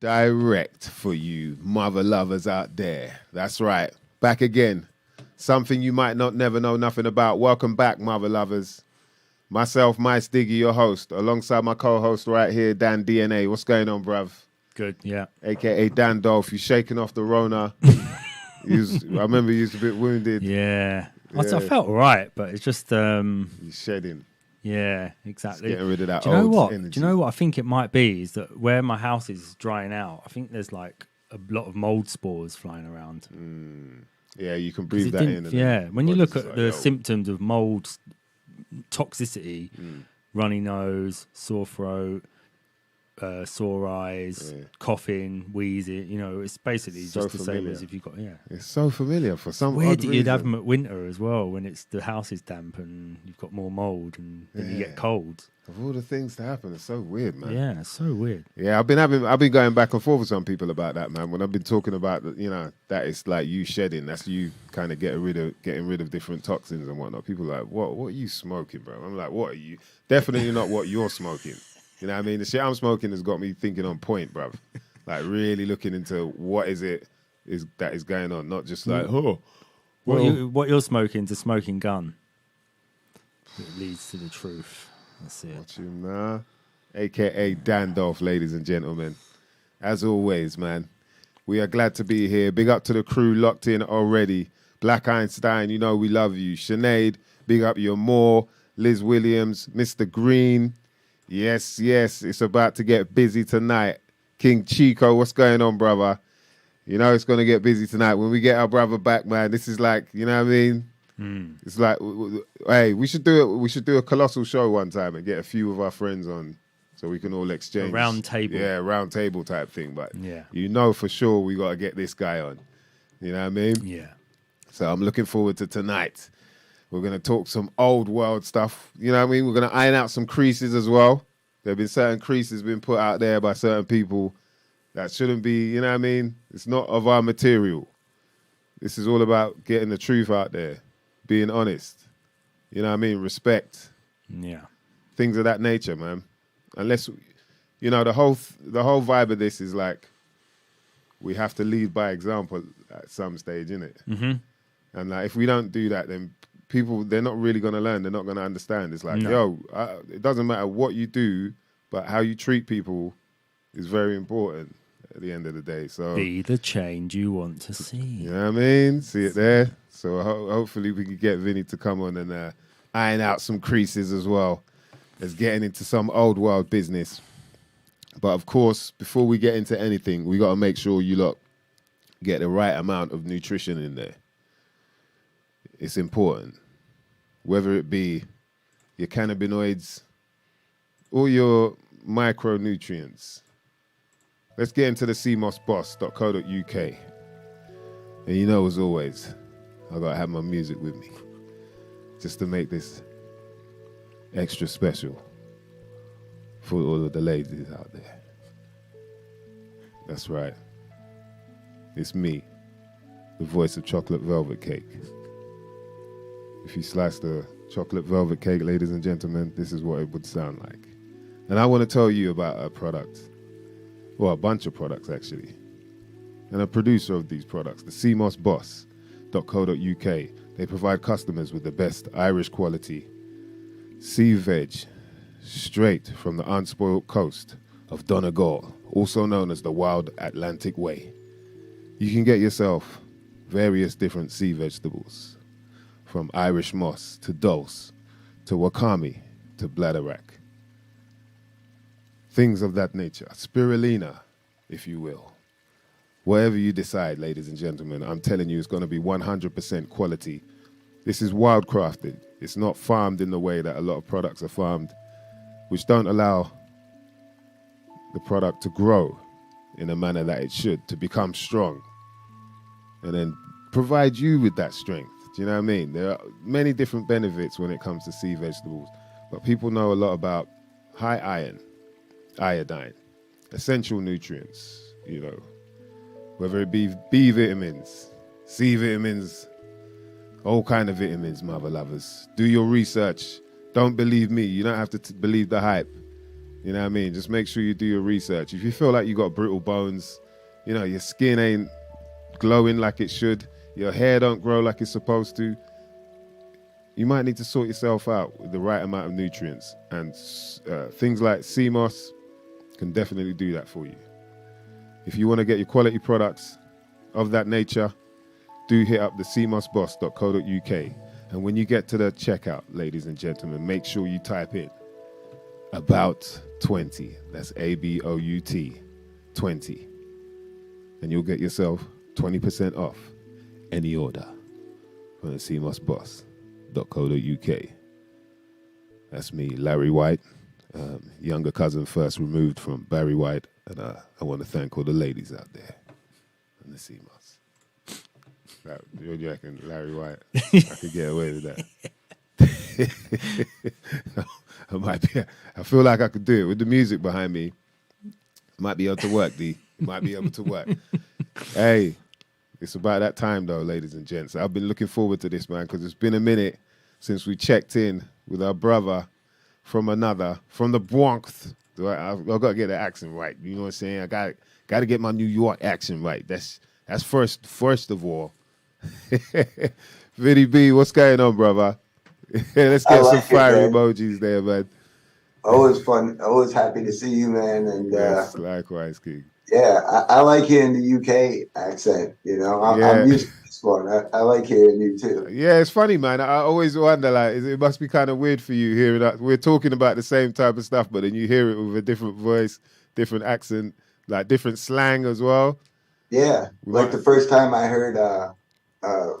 Direct for you mother lovers out there. That's right. Back again. Something you might not never know nothing about. Welcome back, mother lovers. Myself, MysDiggi, your host, alongside my co-host right here, Dan DNA. What's going on, bruv? Good, yeah. AKA Dan Dolph. You shaking off the Rona. I remember you was a bit wounded. Yeah. I felt all right, but it's just... You're shedding. Yeah, exactly. Just getting rid of that Do you know old what? energy. Do you know what I think it might be? Is that where my house is drying out, I think there's like a lot of mold spores flying around. Yeah, you can breathe that in. Yeah, when you look at the symptoms of mold toxicity, runny nose, sore throat, sore eyes, coughing, wheezing, you know, it's basically so just the familiar. same as if you've got, It's so familiar for some weird odd that reason. you'd have them at winter as well when the house is damp and you've got more mold and then you get cold. Of all the things to happen, it's so weird, man. Yeah, it's so weird. Yeah, I've been going back and forth with some people about that, man. When I've been talking about, that it's like you shedding, that's you kind of getting rid of different toxins and whatnot. People are like, what are you smoking, bro? I'm like, what are you? Definitely not what you're smoking. You know what I mean? The shit I'm smoking has got me thinking on point, bruv. Like really looking into what is going on, not just like, What you're smoking is a smoking gun. It leads to the truth. That's it. Watch him now. AKA Dan Dolph, ladies and gentlemen. As always, man, we are glad to be here. Big up to the crew locked in already. Black Einstein, you know we love you. Sinead, big up your Moore. Liz Williams, Mr. Green. Yes, it's about to get busy tonight. King Chico, what's going on, brother? You know it's going to get busy tonight. When we get our brother back, man, this is like, you know what I mean? It's like, hey, we should do it. We should do a colossal show one time and get a few of our friends on so we can all exchange. A round table. Yeah, round table type thing. But yeah, you know for sure we got to get this guy on. You know what I mean? Yeah. So I'm looking forward to tonight. We're going to talk some old world stuff. You know what I mean? We're going to iron out some creases as well. There have been certain creases been put out there by certain people that shouldn't be, you know what I mean? It's not of our material. This is all about getting the truth out there, being honest. You know what I mean? Respect. Yeah. Things of that nature, man. Unless, you know, the whole vibe of this is like we have to lead by example at some stage, innit? Mm-hmm. And like if we don't do that, then people, they're not really going to learn. They're not going to understand. It's like, it doesn't matter what you do, but how you treat people is very important at the end of the day. So be the change you want to see. You know what I mean? See it there? So hopefully we can get Vinny to come on and iron out some creases as well as getting into some old world business. But of course, before we get into anything, we got to make sure you lot get the right amount of nutrition in there. It's important. Whether it be your cannabinoids or your micronutrients. Let's get into the cmosboss.co.uk. And you know, as always, I got to have my music with me just to make this extra special for all of the ladies out there. That's right. It's me, the voice of chocolate velvet cake. If you slice the chocolate velvet cake, ladies and gentlemen, this is what it would sound like. And I want to tell you about a product, well, a bunch of products actually, and a producer of these products, the cmosboss.co.uk. They provide customers with the best Irish quality sea veg straight from the unspoiled coast of Donegal, also known as the Wild Atlantic Way. You can get yourself various different sea vegetables, from Irish moss to dulse to wakame to bladderwrack. Things of that nature. Spirulina if you will. Whatever you decide, ladies and gentlemen, I'm telling you, it's going to be 100% quality. This is wildcrafted. It's not farmed in the way that a lot of products are farmed, which don't allow the product to grow in a manner that it should, to become strong, and then provide you with that strength. Do you know what I mean? There are many different benefits when it comes to sea vegetables, but people know a lot about high iron, iodine, essential nutrients, you know, whether it be B vitamins, C vitamins, all kind of vitamins, mother lovers. Do your research. Don't believe me. You don't have to believe the hype. You know what I mean? Just make sure you do your research. If you feel like you got brittle bones, you know, your skin ain't glowing like it should, your hair don't grow like it's supposed to, you might need to sort yourself out with the right amount of nutrients. And things like sea moss can definitely do that for you. If you want to get your quality products of that nature, do hit up the seamossboss.co.uk. And when you get to the checkout, ladies and gentlemen, make sure you type in about 20. That's ABOUT 20. And you'll get yourself 20% off any order from the seamossboss.co.uk. That's me, Larry White, younger cousin first removed from Barry White. And I want to thank all the ladies out there in the sea moss. You reckon, Larry White, I could get away with that? I feel like I could do it with the music behind me. Might be able to work, D. Might be able to work. Hey, it's about that time though, ladies and gents. I've been looking forward to this, man, because it's been a minute since we checked in with our brother from the Bronx. I've got to get the accent right. You know what I'm saying? I got to get my New York accent right. That's first of all. Vinny B, what's going on, brother? Let's get some fire emojis there, man. Always fun. Always happy to see you, man. And yes, likewise, King. Yeah, I like hearing the UK accent. You know, I'm used to this one. I like hearing you too. Yeah, it's funny, man. I always wonder, like, it must be kind of weird for you hearing that we're talking about the same type of stuff, but then you hear it with a different voice, different accent, like different slang as well. Yeah, like the first time I heard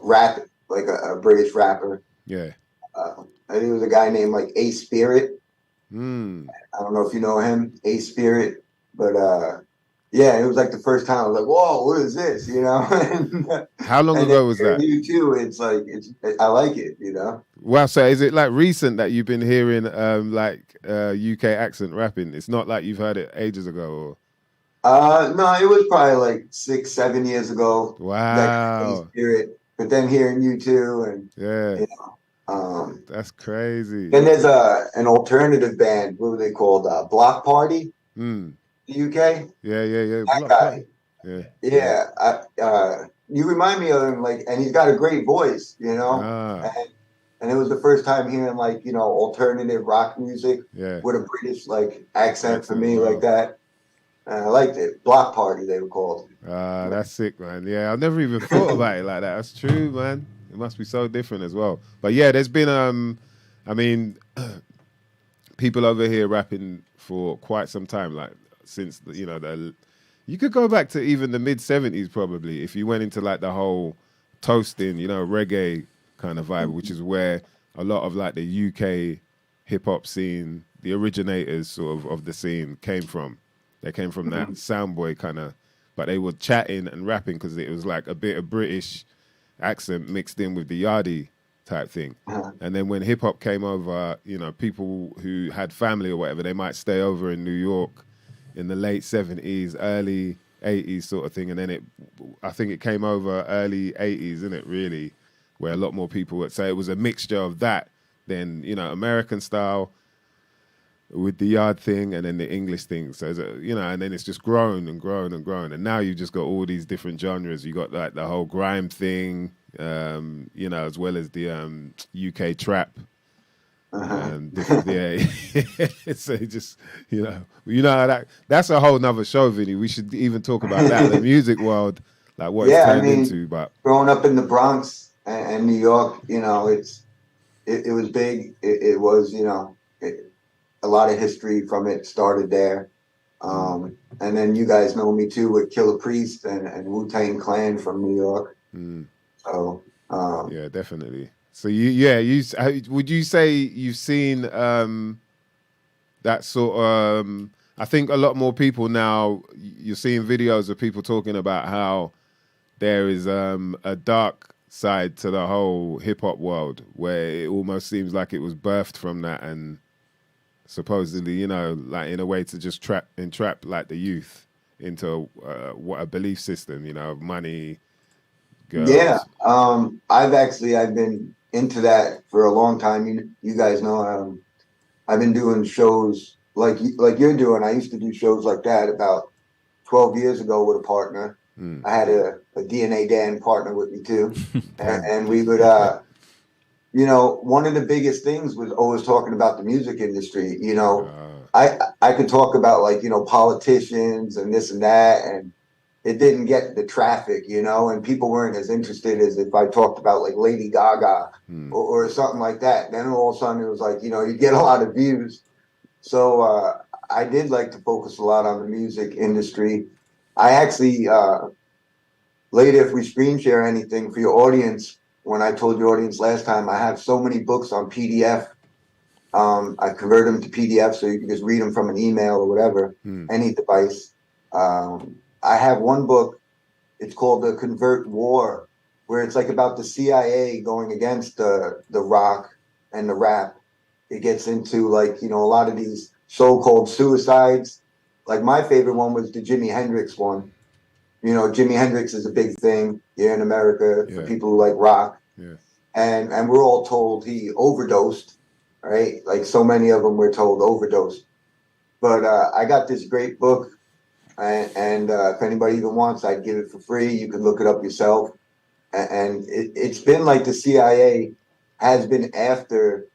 rap, like a British rapper. Yeah. I think it was a guy named like A Spirit. I don't know if you know him, A Spirit, but yeah, it was like the first time I was like, "Whoa, what is this?" You know. How long ago was that? You too. It's like I like it. You know. Wow. So is it like recent that you've been hearing UK accent rapping? It's not like you've heard it ages ago, or? No, it was probably like 6-7 years ago. Wow. Spirit, but then hearing you too, and yeah. You know, that's crazy. Then there's an alternative band. What were they called? Block Party. The UK. Yeah. That guy. Yeah. You remind me of him, like, and he's got a great voice, you know. And it was the first time hearing, like, you know, alternative rock music with a British like accent for me, like that. And I liked it. Block Party, they were called. That's sick, man. Yeah, I've never even thought about it like that. That's true, man. It must be so different as well. But yeah, there's been, I mean, people over here rapping for quite some time, like since, you could go back to even the mid-70s probably if you went into like the whole toasting, you know, reggae kind of vibe, which is where a lot of like the UK hip-hop scene, the originators sort of the scene came from. They came from that soundboy kind of, but they were chatting and rapping because it was like a bit of British accent mixed in with the yardie type thing. And then when hip hop came over, you know, people who had family or whatever, they might stay over in New York in the late 70s, early 80s sort of thing. And then I think it came over early 80s, isn't it, really, where a lot more people would say it was a mixture of that than, you know, American style with the yard thing and then the English thing. So, you know, and then it's just grown and grown and grown. And now you've just got all these different genres. You got like the whole grime thing, you know, as well as the UK trap. So just, you know, that's a whole nother show, Vinny. We should even talk about that, the music world, like what it's turned into. But growing up in the Bronx and New York, you know, it was big. It was, you know, a lot of history from it started there. And And then you guys know me too with Killah Priest and Wu-Tang Clan from New York. So yeah, definitely. So would you say you've seen that sort of? I think a lot more people now. You're seeing videos of people talking about how there is a dark side to the whole hip hop world, where it almost seems like it was birthed from that, and supposedly, you know, like in a way to just entrap like the youth into a belief system, you know, of money, girls. Yeah, I've been into that for a long time. You guys know, I've been doing shows like you're doing. I used to do shows like that about 12 years ago with a partner. I had a DNA Dan partner with me too, and we would, you know, one of the biggest things was always talking about the music industry. You know, I could talk about like, you know, politicians and this and that, and it didn't get the traffic, you know, and people weren't as interested as if I talked about like Lady Gaga or something like that. Then all of a sudden it was like, you know, you get a lot of views. So I did like to focus a lot on the music industry. I actually, later, if we screen share anything for your audience, when I told your audience last time, I have so many books on PDF. I convert them to PDF so you can just read them from an email or whatever, any device. I have one book, it's called The Convert War, where it's like about the CIA going against the rock and the rap. It gets into like, you know, a lot of these so-called suicides. Like my favorite one was the Jimi Hendrix one. You know, Jimi Hendrix is a big thing here in America for people who like rock. Yeah. And we're all told he overdosed, right? Like so many of them we're told overdosed. But I got this great book, and if anybody even wants, I'd give it for free. You can look it up yourself. And it's been like the CIA has been after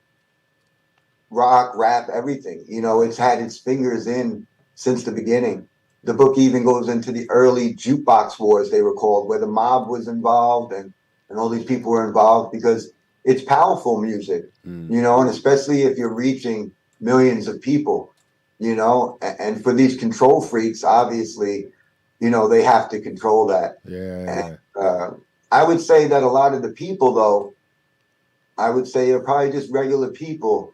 rock, rap, everything. You know, it's had its fingers in since the beginning. The book even goes into the early jukebox wars, they were called, where the mob was involved and all these people were involved, because it's powerful music, you know, and especially if you're reaching millions of people, you know, and for these control freaks, obviously, you know, they have to control that. Yeah. And, I would say that a lot of the people, though, I would say are probably just regular people,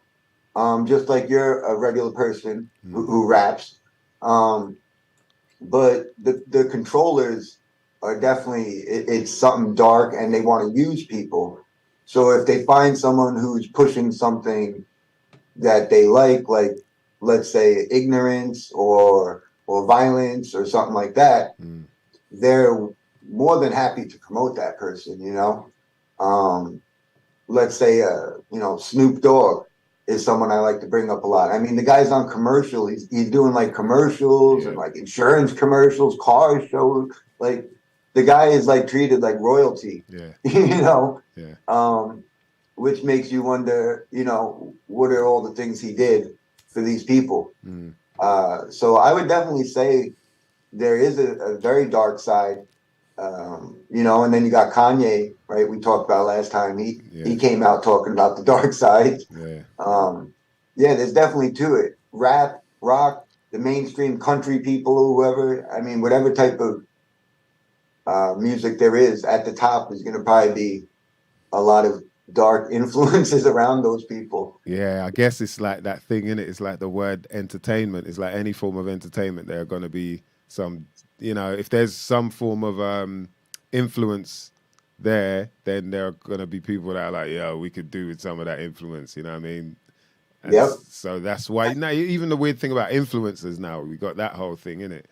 just like you're a regular person who raps. But the controllers are definitely, it's something dark and they want to use people. So if they find someone who's pushing something that they like let's say ignorance or violence or something like that, they're more than happy to promote that person, you know. Let's say, you know, Snoop Dogg is someone I like to bring up a lot. I mean, the guy's on commercial. He's doing like commercials and like insurance commercials, car shows. Like the guy is like treated like royalty, you know, which makes you wonder, you know, what are all the things he did for these people? So I would definitely say there is a very dark side, you know, and then you got Kanye, right? We talked about last time. He came out talking about the dark side. Yeah, there's definitely to it. Rap, rock, the mainstream country people, whoever. I mean, whatever type of music there is at the top is going to probably be a lot of dark influences around those people. Yeah, I guess it's like that thing, innit? It's like the word entertainment. It's like any form of entertainment. There are going to be some, you know, if there's some form of influence there, then there are going to be people that are like, yeah, we could do with some of that influence, you know what I mean? And so that's why, now, even the weird thing about influencers now, we got that whole thing, innit?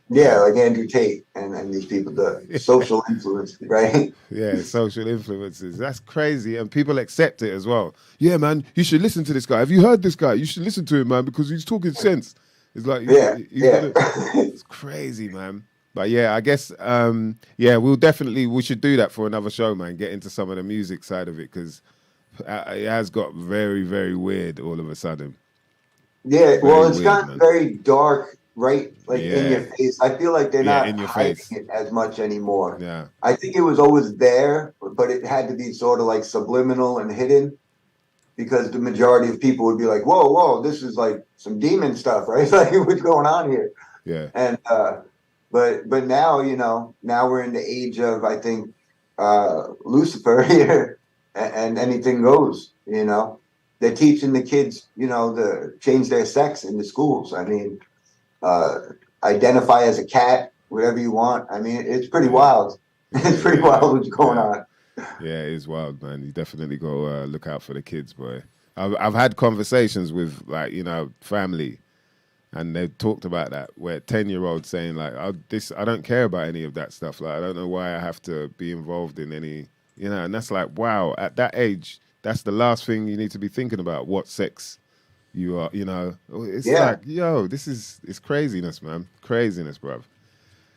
Yeah, like Andrew Tate and these people, the social influence, right? Yeah, social influences. That's crazy. And people accept it as well. Yeah, man, you should listen to this guy. Have you heard this guy? You should listen to him, man, because he's talking sense. It's like, it's crazy, man. But yeah, I guess, we should do that for another show, man. Get into some of the music side of it, because it has got very, very weird all of a sudden. Yeah, well, it's gotten very dark, right? Like in your face. I feel like they're not hiding it as much anymore. Yeah, I think it was always there, but it had to be sort of like subliminal and hidden, because the majority of people would be like, whoa, this is like some demon stuff, right? Like, what's going on here? Yeah. And but now, now we're in the age of, I think, Lucifer here, and anything goes. They're teaching the kids, to change their sex in the schools. I mean, identify as a cat, whatever you want. I mean, it's pretty wild. It's pretty wild what's going on. Yeah, it is wild, man. You definitely got to look out for the kids, boy. I've had conversations with, like, family, and they've talked about that, where 10-year-olds saying, like, I don't care about any of that stuff. Like, I don't know why I have to be involved in any, and that's like, wow, at that age, that's the last thing you need to be thinking about, what sex you are, It's like, it's craziness, man. Craziness, bruv.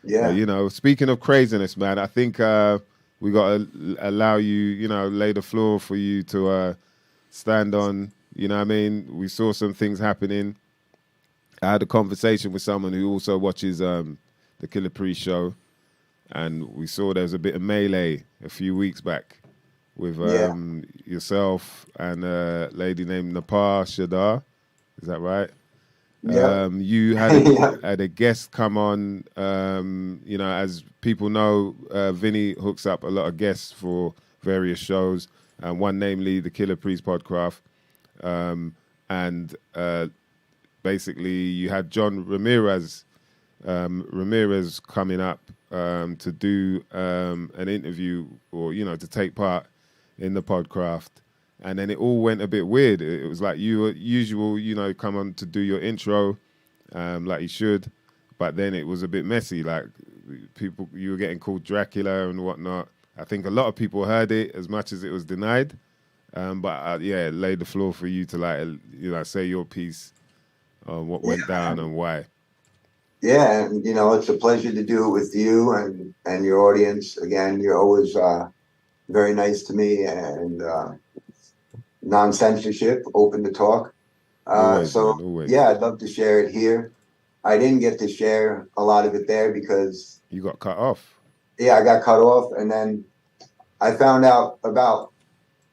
Yeah. Speaking of craziness, man, I think we got to allow you, lay the floor for you to stand on. You know what I mean? We saw some things happening. I had a conversation with someone who also watches the Killah Priest show, and we saw there was a bit of melee a few weeks back with yourself and a lady named Napah Shadar. Is that right? Yeah. You had had a guest come on. As people know, Vinny hooks up a lot of guests for various shows, and one namely the Killah Priest podcast. And basically, you had John Ramirez coming up to do an interview, or to take part in the podcast. And then it all went a bit weird. It was like you were usual, come on to do your intro, like you should. But then it was a bit messy. Like, you were getting called Dracula and whatnot. I think a lot of people heard it as much as it was denied. But lay the floor for you to say your piece on what went down and why. Yeah, and it's a pleasure to do it with you and your audience. Again, you're always very nice to me, and non-censorship, open to talk. Always, man. I'd love to share it here. I didn't get to share a lot of it there because you got cut off. Yeah, I got cut off, and then I found out about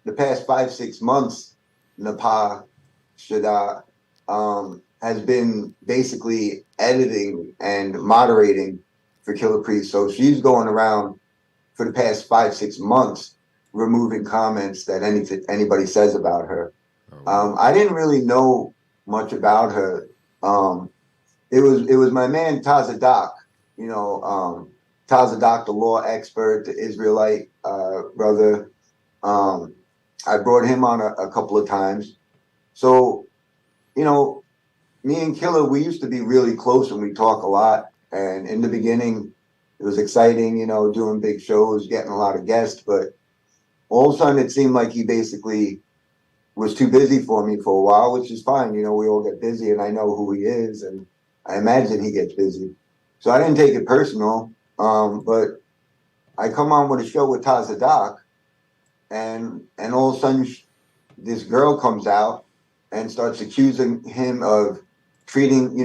the past 5-6 months, Napah Shadar has been basically editing and moderating for Killah Priest. So she's going around for the past 5-6 months removing comments that anybody says about her. I didn't really know much about her. It was my man Tazadak, Tazadak, the law expert, the Israelite brother. I brought him on a couple of times. So, me and Killah, we used to be really close and we talk a lot. And in the beginning, it was exciting, doing big shows, getting a lot of guests. But all of a sudden, it seemed like he basically was too busy for me for a while, which is fine. We all get busy, and I know who he is, and I imagine he gets busy. So I didn't take it personal. But I come on with a show with Tazadak, and all of a sudden, this girl comes out and starts accusing him of treating,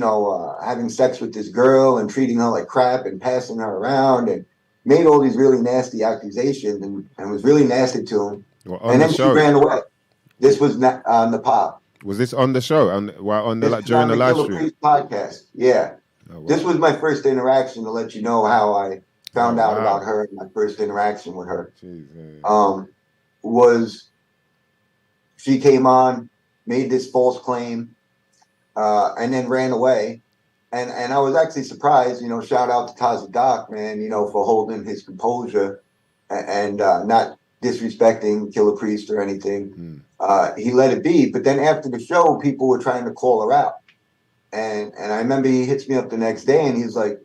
having sex with this girl and treating her like crap and passing her around, and made all these really nasty accusations and was really nasty to him. And then she ran away. This was Napah. Was this on the show? During the live stream? Priest podcast. Yeah. Oh, wow. This was my first interaction, to let you know how I found out about her. My first interaction with her. Jeez, was she came on, made this false claim, and then ran away. And I was actually surprised, shout out to Tazadak, man, for holding his composure and not disrespecting Killah Priest or anything. He let it be. But then after the show, people were trying to call her out. And I remember he hits me up the next day and he's like,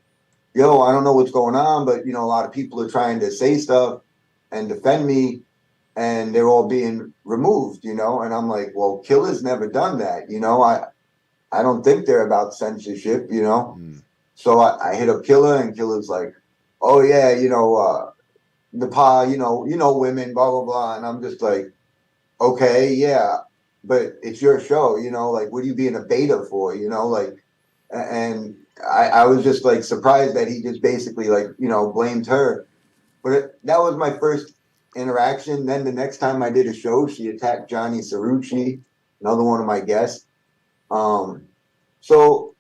yo, I don't know what's going on, but, a lot of people are trying to say stuff and defend me, and they're all being removed, And I'm like, well, Killah's never done that, I don't think they're about censorship, So I hit up Killah, and Killah's like, oh yeah, Napah, women, blah, blah, blah. And I'm just like, okay, yeah, but it's your show, what are you being a beta for, and I was just like surprised that he just basically blamed her. But that was my first interaction. Then the next time I did a show, she attacked Johnny Cerrucci, another one of my guests. So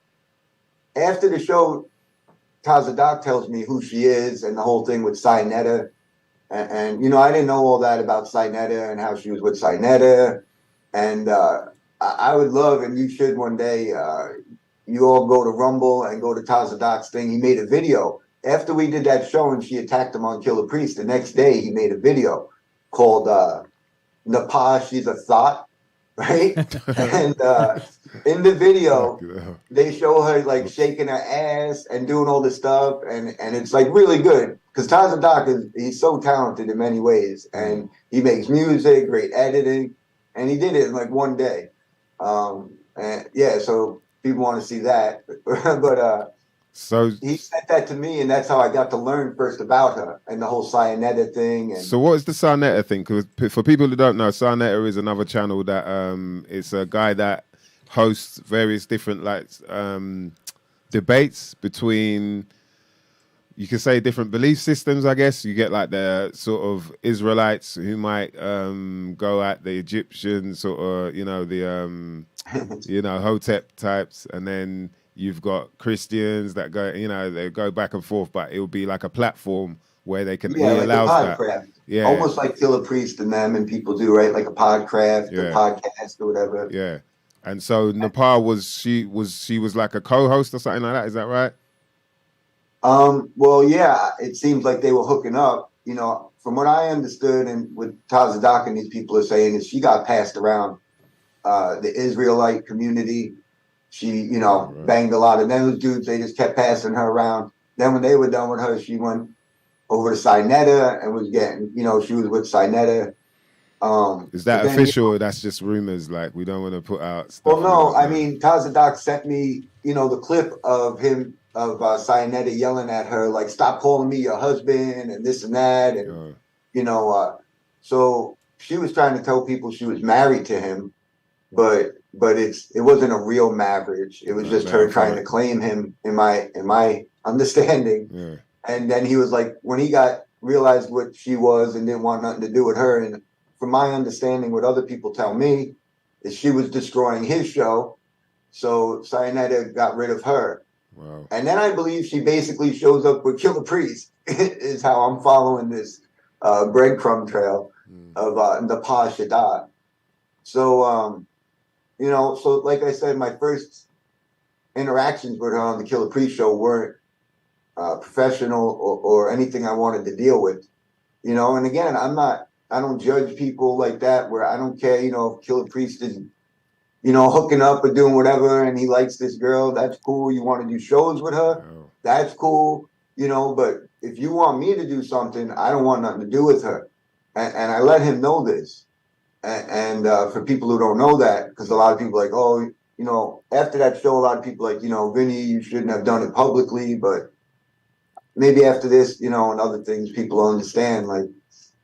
after the show, Tazadak tells me who she is and the whole thing with Sinetta. And you know, I didn't know all that about Sinetta and how she was with Sinetta. And I would love, and you should one day, you all go to Rumble and go to Tazadak's thing. He made a video. After we did that show and she attacked him on Killah Priest, the next day he made a video called Napah, She's a Thought, right? And in the video, they show her like shaking her ass and doing all this stuff. And it's like really good because Tazadak he's so talented in many ways. And he makes music, great editing. And he did it in like one day. And yeah, so people want to see that. But so he sent that to me, and that's how I got to learn first about her and the whole Sinetta thing. And so what is the Sinetta thing? Because for people who don't know, Sinetta is another channel that it's a guy that hosts various different like debates between, you can say, different belief systems, I guess. You get like the sort of Israelites who might go at the Egyptians or, you know, the, you know, Hotep types. And then you've got Christians that go, you know, they go back and forth, but it'll be like a platform where they can, he like allows that. Yeah. Almost like Killah Priest and them and people do, right? Like a podcraft or podcast or whatever. Yeah. And so Napah she was like a co-host or something like that. Is that right? Well, yeah, it seems like they were hooking up. You know, from what I understood and what Tazadak and these people are saying is she got passed around the Israelite community. She, you know, banged a lot of those dudes. They just kept passing her around. Then when they were done with her, she went over to Sinetta and was getting, you know, she was with Sinetta. Is that official or that's just rumors? Like, we don't want to put out stuff. Well, no, I mean, Tazadak sent me, you know, the clip of him, of Sinetta yelling at her, like, stop calling me your husband and this and that. And, you know, so she was trying to tell people she was married to him, but it wasn't a real marriage. It was just her trying to claim him in my understanding. Yeah. And then he was like, when he realized what she was and didn't want nothing to do with her. And from my understanding, what other people tell me is she was destroying his show. So Sinetta got rid of her. Wow. And then I believe she basically shows up with Killah Priest is how I'm following this breadcrumb trail of Napah Shaddad. So, you know, so like I said, my first interactions with her on the Killah Priest show weren't professional or anything I wanted to deal with, you know. And again, I don't judge people like that, where I don't care, you know, if Killah Priest is, you know, hooking up or doing whatever and he likes this girl, that's cool. You want to do shows with her, that's cool, you know. But if you want me to do something, I don't want nothing to do with her. And I let him know this. And for people who don't know that, because a lot of people are like, oh, you know, after that show, a lot of people like, you know, Vinny, you shouldn't have done it publicly, but maybe after this, you know, and other things, people understand. Like,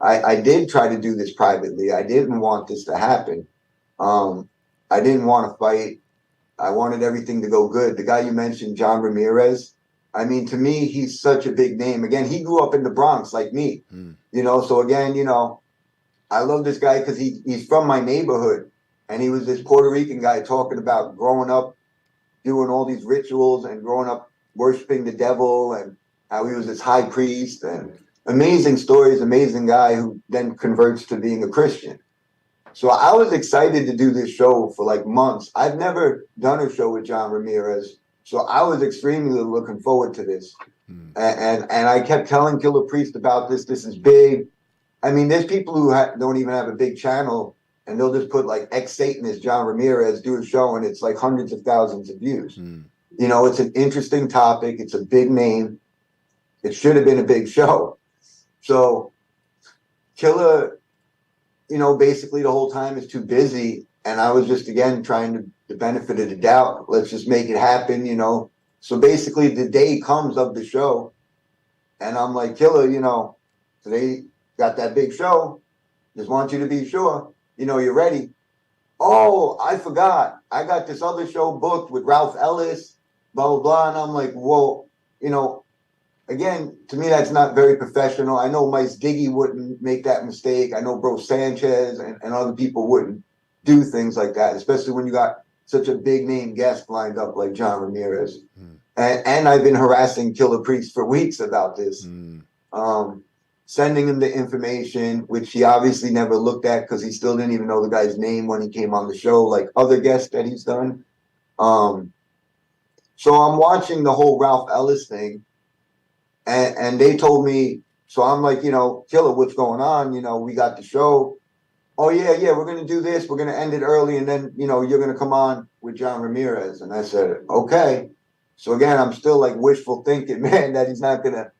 I did try to do this privately. I didn't want this to happen. I didn't want to fight. I wanted everything to go good. The guy you mentioned, John Ramirez, I mean, to me, he's such a big name. Again, he grew up in the Bronx like me, you know, so again, you know, I love this guy because he's from my neighborhood, and he was this Puerto Rican guy talking about growing up doing all these rituals and growing up worshiping the devil and how he was this high priest, and amazing stories, amazing guy who then converts to being a Christian. So I was excited to do this show for like months. I've never done a show with John Ramirez, so I was extremely looking forward to this. And I kept telling Killah Priest about this. This is big. I mean, there's people who don't even have a big channel, and they'll just put like ex-Satanist John Ramirez do a show, and it's like hundreds of thousands of views. You know, it's an interesting topic. It's a big name. It should have been a big show. So Killah, you know, basically the whole time is too busy. And I was just, again, trying to the benefit of the doubt. Let's just make it happen, you know. So basically the day comes of the show, and I'm like, Killah, you know, today got that big show. Just want you to be sure, you know, you're ready. Oh, I forgot. I got this other show booked with Ralph Ellis, blah, blah, blah. And I'm like, whoa, you know, again, to me, that's not very professional. I know MysDiggi wouldn't make that mistake. I know Bro Sanchez and other people wouldn't do things like that, especially when you got such a big name guest lined up like John Ramirez. And I've been harassing Killah Priest for weeks about this. Sending him the information, which he obviously never looked at because he still didn't even know the guy's name when he came on the show, like other guests that he's done. So I'm watching the whole Ralph Ellis thing, and they told me, so I'm like, Killah, what's going on? We got the show. Oh, yeah, we're going to do this. We're going to end it early, and then, you're going to come on with John Ramirez. And I said, okay. So again, I'm still like wishful thinking, man, that he's not going to,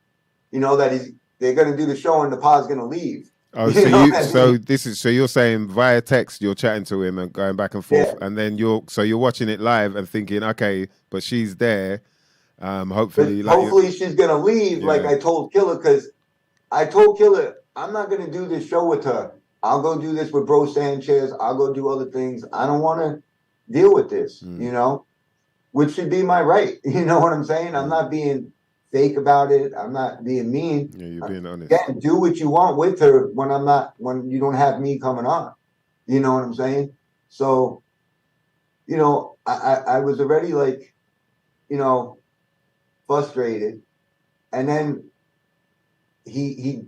they're going to do the show and Napah's going to leave. Oh, so you're saying via text you're chatting to him and going back and forth, and then you're watching it live and thinking, okay, but she's there. Hopefully she's going to leave. Yeah. Like I told Killah, because I told Killah, I'm not going to do this show with her. I'll go do this with Bro Sanchez. I'll go do other things. I don't want to deal with this, which should be my right. You know what I'm saying? I'm not being fake about it. I'm not being mean. Yeah, you're being honest. Again, do what you want with her when you don't have me coming on. You know what I'm saying? So, I was already like, frustrated. And then she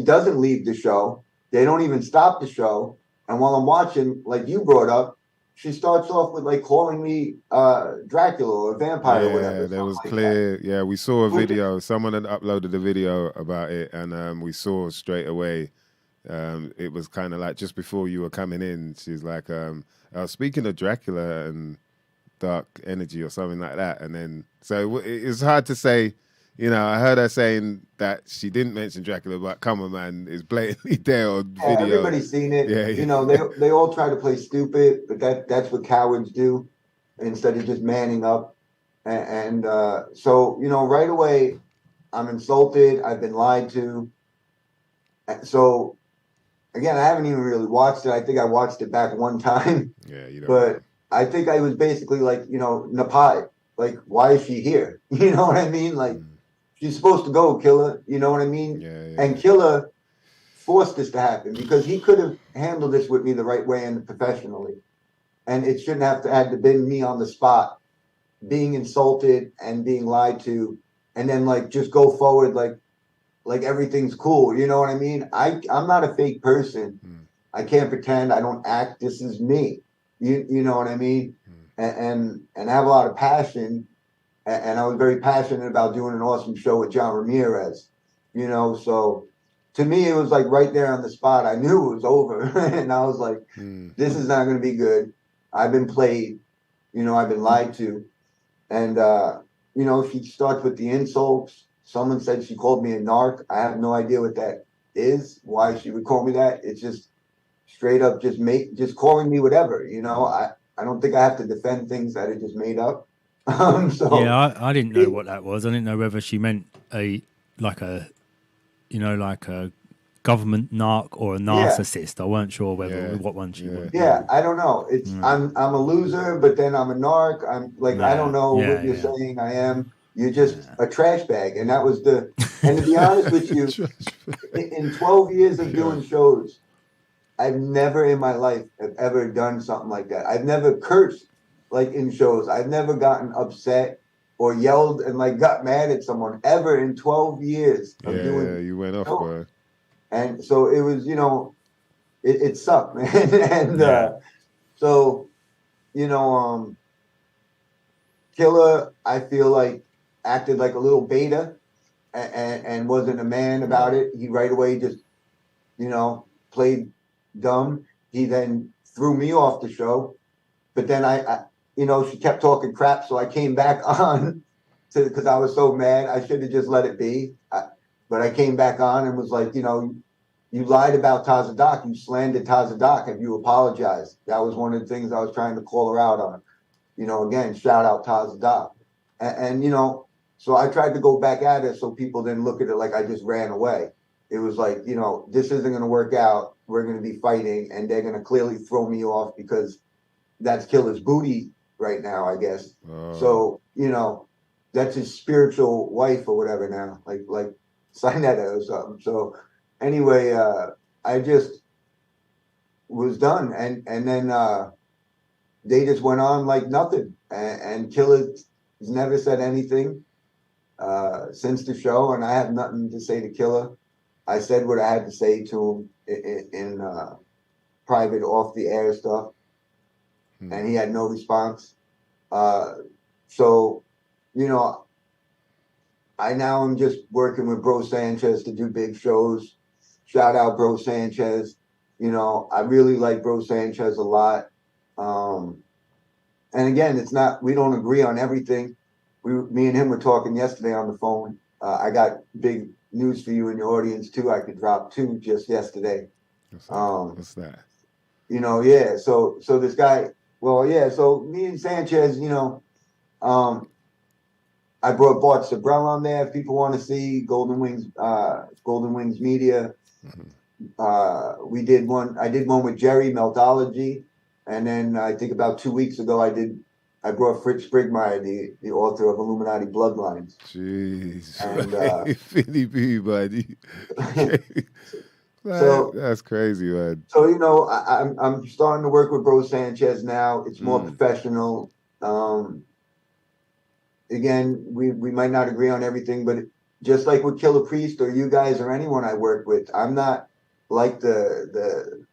doesn't leave the show. They don't even stop the show. And while I'm watching, like you brought up, she starts off with like calling me Dracula or vampire or whatever. Yeah, that was clear. Yeah, we saw a video. Someone had uploaded a video about it, and we saw straight away. It was kind of like just before you were coming in. She's like, speaking of Dracula and dark energy or something like that. And then, so it's hard to say. I heard her saying that she didn't mention Dracula, but come on, man, it's blatantly there on video. Everybody's seen it. Yeah. They all try to play stupid, but that's what cowards do instead of just manning up. And so, right away, I'm insulted. I've been lied to. So, again, I haven't even really watched it. I think I watched it back one time. Yeah, But I think I was basically like, Napah, like, why is she here? You know what I mean? Like, she's supposed to go, Killah. You know what I mean? Yeah. And Killah forced this to happen because he could have handled this with me the right way and professionally. And it shouldn't have had to been me on the spot, being insulted and being lied to, and then like just go forward like everything's cool. You know what I mean? I'm not a fake person. I can't pretend. I don't act. This is me. You know what I mean? And I have a lot of passion. And I was very passionate about doing an awesome show with John Ramirez, so to me, it was like right there on the spot. I knew it was over. And I was like, this is not going to be good. I've been played, I've been lied to. And, she starts with the insults. Someone said she called me a narc. I have no idea what that is, why she would call me that. It's just straight up just calling me whatever, I don't think I have to defend things that are just made up. Yeah, I didn't know what that was. I didn't know whether she meant a government narc or a narcissist. I weren't sure what one she wanted. Yeah, I don't know. It's I'm a loser, but then I'm a narc. I'm like I don't know what you're saying. I am. You're just a trash bag, and that was the. And to be honest with you, in 12 years of doing shows, I've never in my life have ever done something like that. I've never cursed. Like in shows, I've never gotten upset or yelled and like got mad at someone ever in 12 years of doing. Yeah, you went off, bro. And so it was, it sucked, man. And so, Killah, I feel like acted like a little beta and wasn't a man about it. He right away just, played dumb. He then threw me off the show. But then I she kept talking crap, so I came back on because I was so mad. I should have just let it be. But I came back on and was like, you lied about Tazadak. You slandered Tazadak. Have you apologized? That was one of the things I was trying to call her out on. Again, shout out Tazadak. And so I tried to go back at it so people didn't look at it like I just ran away. It was like, this isn't going to work out. We're going to be fighting, and they're going to clearly throw me off because that's Killah's booty right now, I guess. So, that's his spiritual wife or whatever now, like Sinetta or something. So anyway, I just was done. And then they just went on like nothing. And Killah He's never said anything since the show, and I have nothing to say to Killah. I said what I had to say to him in private, off the air stuff, and he had no response. So, you know, I now am just working with Bro Sanchez to do big shows. Shout out Bro Sanchez. You know, I really like Bro Sanchez a lot. And again, it's not, we don't agree on everything. Me and him were talking yesterday on the phone. I got big news for you and your audience too. I could drop 2 just yesterday. What's that? You know, yeah. So this guy, well, yeah. So me and Sanchez, you know, I brought Bart Sabrell on there. If people want to see Golden Wings Media. We did one. I did one with Jerry Meltology, and then I think about 2 weeks ago I brought Fritz Sprigmeyer, the author of Illuminati Bloodlines. Jeez, and Vinny B, buddy. So that's crazy, man. So you know, I'm starting to work with Bro Sanchez now. It's more professional. Again, we might not agree on everything, but just like with Killah Priest or you guys or anyone I work with, I'm not like the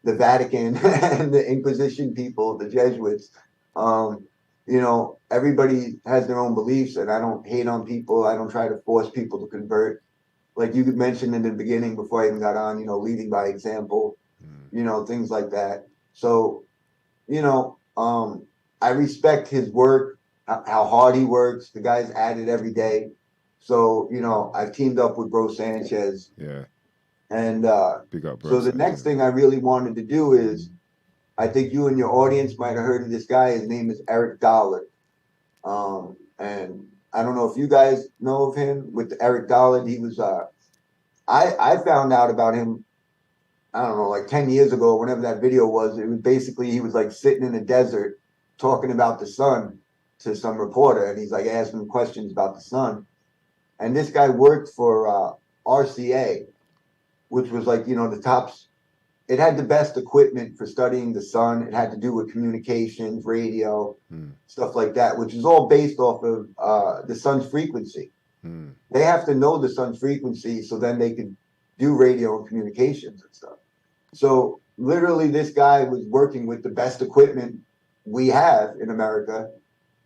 Vatican and the Inquisition people, the Jesuits. You know, everybody has their own beliefs, and I don't hate on people. I don't try to force people to convert. Like you mentioned in the beginning before I even got on, you know, leading by example, you know, things like that. So, you know, I respect his work, how hard he works. The guy's at it every day. So, you know, I've teamed up with Bro Sanchez. Yeah. And Big up, Bro so the Sanchez. next thing I really wanted to do is, I think you and your audience might have heard of this guy. His name is Eric Dollard. And I don't know if you guys know of him. With Eric Dollard, he was, I found out about him, I don't know, like 10 years ago, whenever that video was. It was basically, he was like sitting in the desert talking about the sun to some reporter. And he's like asking him questions about the sun. And this guy worked for RCA, which was like, you know, the tops. It had the best equipment for studying the sun. It had to do with communications, radio, stuff like that, which is all based off of the sun's frequency. They have to know the sun's frequency so then they can do radio and communications and stuff. So literally this guy was working with the best equipment we have in America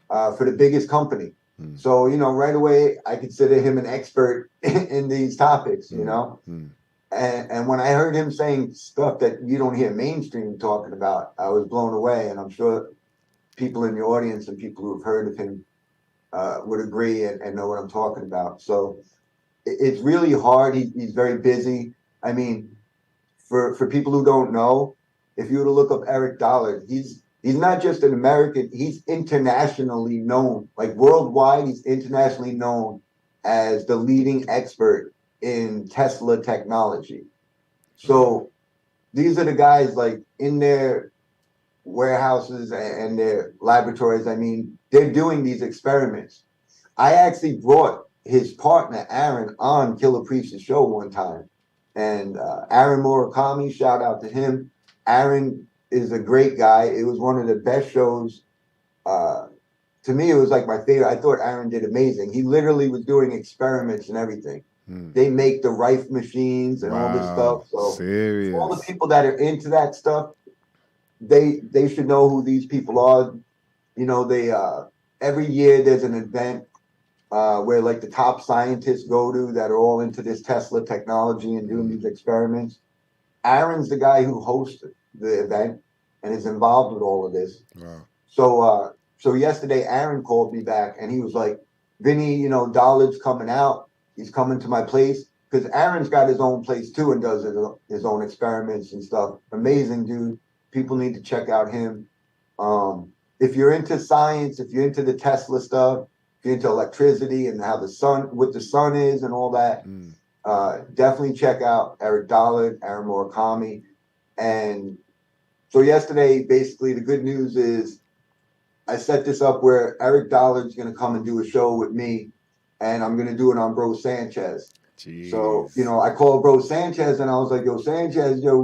for the biggest company. So, you know, right away, I consider him an expert in these topics, you know. And when I heard him saying stuff that you don't hear mainstream talking about, I was blown away. And I'm sure people in your audience and people who've heard of him would agree and know what I'm talking about. So it's really hard. He's very busy. I mean, for people who don't know, if you were to look up Eric Dollard, he's not just an American, he's internationally known. Like worldwide, he's internationally known as the leading expert in Tesla technology. So these are the guys like in their warehouses and their laboratories. I mean, they're doing these experiments. I actually brought his partner, Aaron, on Killah Priest's show one time. And Aaron Murakami, shout out to him. Aaron is a great guy. It was one of the best shows. To me, it was like my favorite. I thought Aaron did amazing. He literally was doing experiments and everything. They make the Rife machines and all this stuff. So serious. All the people that are into that stuff, they should know who these people are. You know, they every year there's an event where like the top scientists go to that are all into this Tesla technology and doing these experiments. Aaron's the guy who hosts the event and is involved with all of this. Wow. So yesterday Aaron called me back and he was like, Vinny, you know, Dollard's coming out. He's coming to my place because Aaron's got his own place too and does his own experiments and stuff. Amazing dude. People need to check out him. If you're into science, if you're into the Tesla stuff, if you're into electricity and how what the sun is and all that, definitely check out Eric Dollard, Aaron Murakami. And so yesterday, basically the good news is I set this up where Eric Dollard's going to come and do a show with me. And I'm going to do it on Bro Sanchez. Jeez. So, you know, I called Bro Sanchez and I was like, yo, Sanchez, yo,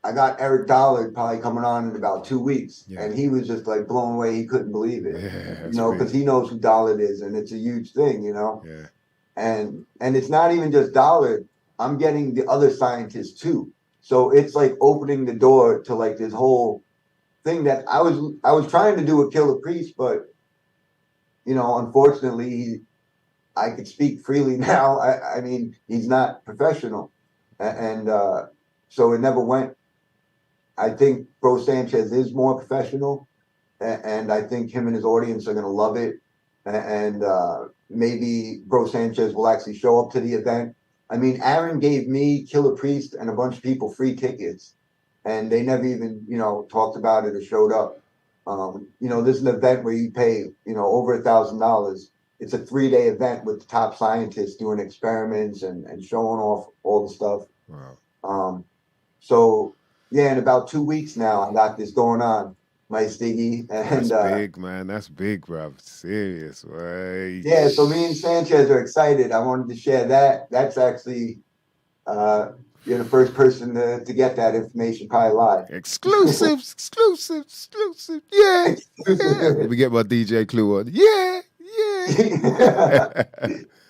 I got Eric Dollard probably coming on in about 2 weeks, and he was just like blown away. He couldn't believe it, because he knows who Dollard is, and it's a huge thing, Yeah. And it's not even just Dollard. I'm getting the other scientists too. So it's like opening the door to like this whole thing that I was trying to do with Killah Priest, but unfortunately, I could speak freely now. I mean, he's not professional, and so it never went. I think Bro Sanchez is more professional, and I think him and his audience are going to love it, and maybe Bro Sanchez will actually show up to the event. I mean, Aaron gave me, Killah Priest, and a bunch of people free tickets, and they never even, talked about it or showed up. This is an event where you pay, over $1,000. It's a 3-day event with the top scientists doing experiments and showing off all the stuff. Wow. So, yeah, in about 2 weeks now, I got this going on. MysDiggi. And that's big, man. That's big, bro. Serious, right? Yeah, so me and Sanchez are excited. I wanted to share that. That's actually, you're the first person to get that information probably live. Exclusive. Yeah. Let me get my DJ clue on. Yeah.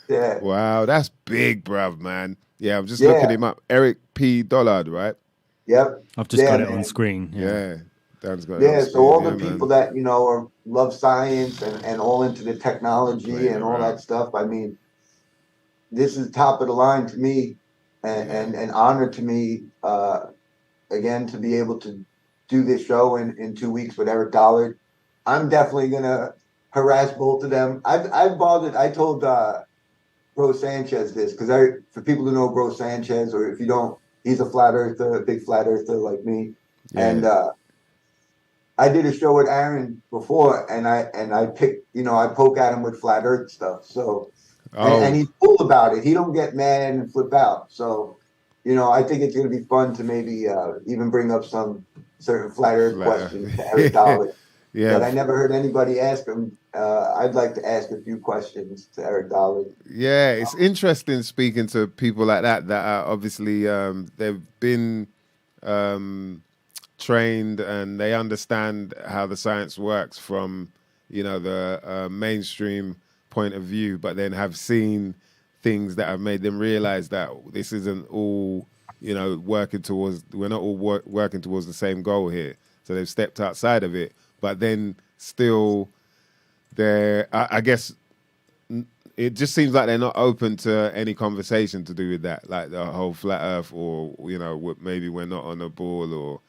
Yeah. Wow, that's big, bruv, man. Yeah, I'm just looking him up. Eric P. Dollard, right? Yep. I've just got it on screen. Yeah. Dan's got it yeah, on so screen. all the people that, love science and all into the technology and all that stuff, I mean, this is top of the line to me and an honor to me, again, to be able to do this show in 2 weeks with Eric Dollard. I'm definitely going to harass both of them. I told Bro Sanchez this, because for people who know Bro Sanchez, or if you don't, he's a flat earther, a big flat earther like me. Yeah. And I did a show with Aaron before, and I picked, I poke at him with flat earth stuff. So, and he's cool about it. He don't get mad and flip out. So, I think it's going to be fun to maybe even bring up some certain flat earth questions to Eric Dollard. That I never heard anybody ask him. I'd like to ask a few questions to Eric Dollard. Yeah, it's interesting speaking to people like that are obviously they've been trained and they understand how the science works from, the mainstream point of view, but then have seen things that have made them realize that this isn't all, working towards, we're not all working towards the same goal here. So they've stepped outside of it, but then still I guess it just seems like they're not open to any conversation to do with that, like the whole flat earth, or, maybe we're not on a ball, or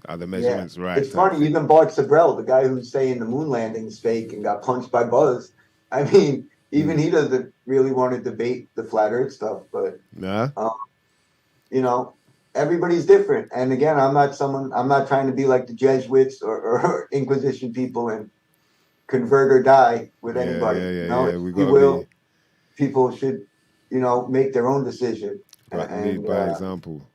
are the measurements right? It's funny, even Bart Sabrell, the guy who's saying the moon landing is fake and got punched by Buzz, I mean, even he doesn't really want to debate the flat earth stuff, but, everybody's different. And again, I'm not trying to be like the Jesuits or Inquisition people and convert or die with anybody. People should, make their own decision. Lead by example.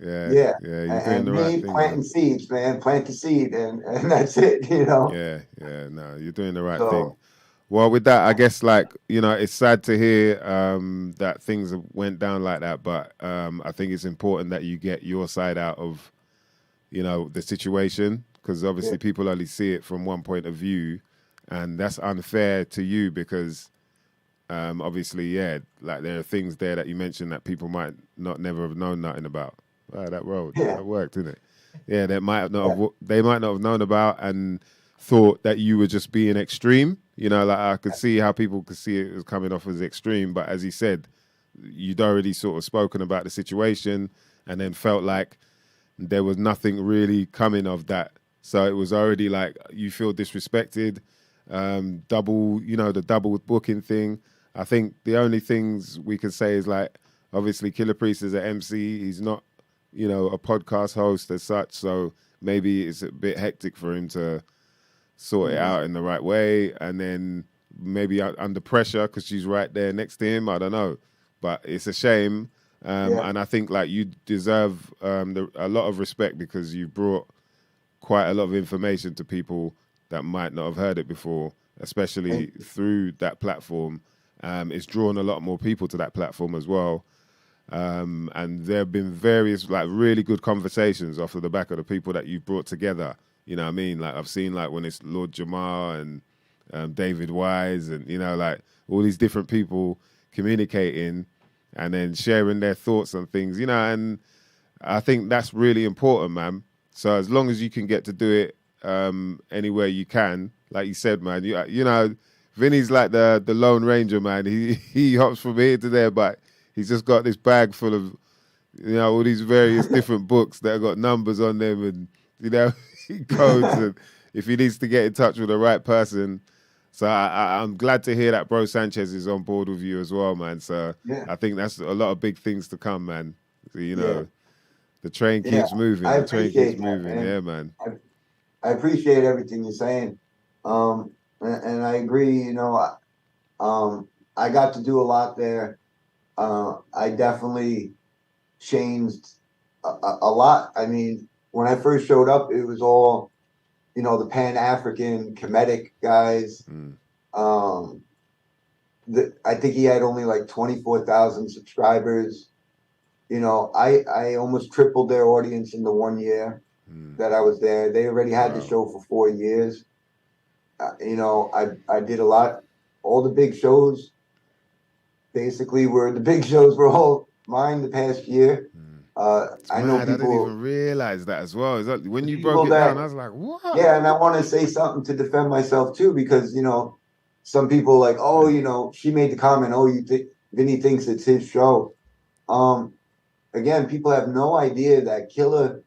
Yeah. You're doing the right thing. Planting seeds, man. Plant the seed, and that's it. No, you're doing the right thing. Well, with that, I guess, it's sad to hear that things went down like that, but I think it's important that you get your side out of, the situation, because obviously people only see it from one point of view, and that's unfair to you because obviously, there are things there that you mentioned that people might never have known nothing about. Wow, that rolled. That worked, didn't it? Yeah, they might not have known about and thought that you were just being extreme. I could see how people could see it was coming off as extreme, but as he said, you'd already sort of spoken about the situation and then felt like there was nothing really coming of that. So it was already like you feel disrespected, the double booking thing. I think the only things we could say is obviously Killah Priest is an MC. He's not, a podcast host as such. So maybe it's a bit hectic for him to sort it out in the right way, and then maybe under pressure because she's right there next to him. I don't know, but it's a shame, and I think you deserve a lot of respect because you brought quite a lot of information to people that might not have heard it before, especially through that platform. It's drawn a lot more people to that platform as well, And there have been various like really good conversations off of the back of the people that you've brought together. You know what I mean? Like I've seen like when it's Lord Jamar and David Wise and, you know, like all these different people communicating and then sharing their thoughts on things, you know, and I think that's really important, man. So as long as you can get to do it anywhere you can, like you said, man, you know, Vinny's like the Lone Ranger, man. He hops from here to there, but he's just got this bag full of, you know, all these various different books that have got numbers on them and, you know, codes. And if he needs to get in touch with the right person. So I'm glad to hear that Bro Sanchez is on board with you as well, man. So yeah. I think that's a lot of big things to come, man. So, you know, the train keeps moving. The train keeps moving. Man. Yeah, man. I appreciate everything you're saying. And I agree, you know, I got to do a lot there. I definitely changed a lot. I mean, when I first showed up, it was all, you know, the Pan-African Kemetic guys. I think he had only like 24,000 subscribers. You know, I almost tripled their audience in the 1 year that I was there. They already had the show for 4 years. You know, I did a lot. All the big shows basically the big shows were all mine the past year. I know people. I didn't even realize that as well. When you broke it down, I was like, what? Yeah, and I want to say something to defend myself too, because, you know, some people like, oh, you know, she made the comment, oh, Vinny thinks it's his show. Again, people have no idea that Killah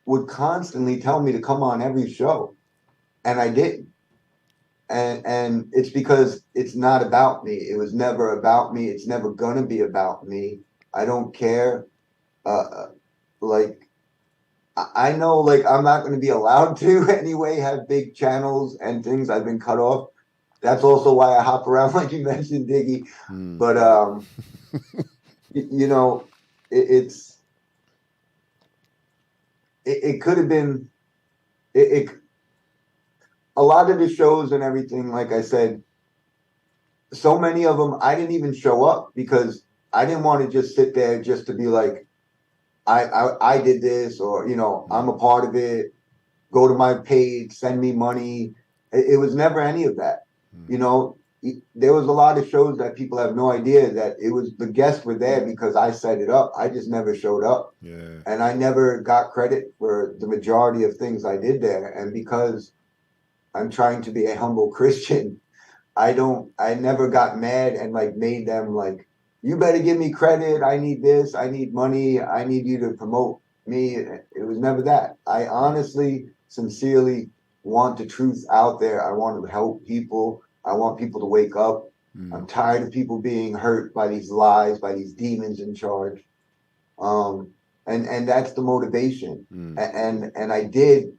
would constantly tell me to come on every show, and I didn't. And it's because it's not about me. It was never about me. It's never gonna be about me. I don't care. Like, I know, like, I'm not going to be allowed to anyway have big channels and things. I've been cut off. That's also why I hop around, like you mentioned, Diggy. But you know, it could have been a lot of the shows and everything. Like I said, so many of them I didn't even show up because I didn't want to just sit there just to be like, I did this, or, you know, I'm a part of it. Go to my page, send me money. It was never any of that. You know, there was a lot of shows that people have no idea that it was the guests were there because I set it up. I just never showed up. Yeah. And I never got credit for the majority of things I did there. And because I'm trying to be a humble Christian, I never got mad and like made them like, you better give me credit. I need this. I need money. I need you to promote me. It was never that. I honestly, sincerely want the truth out there. I want to help people. I want people to wake up. I'm tired of people being hurt by these lies, by these demons in charge. And that's the motivation. And I did,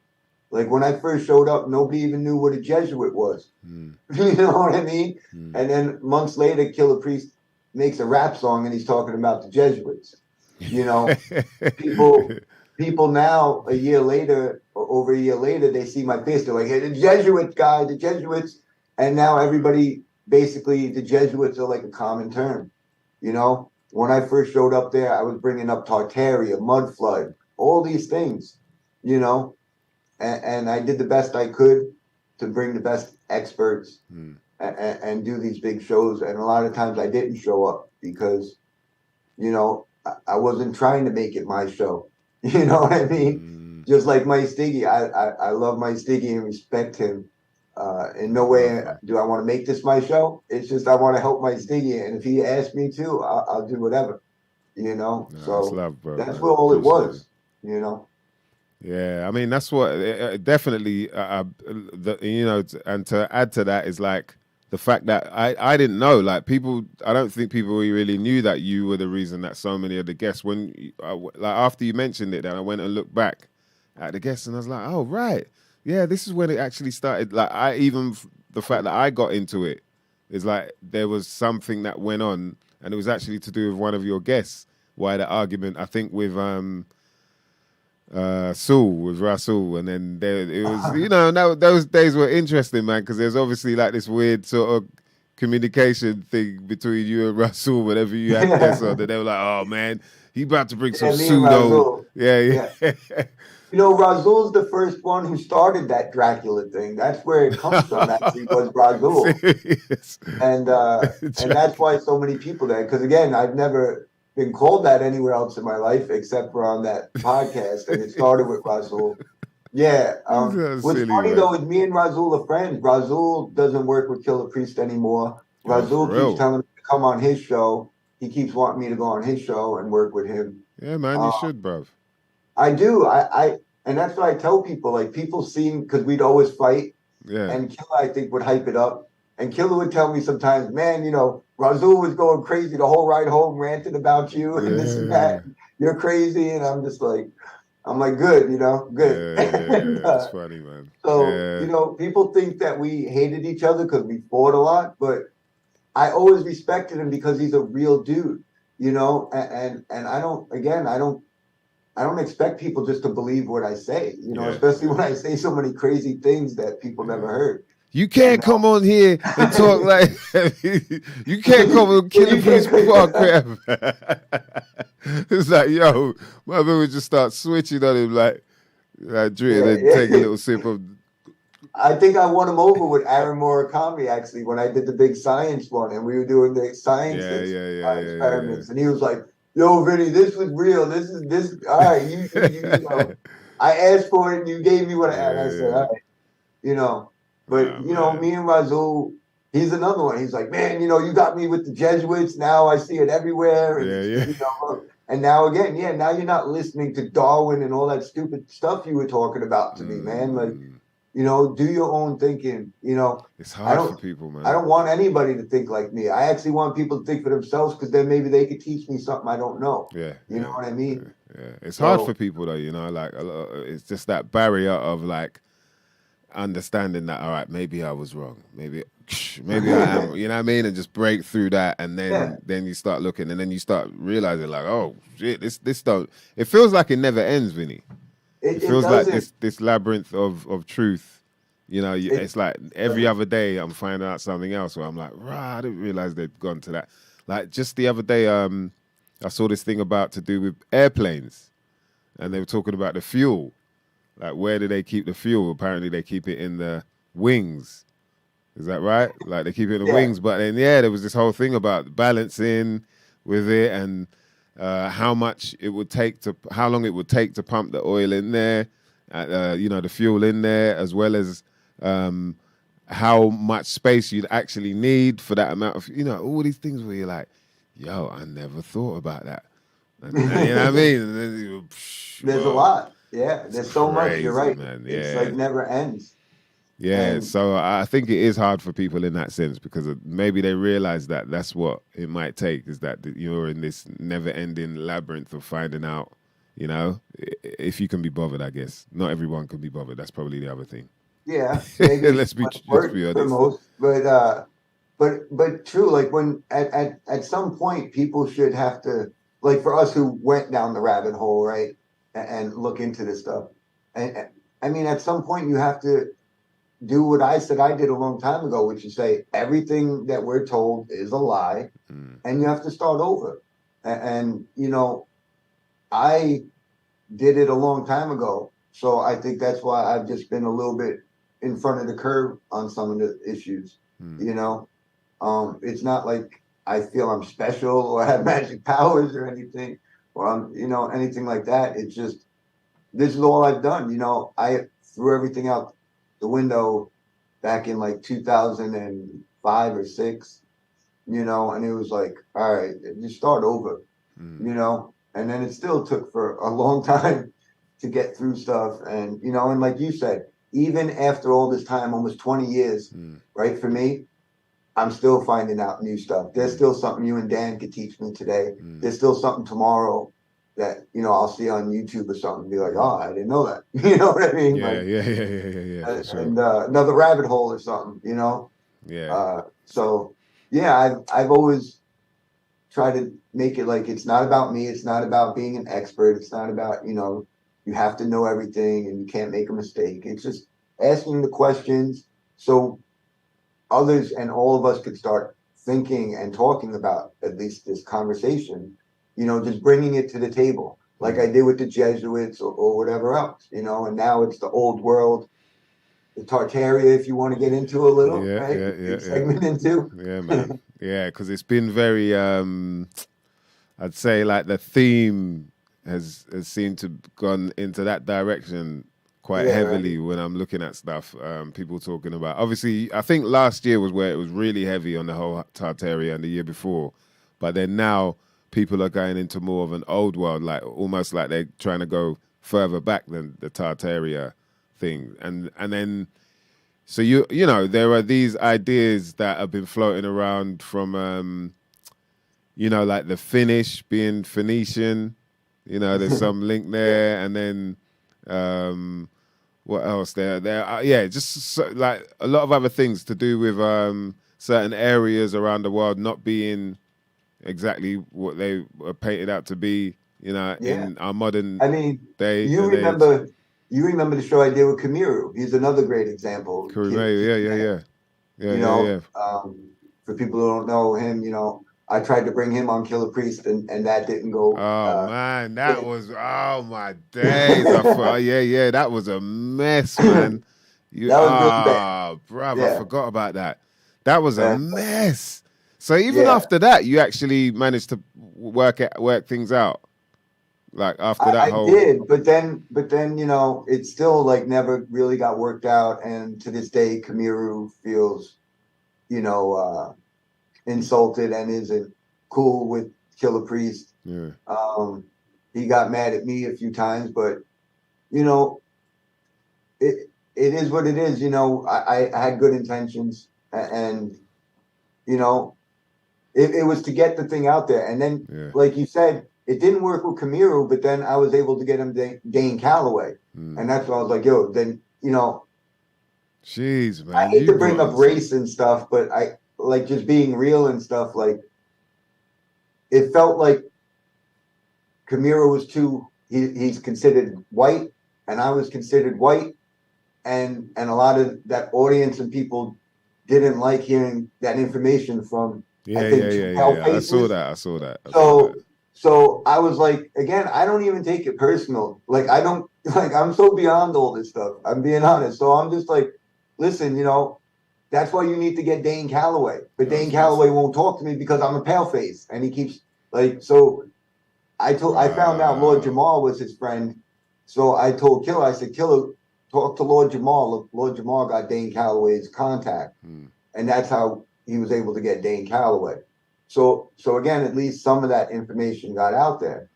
like when I first showed up, nobody even knew what a Jesuit was. You know what I mean? And then months later, Killah Priest makes a rap song and he's talking about the Jesuits. You know, people now, a year later, or over a year later, they see my face. They're like, hey, the Jesuits guy, the Jesuits. And now everybody, basically, the Jesuits are like a common term. You know, when I first showed up there, I was bringing up Tartaria, mud flood, all these things, you know, and I did the best I could to bring the best experts and do these big shows. And a lot of times I didn't show up because, you know, I wasn't trying to make it my show. You know what I mean? Just like MysDiggi, I love MysDiggi and respect him. In no way do I want to make this my show. It's just I want to help MysDiggi, and if he asks me to, I'll do whatever. You know, no, so that's love, bro, that's what all it was. You know. Yeah, I mean that's what definitely. You know, and to add to that is like the fact that I didn't know, like people. I don't think people really knew that you were the reason that so many of the guests. When like after you mentioned it, then I went and looked back at the guests, and I was like, oh right. Yeah, this is when it actually started. Like the fact that I got into it is like there was something that went on, and it was actually to do with one of your guests. Why the argument? I think with Rasul, and then it was, you know, those days were interesting, man, because there's obviously like this weird sort of communication thing between you and Rasul whenever you had guests on, and they were like, "Oh man, he about to bring some pseudo." Yeah. You know, Rasul's the first one who started that Dracula thing. That's where it comes from. Actually, was Rasul, and that's why so many people there. Because again, I've never been called that anywhere else in my life except for on that podcast, and it started with Rasul. Yeah. What's funny though is me and Rasul are friends. Rasul doesn't work with Killah Priest anymore. Rasul keeps telling me to come on his show. He keeps wanting me to go on his show and work with him. Yeah, man, you should, bruv. I do. And that's what I tell people. Like, people seem, because we'd always fight. Yeah. And Killah, I think, would hype it up. And Killah would tell me sometimes, man, you know, Rasul was going crazy the whole ride home, ranting about you and this and that. You're crazy. And I'm just like, good, you know, good. That's funny, man. So, you know, people think that we hated each other because we fought a lot. But I always respected him because he's a real dude, you know. And I don't expect people just to believe what I say, you know, especially when I say so many crazy things that people never heard. You can't come on here and talk like you can't come on Killah Priest crap. It's like, yo, my man would just start switching on him like drink and then take a little sip of. I think I won him over with Aaron Murakami actually when I did the big science one and we were doing the science experiments and he was like, "Yo, Vinny, this was real. This all right. You know, I asked for it and you gave me what I had." I said, "All right, you know." But you know, me and Rasul, he's another one. He's like, "Man, you know, you got me with the Jesuits. Now I see it everywhere." And, you know, and now again, now you're not listening to Darwin and all that stupid stuff you were talking about to me, man. Like, you know, do your own thinking. You know, it's hard for people, man. I don't want anybody to think like me. I actually want people to think for themselves because then maybe they could teach me something I don't know. Yeah, you know what I mean. Yeah. It's hard for people though. You know, like it's just that barrier of like understanding that. All right, maybe I was wrong. Maybe I am. You know what I mean? And just break through that, and then you start looking, and then you start realizing like, oh shit, this don't. It feels like it never ends, Vinny. It feels like this labyrinth of truth. You know, it's like every other day I'm finding out something else where I'm like, I didn't realize they'd gone to that. Like just the other day, I saw this thing about to do with airplanes, and they were talking about the fuel. Like, where do they keep the fuel? Apparently, they keep it in the wings. Is that right? Like, they keep it in the wings. But then, there was this whole thing about balancing with it and how much it would take how long it would take to pump the oil in there, you know, the fuel in there, as well as how much space you'd actually need for that amount of, you know, all these things where you're like, yo, I never thought about that. And, you know what I mean? And then there's a lot. Yeah, there's so much. You're right. Man. Yeah. It's like never ends. Yeah, so I think it is hard for people in that sense because maybe they realize that that's what it might take is that you're in this never-ending labyrinth of finding out, you know, if you can be bothered, I guess. Not everyone can be bothered. That's probably the other thing. Yeah, maybe let's be honest. Most, but true. Like when at some point people should have to, like for us who went down the rabbit hole, right? And look into this stuff. And I mean, at some point you have to do what I said I did a long time ago, which is say everything that we're told is a lie, and you have to start over. And you know, I did it a long time ago, so I think that's why I've just been a little bit in front of the curve on some of the issues. You know, it's not like I feel I'm special or have magic powers or anything. Or you know, anything like that. It's just, this is all I've done. You know, I threw everything out the window back in like 2005 or 6, you know, and it was like, all right, just start over, you know, and then it still took for a long time to get through stuff. And, you know, and like you said, even after all this time, almost 20 years, right, for me, I'm still finding out new stuff. There's still something you and Dan could teach me today. There's still something tomorrow that, you know, I'll see on YouTube or something and be like, oh, I didn't know that. You know what I mean? Yeah. Sure. And another rabbit hole or something, you know? Yeah. So, yeah, I've always tried to make it like it's not about me. It's not about being an expert. It's not about, you know, you have to know everything and you can't make a mistake. It's just asking the questions. So others and all of us could start thinking and talking about at least this conversation, just bringing it to the table, like I did with the Jesuits or whatever else, and now it's the old world, the Tartaria, if you want to get into a little, right? Segment into. Yeah, man. Yeah, because it's been very, I'd say like the theme has seemed to gone into that direction quite heavily when I'm looking at stuff. People talking about, obviously, I think last year was where it was really heavy on the whole Tartaria, and the year before. But then now people are going into more of an old world, like almost like they're trying to go further back than the Tartaria thing. And then, so there are these ideas that have been floating around from, like the Finnish being Phoenician, there's some link there. And then, what else there? Just like a lot of other things to do with certain areas around the world not being exactly what they were painted out to be, in our modern day. You remember the show I did with Kamiru. He's another great example. Yeah. For people who don't know him, I tried to bring him on Killah Priest, and that didn't go. Oh man, that was my days. I thought, that was a mess, man. That was really bad. Bruv, I forgot about that. That was a mess. So even after that, you actually managed to work things out. Like after that I did, but then it still like never really got worked out, and to this day, Kamiru feels, insulted and isn't cool with Killah Priest. Yeah. He got mad at me a few times, but it is what it is. I had good intentions, and it was to get the thing out there. And then, like you said, it didn't work with Kamiru, but then I was able to get him Dane Calloway, and that's why I was like, yo, then jeez, man. I hate to bring up race and stuff, but I like just being real and stuff. Like, it felt like Kamiru was he's considered white, and I was considered white, and a lot of that audience and people didn't like hearing that information from. I saw that. So I was like, again, I don't even take it personal. Like, I'm so beyond all this stuff. I'm being honest. So I'm just like, listen, that's why you need to get Dane Calloway. But Dane Calloway won't talk to me because I'm a paleface. And he keeps so I found out Lord Jamal was his friend. So I told Killah, I said, Killah, talk to Lord Jamal. Lord Jamal got Dane Calloway's contact. And that's how he was able to get Dane Calloway. So again, at least some of that information got out there.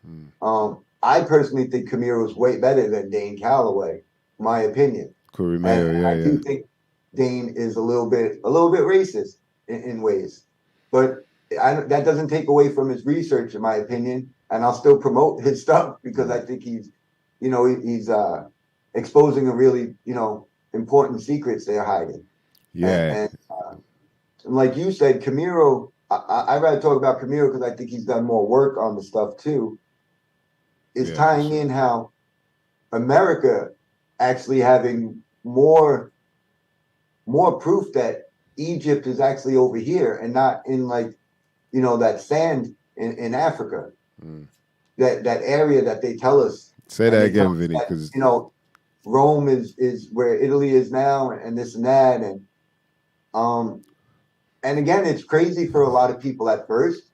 I personally think Kamiru is way better than Dane Calloway, my opinion. I do think Dane is a little bit racist in ways, but that doesn't take away from his research, in my opinion. And I'll still promote his stuff because I think he's exposing a really important secrets they're hiding. Yeah, and like you said, Kamiru. I'd rather talk about Kamiru because I think he's done more work on the stuff too. Is tying in how America actually having more proof that Egypt is actually over here and not in that sand in Africa. That area that they tell us. Say that again, Vinny, because Rome is where Italy is now, and this and that, and again, it's crazy for a lot of people at first.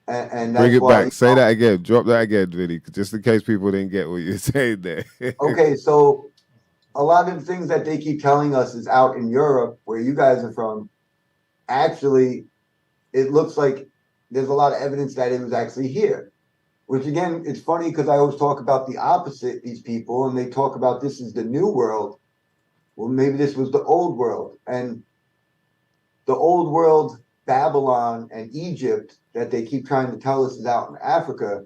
And that's bring it back. Say that again. Drop that again, Vinny, just in case people didn't get what you're saying there. Okay, so a lot of the things that they keep telling us is out in Europe, where you guys are from. Actually, it looks like there's a lot of evidence that it was actually here. Which again, it's funny because I always talk about the opposite, these people, and they talk about this is the new world. Well, maybe this was the old world. And the old world, Babylon and Egypt, that they keep trying to tell us is out in Africa.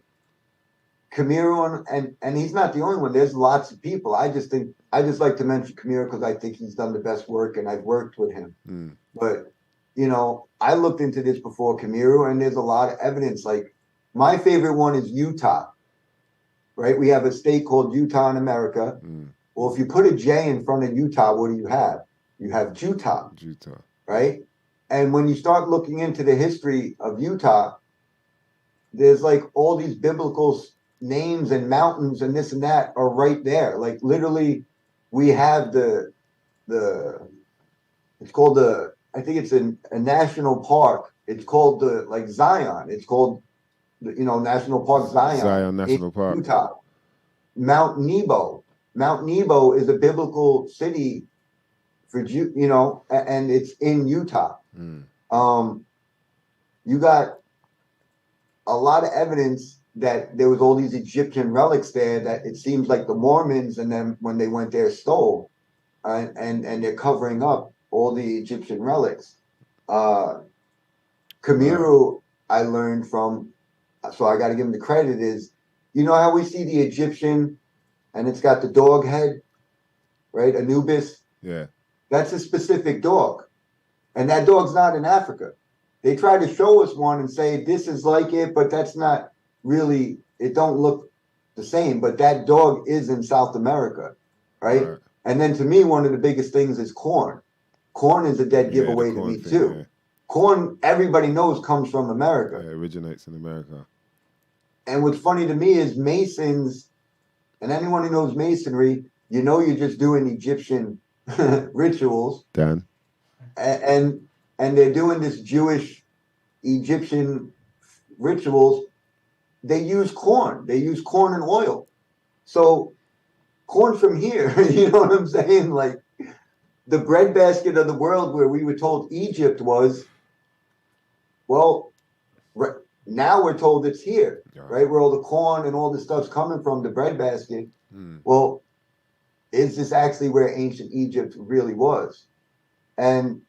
Kamiru, and he's not the only one. There's lots of people. I just like to mention Kamiru because I think he's done the best work, and I've worked with him. But I looked into this before Kamiru, and there's a lot of evidence. Like, my favorite one is Utah. Right? We have a state called Utah in America. Well, if you put a J in front of Utah, what do you have? You have Jutah. Jutah. Right? And when you start looking into the history of Utah, there's like all these biblical names and mountains and this and that are right there. Like literally, we have it's called I think it's a national park. It's called like Zion. It's called National Park Zion. Zion National Park. Utah. Mount Nebo. Mount Nebo is a biblical city for and it's in Utah. You got a lot of evidence that there was all these Egyptian relics there that it seems like the Mormons and them when they went there stole, and they're covering up all the Egyptian relics. Kamiru, I learned from, so I got to give him the credit, is, you know how we see the Egyptian and it's got the dog head, right? Anubis. Yeah. That's a specific dog. And that dog's not in Africa. They try to show us one and say, this is like it, but that's not really, it don't look the same. But that dog is in South America, right? And then to me, one of the biggest things is corn. Corn is a dead giveaway to me too. Yeah. Corn, everybody knows, comes from America. Yeah, it originates in America. And what's funny to me is Masons, and anyone who knows Masonry, you're just doing Egyptian rituals. Dan. And they're doing this Jewish Egyptian rituals. They use corn. They use corn and oil. So corn from here, you know what I'm saying? Like the breadbasket of the world where we were told Egypt was, well, now we're told it's here, right? Where all the corn and all the stuff's coming from, the breadbasket. Well, is this actually where ancient Egypt really was? And,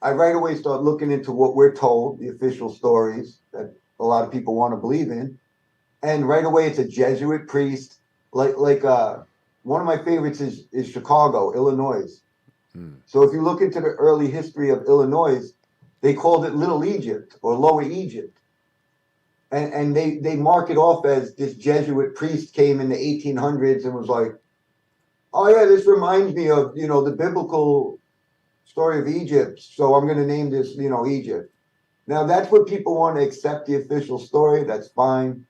I right away start looking into what we're told, the official stories that a lot of people want to believe in. And right away, it's a Jesuit priest. Like one of my favorites is Chicago, Illinois. So if you look into the early history of Illinois, they called it Little Egypt or Lower Egypt. And they mark it off as this Jesuit priest came in the 1800s and was like, oh yeah, this reminds me of, the biblical story of Egypt. So I'm going to name this, Egypt. Now that's what people want to accept the official story. That's fine.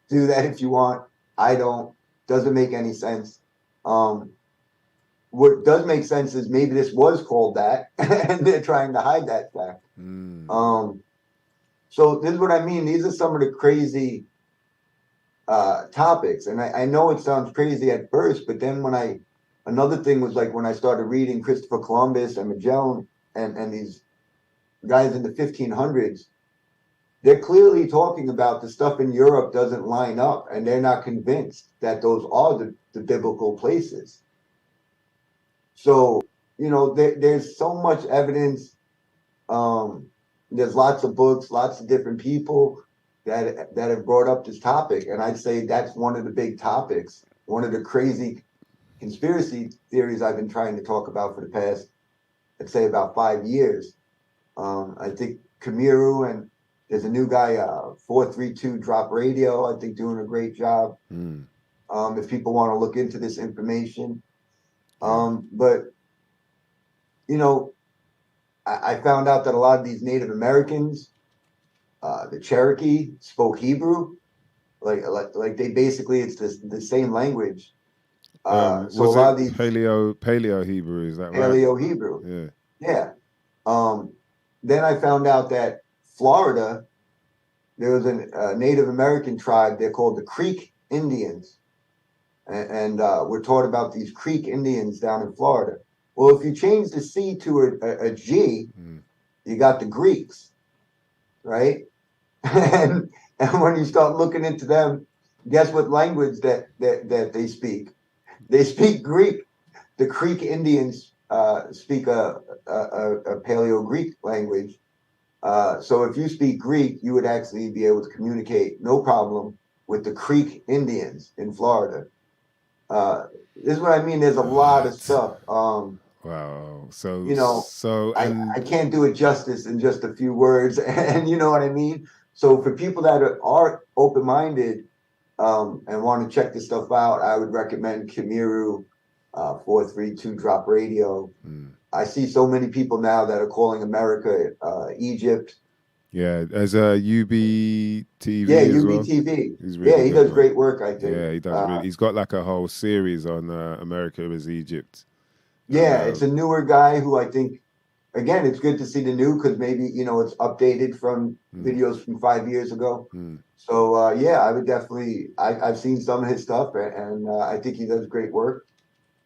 Do that if you want. I don't. Doesn't make any sense. What does make sense is maybe this was called that and they're trying to hide that fact. So this is what I mean. These are some of the crazy topics. And I know it sounds crazy at first, but then another thing was like when I started reading Christopher Columbus and Magellan and these guys in the 1500s, they're clearly talking about the stuff in Europe doesn't line up, and they're not convinced that those are the biblical places. So, there's so much evidence. There's lots of books, lots of different people that have brought up this topic. And I'd say that's one of the big topics, one of the crazy conspiracy theories I've been trying to talk about for the past, let's say, about 5 years. I think Kamiru, and there's a new guy, 432 Drop Radio, I think doing a great job. If people want to look into this information. But, I found out that a lot of these Native Americans, the Cherokee, spoke Hebrew. Like they basically, it's the same language. So a lot of these Paleo Hebrew, is that right? Paleo Hebrew. Yeah. Then I found out that Florida, there was a Native American tribe. They're called the Creek Indians, and we're taught about these Creek Indians down in Florida. Well, if you change the C to a G, you got the Greeks, right? and when you start looking into them, guess what language that they speak? They speak Greek. The Creek Indians speak a Paleo-Greek language. So if you speak Greek, you would actually be able to communicate no problem with the Creek Indians in Florida. This is what I mean. There's a lot of stuff. Wow. So I can't do it justice in just a few words, and you know what I mean. So for people that are open-minded and want to check this stuff out, I would recommend Kamiru. 432 Drop Radio. I see so many people now that are calling America Egypt. Yeah, as a UBTV Yeah, as well. UBTV. He's really he good, does man. great work, I think. Yeah, he does really. He's got like a whole series on America as Egypt. Yeah, it's a newer guy who I think, again, it's good to see the new because maybe, it's updated from videos from 5 years ago. So, yeah, I would definitely, I've seen some of his stuff and I think he does great work.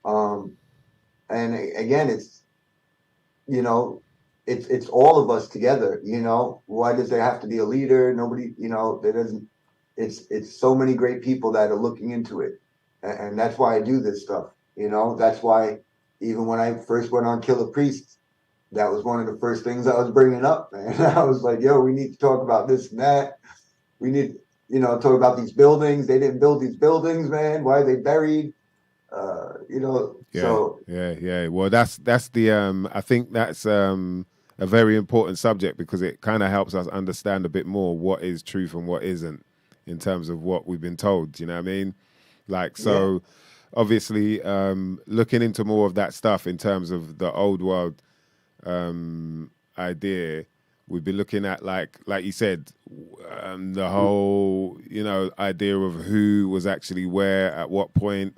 And again, it's, it's all of us together, Why does there have to be a leader? Nobody, there doesn't, it's so many great people that are looking into it. And that's why I do this stuff, that's why even when I first went on Killah Priest, that was one of the first things I was bringing up, man. I was like, yo, we need to talk about this and that. We need, talk about these buildings. They didn't build these buildings, man. Why are they buried? Yeah, so. Yeah. Well, that's the, I think that's a very important subject because it kind of helps us understand a bit more what is truth and what isn't in terms of what we've been told. You know what I mean? Like, so obviously looking into more of that stuff in terms of the old world idea, we've been looking at like you said, the whole idea of who was actually where at what point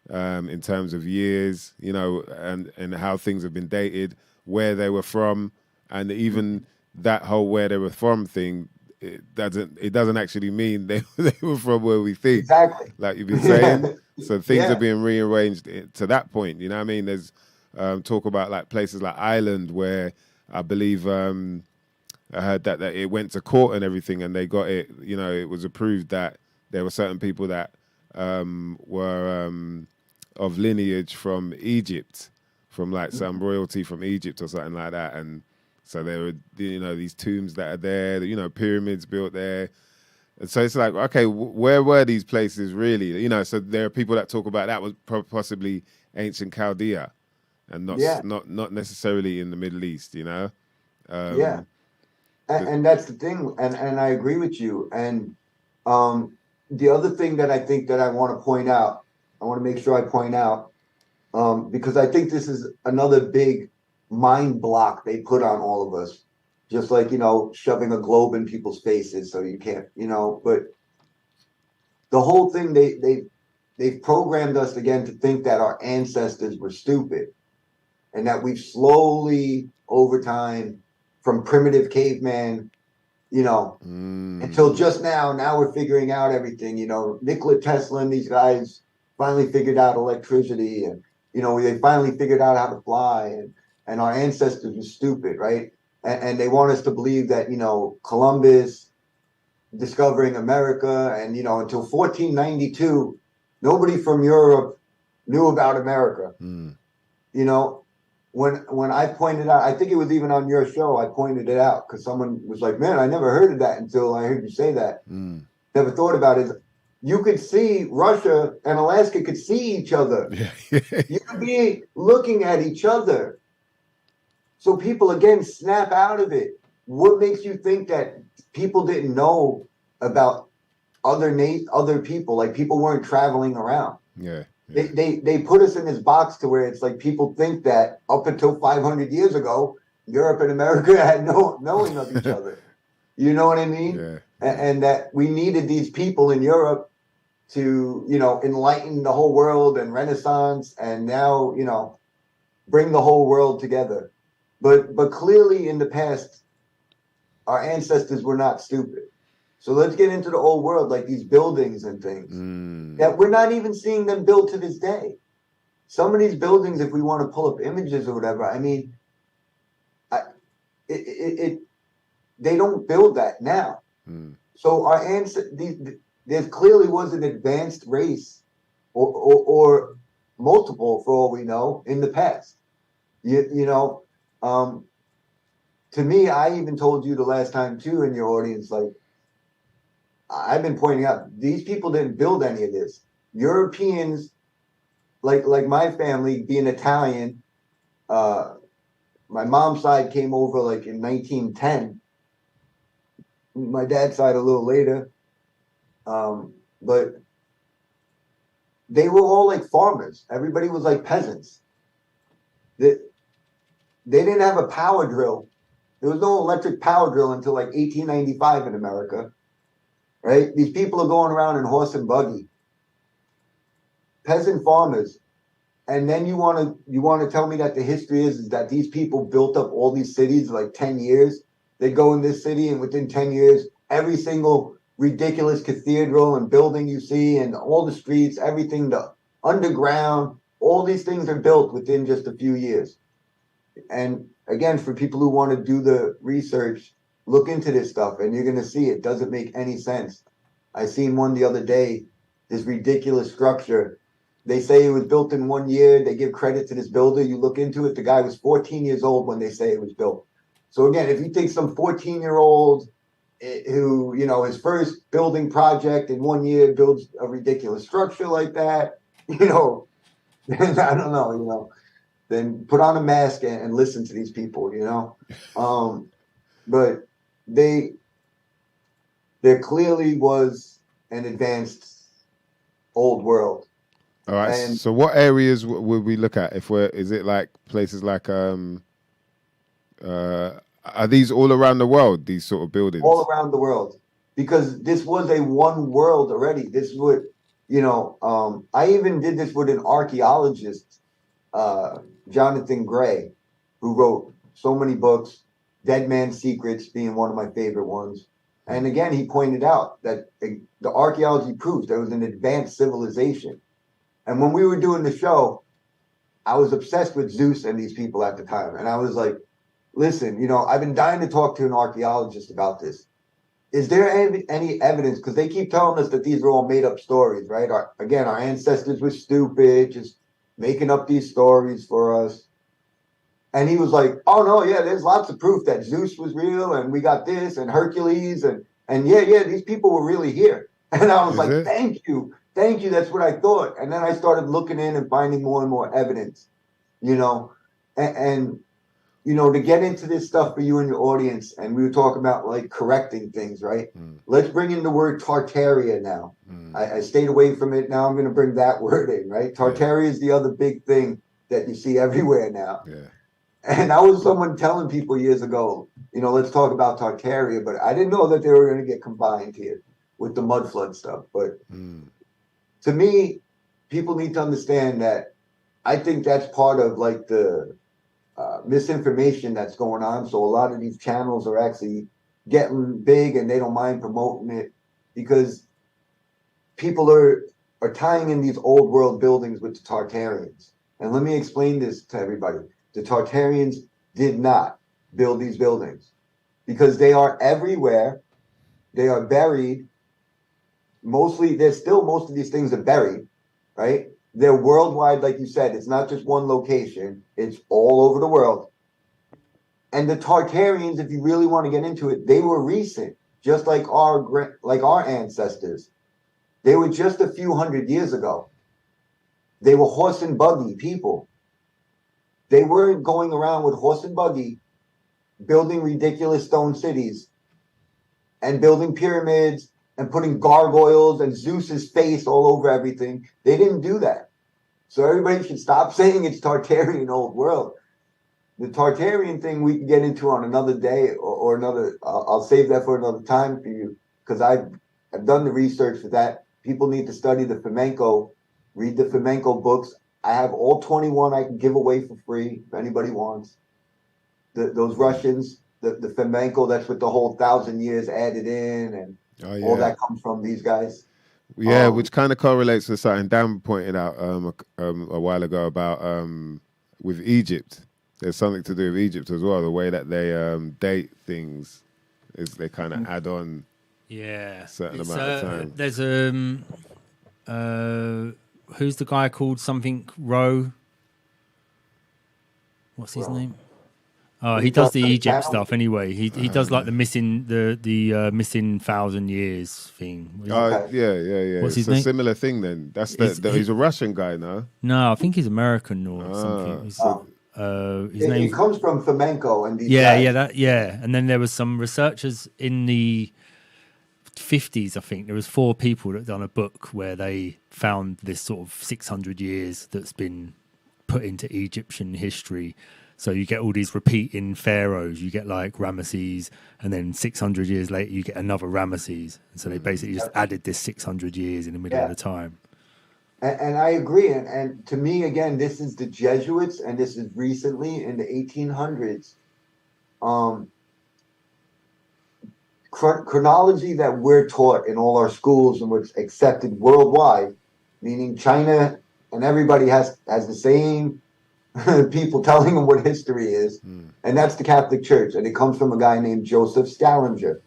in terms of years, and how things have been dated, where they were from, and even that whole where they were from thing. It doesn't actually mean they were from where we think. Exactly. Like you've been saying. So things are being rearranged to that point. You know what I mean? There's talk about like places like Ireland where I believe I heard that it went to court and everything and they got it, it was approved that there were certain people that were of lineage from Egypt, from like some royalty from Egypt or something like that. And so there were, these tombs that are there, pyramids built there. And so it's like, okay, where were these places really? So there are people that talk about that was possibly ancient Chaldea and not necessarily in the Middle East, And that's the thing. And I agree with you. And the other thing that I think that I want to point out, I want to make sure I point out, because I think this is another big mind block they put on all of us. Just like, shoving a globe in people's faces so you can't, but the whole thing, they've programmed us again to think that our ancestors were stupid and that we've slowly over time from primitive caveman, until just now we're figuring out everything, Nikola Tesla and these guys finally figured out electricity and, they finally figured out how to fly and our ancestors were stupid, right? And they want us to believe that, Columbus discovering America and, until 1492, nobody from Europe knew about America. When I pointed out, I think it was even on your show, I pointed it out because someone was like, man, I never heard of that until I heard you say that. Never thought about it. You could see Russia and Alaska could see each other. You could be looking at each other. So people, again, snap out of it. What makes you think that people didn't know about other people? Like people weren't traveling around. They put us in this box to where it's like people think that up until 500 years ago, Europe and America had no knowing of each other. You know what I mean? And that we needed these people in Europe to, enlighten the whole world and Renaissance and now, bring the whole world together. But clearly in the past, our ancestors were not stupid. So let's get into the old world, like these buildings and things that we're not even seeing them built to this day. Some of these buildings, if we want to pull up images or whatever, I mean, they don't build that now. So our ancestors, there clearly was an advanced race or multiple, for all we know, in the past. To me, I even told you the last time too in your audience, like I've been pointing out, these people didn't build any of this. Europeans, like my family being Italian, my mom's side came over like in 1910. My dad's side a little later. But they were all like farmers. Everybody was like peasants. They didn't have a power drill. There was no electric power drill until like 1895 in America, right? These people are going around in horse and buggy, peasant farmers. And then you want to tell me that the history is that these people built up all these cities like 10 years. They go in this city and within 10 years, every single ridiculous cathedral and building you see and all the streets, everything, the underground, all these things are built within just a few years. And again, for people who want to do the research, look into this stuff and you're going to see it doesn't make any sense. I seen one the other day, this ridiculous structure. They say it was built in 1 year. They give credit to this builder. You look into it, the guy was 14 years old when they say it was built. So again, if you take some 14-year-old who, you know, his first building project in 1 year builds a ridiculous structure like that, you know, I don't know, you know, then put on a mask and listen to these people, you know. But there clearly was an advanced old world. All right. And so what areas would we look at is it like places like are these all around the world, these sort of buildings? All around the world. Because this was a one world already. This would, you know, I even did this with an archaeologist, Jonathan Gray, who wrote so many books, Dead Man's Secrets being one of my favorite ones. And again, he pointed out that the archaeology proves there was an advanced civilization. And when we were doing the show, I was obsessed with Zeus and these people at the time. And I was like, listen, you know, I've been dying to talk to an archaeologist about this. Is there any evidence? Because they keep telling us that these are all made up stories, right? Our ancestors were stupid, just making up these stories for us. And he was like, oh, no, yeah, there's lots of proof that Zeus was real. And we got this and Hercules. And yeah, these people were really here. And I was like, thank you. Thank you. That's what I thought. And then I started looking in and finding more and more evidence, you know, and you know, to get into this stuff for you and your audience, and we were talking about like correcting things, right? Let's bring in the word Tartaria now. I stayed away from it. Now I'm going to bring that word in, right? Tartaria is the other big thing that you see everywhere now. Yeah. And I was someone telling people years ago, you know, let's talk about Tartaria, but I didn't know that they were going to get combined here with the mud flood stuff. But to me, people need to understand that I think that's part of like the misinformation that's going on. So a lot of these channels are actually getting big and they don't mind promoting it because people are tying in these old world buildings with the Tartarians. And let me explain this to everybody. The Tartarians did not build these buildings because they are everywhere. They are buried. Most of these things are buried, right? They're worldwide, like you said. It's not just one location. It's all over the world. And the Tartarians, if you really want to get into it, they were recent, just like our ancestors. They were just a few hundred years ago. They were horse and buggy people. They weren't going around with horse and buggy, building ridiculous stone cities and building pyramids and putting gargoyles and Zeus's face all over everything. They didn't do that. So everybody should stop saying it's Tartarian old world. The Tartarian thing we can get into on another day or another. I'll save that for another time for you because I've done the research for that. People need to study the flamenco, read the flamenco books. I have all 21 I can give away for free if anybody wants. Those Russians, the flamenco, that's with the whole 1,000 years added in and all that comes from these guys. Yeah, which kind of correlates with something Dan pointed out a while ago about with Egypt. There's something to do with Egypt as well. The way that they date things is they kind of add on a certain amount of time. There's who's the guy called something Rowe? What's his name? Oh, he does the Egypt stuff anyway. He does like the missing 1,000 years thing. Yeah. What's his name? It's a similar thing then. He's a Russian guy now. No, I think he's American or something. His name comes from flamenco and these guys. And then there was some researchers in the 50s, I think, there was 4 people that done a book where they found this sort of 600 years that's been put into Egyptian history. So you get all these repeating pharaohs. You get like Ramesses, and then 600 years later you get another Ramesses. And so they basically just added this 600 years in the middle of the time. And I agree. And to me, again, this is the Jesuits, and this is recently in the 1800s. Chronology that we're taught in all our schools and what's accepted worldwide, meaning China and everybody has the same people telling them what history is, and that's the Catholic Church, and it comes from a guy named Joseph Stallinger,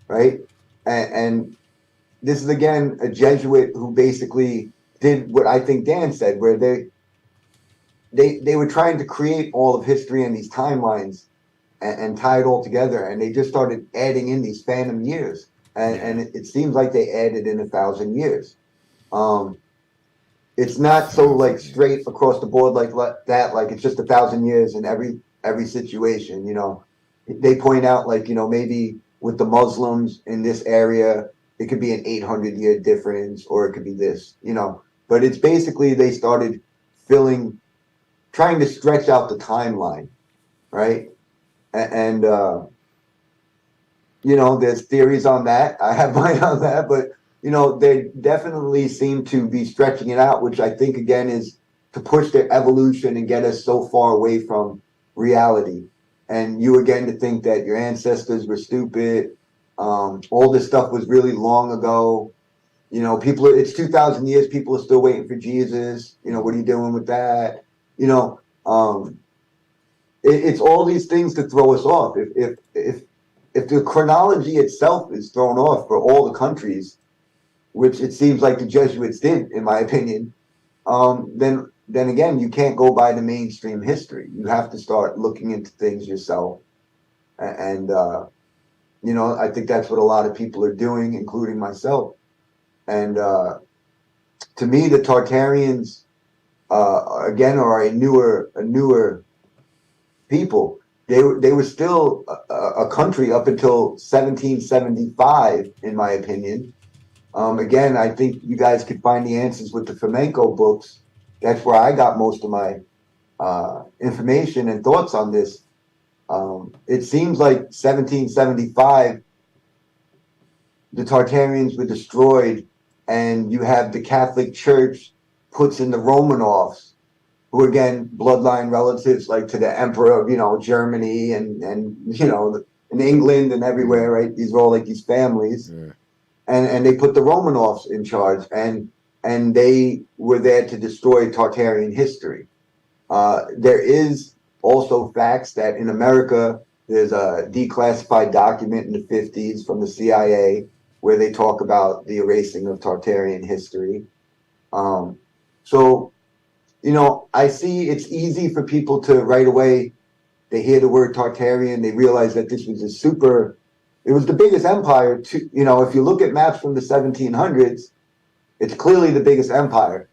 right? And this is again a Jesuit who basically did what I think Dan said, where they were trying to create all of history and these timelines and tie it all together, and they just started adding in these phantom years, and it seems like they added in 1,000 years. It's not so like straight across the board like that, like it's just 1,000 years in every situation. You know, they point out like, you know, maybe with the Muslims in this area, it could be an 800-year difference, or it could be this, you know. But it's basically they started trying to stretch out the timeline, right? And you know, there's theories on that. I have mine on that, but you know, they definitely seem to be stretching it out, which I think again is to push their evolution and get us so far away from reality. And you again to think that your ancestors were stupid. All this stuff was really long ago. You know, it's 2,000 years. People are still waiting for Jesus. You know, what are you doing with that? You know, it's all these things to throw us off. If the chronology itself is thrown off for all the countries, which it seems like the Jesuits did, in my opinion, then again, you can't go by the mainstream history. You have to start looking into things yourself. And you know, I think that's what a lot of people are doing, including myself. And to me, the Tartarians, again, are a newer people. They were still a country up until 1775, in my opinion. Again, I think you guys could find the answers with the flamenco books. That's where I got most of my information and thoughts on this. It seems like 1775, the Tartarians were destroyed, and you have the Catholic Church puts in the Romanovs, who again, bloodline relatives like to the Emperor of, you know, Germany and you know, in England and everywhere, right? These are all like these families. Yeah. And they put the Romanovs in charge, and they were there to destroy Tartarian history. There is also facts that in America, there's a declassified document in the 50s from the CIA where they talk about the erasing of Tartarian history. So, you know, I see it's easy for people to right away, they hear the word Tartarian, they realize that this was it was the biggest empire. You know, if you look at maps from the 1700s, it's clearly the biggest empire.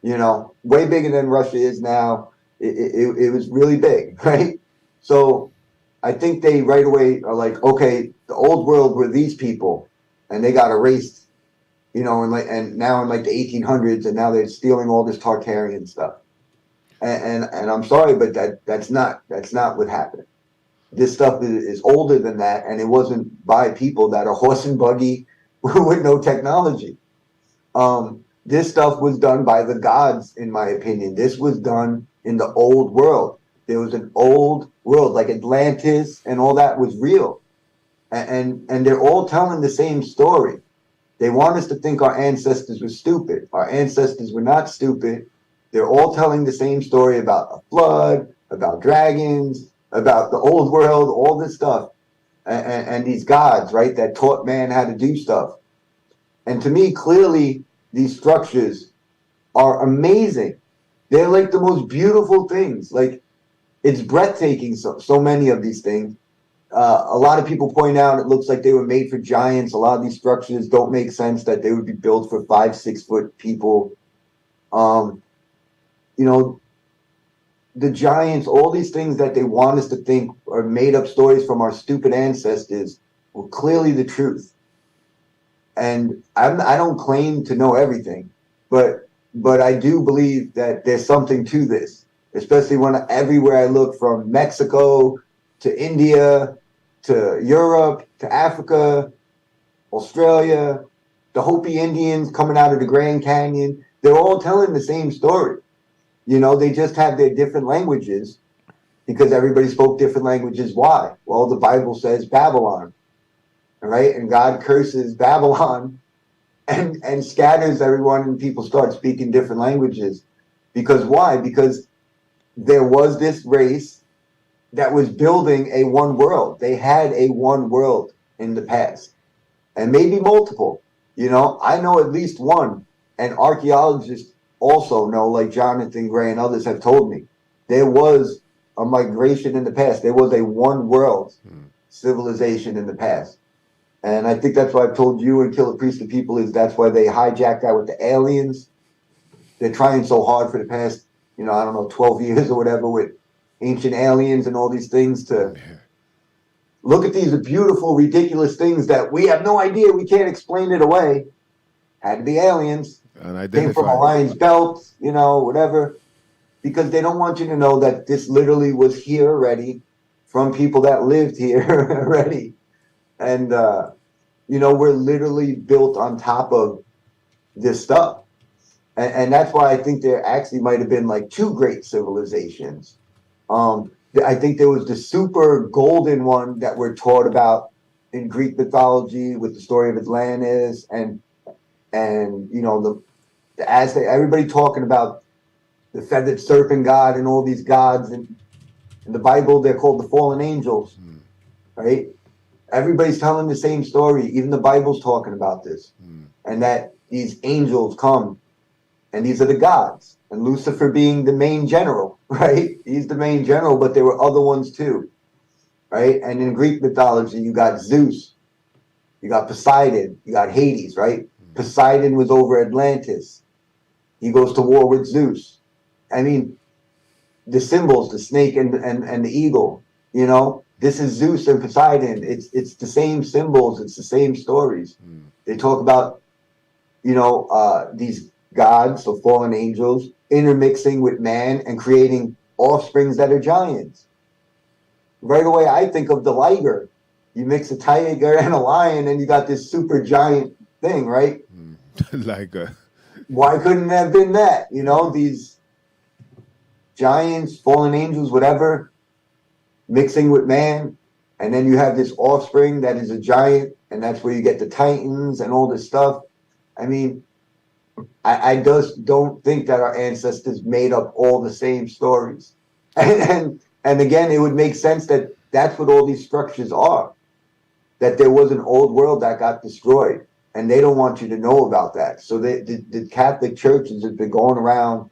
You know, way bigger than Russia is now. It was really big, right? So I think they right away are like, okay, the old world were these people, and they got erased, you know, and now in like the 1800s, and now they're stealing all this Tartarian stuff. And I'm sorry, but that's not what happened. This stuff is older than that, and it wasn't by people that are horse and buggy with no technology. This stuff was done by the gods, in my opinion. This was done in the old world. There was an old world, like Atlantis, and all that was real. And they're all telling the same story. They want us to think our ancestors were stupid. Our ancestors were not stupid. They're all telling the same story about a flood, about dragons, about the old world, all this stuff. And these gods, right, that taught man how to do stuff. And to me, clearly, these structures are amazing. They're like the most beautiful things. Like, it's breathtaking, so many of these things. A lot of people point out it looks like they were made for giants. A lot of these structures don't make sense that they would be built for 5-6 foot people. You know, the giants, all these things that they want us to think are made up stories from our stupid ancestors were clearly the truth. And I don't claim to know everything, but I do believe that there's something to this, especially when everywhere I look, from Mexico to India to Europe to Africa, Australia, the Hopi Indians coming out of the Grand Canyon, they're all telling the same story. You know, they just have their different languages because everybody spoke different languages. Why? Well, the Bible says Babylon, all right? And God curses Babylon and scatters everyone, and people start speaking different languages. Because why? Because there was this race that was building a one world. They had a one world in the past, and maybe multiple. You know, I know at least one, and archaeologists also know, like Jonathan Gray and others have told me, there was a migration in the past. There was a one world civilization in the past. And I think that's why I've told you and Killah Priest, the people, is that's why they hijacked that with the aliens. They're trying so hard for the past, you know, I don't know, 12 years or whatever, with ancient aliens and all these things, to look at these beautiful, ridiculous things that we have no idea. We can't explain it away. Had to be aliens. Came from Orion's belt, you know, whatever. Because they don't want you to know that this literally was here already, from people that lived here already. And, you know, we're literally built on top of this stuff. And that's why I think there actually might have been like two great civilizations. I think there was the super golden one that we're taught about in Greek mythology with the story of Atlantis and you know, the Aztec, everybody talking about the feathered serpent god and all these gods. And in the Bible, they're called the fallen angels, right? Everybody's telling the same story. Even the Bible's talking about this. And that these angels come, and these are the gods. And Lucifer being the main general, right? He's the main general, but there were other ones too, right? And in Greek mythology, you got Zeus, you got Poseidon, you got Hades, right? Poseidon was over Atlantis. He goes to war with Zeus. I mean, the symbols, the snake and the eagle, you know, this is Zeus and Poseidon. It's the same symbols. It's the same stories. They talk about, you know, these gods, so fallen angels, intermixing with man and creating offsprings that are giants. Right away, I think of the liger. You mix a tiger and a lion, and you got this super giant thing, right? Liger. Why couldn't it have been that? You know, these giants, fallen angels, whatever, mixing with man, and then you have this offspring that is a giant, and that's where you get the titans and all this stuff. I mean, I just don't think that our ancestors made up all the same stories. And again, it would make sense that that's what all these structures are, that there was an old world that got destroyed, and they don't want you to know about that. So the Catholic churches have been going around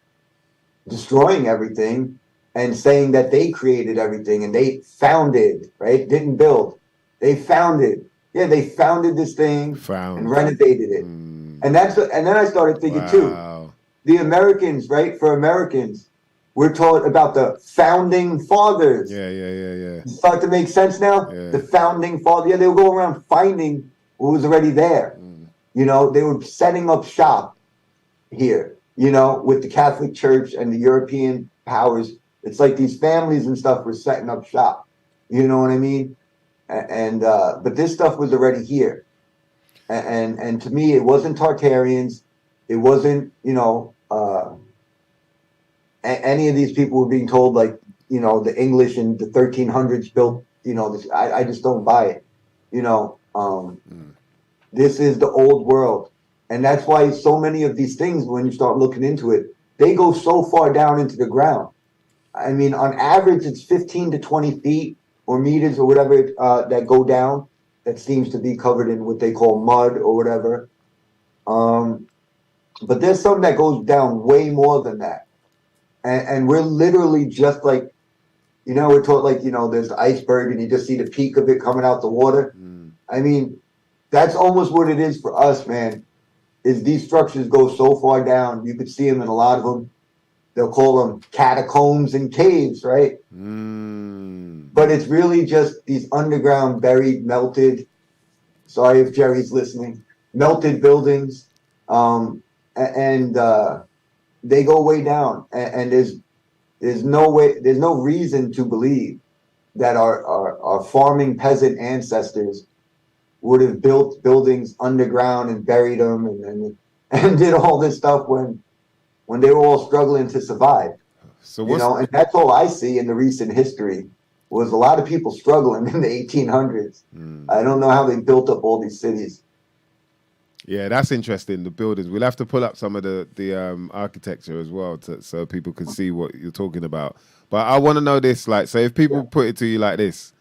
destroying everything and saying that they created everything and they founded, right? Didn't build. They founded. Yeah, they founded this thing and renovated it. And then I started thinking too, the Americans, right? For Americans, we're taught about the founding fathers. Yeah. Start to make sense now? Yeah. The founding father. Yeah, they would go around finding what was already there. You know, they were setting up shop here, you know, with the Catholic Church and the European powers. It's like these families and stuff were setting up shop. You know what I mean? And but this stuff was already here. And to me, it wasn't Tartarians. It wasn't, you know, any of these people were being told, like, you know, the English in the 1300s built, you know, this. I just don't buy it. You know, this is the old world. And that's why so many of these things, when you start looking into it, they go so far down into the ground. I mean, on average, it's 15 to 20 feet or meters or whatever that go down. That seems to be covered in what they call mud or whatever. But there's some that goes down way more than that. And we're literally just like, you know, we're taught like, you know, there's the iceberg and you just see the peak of it coming out the water. I mean, that's almost what it is for us, man, is these structures go so far down. You could see them in a lot of them. They'll call them catacombs and caves, right? But it's really just these underground, buried, melted. Sorry if Jerry's listening. melted buildings, and they go way down. And there's no reason to believe that our farming peasant ancestors would have built buildings underground and buried them and did all this stuff when they were all struggling to survive. So and that's all I see in the recent history was a lot of people struggling in the 1800s. I don't know how they built up all these cities. Yeah, that's interesting. The buildings. We'll have to pull up some of the architecture as well, so people can see what you're talking about. But I want to know this, like, so if people put it to you like this,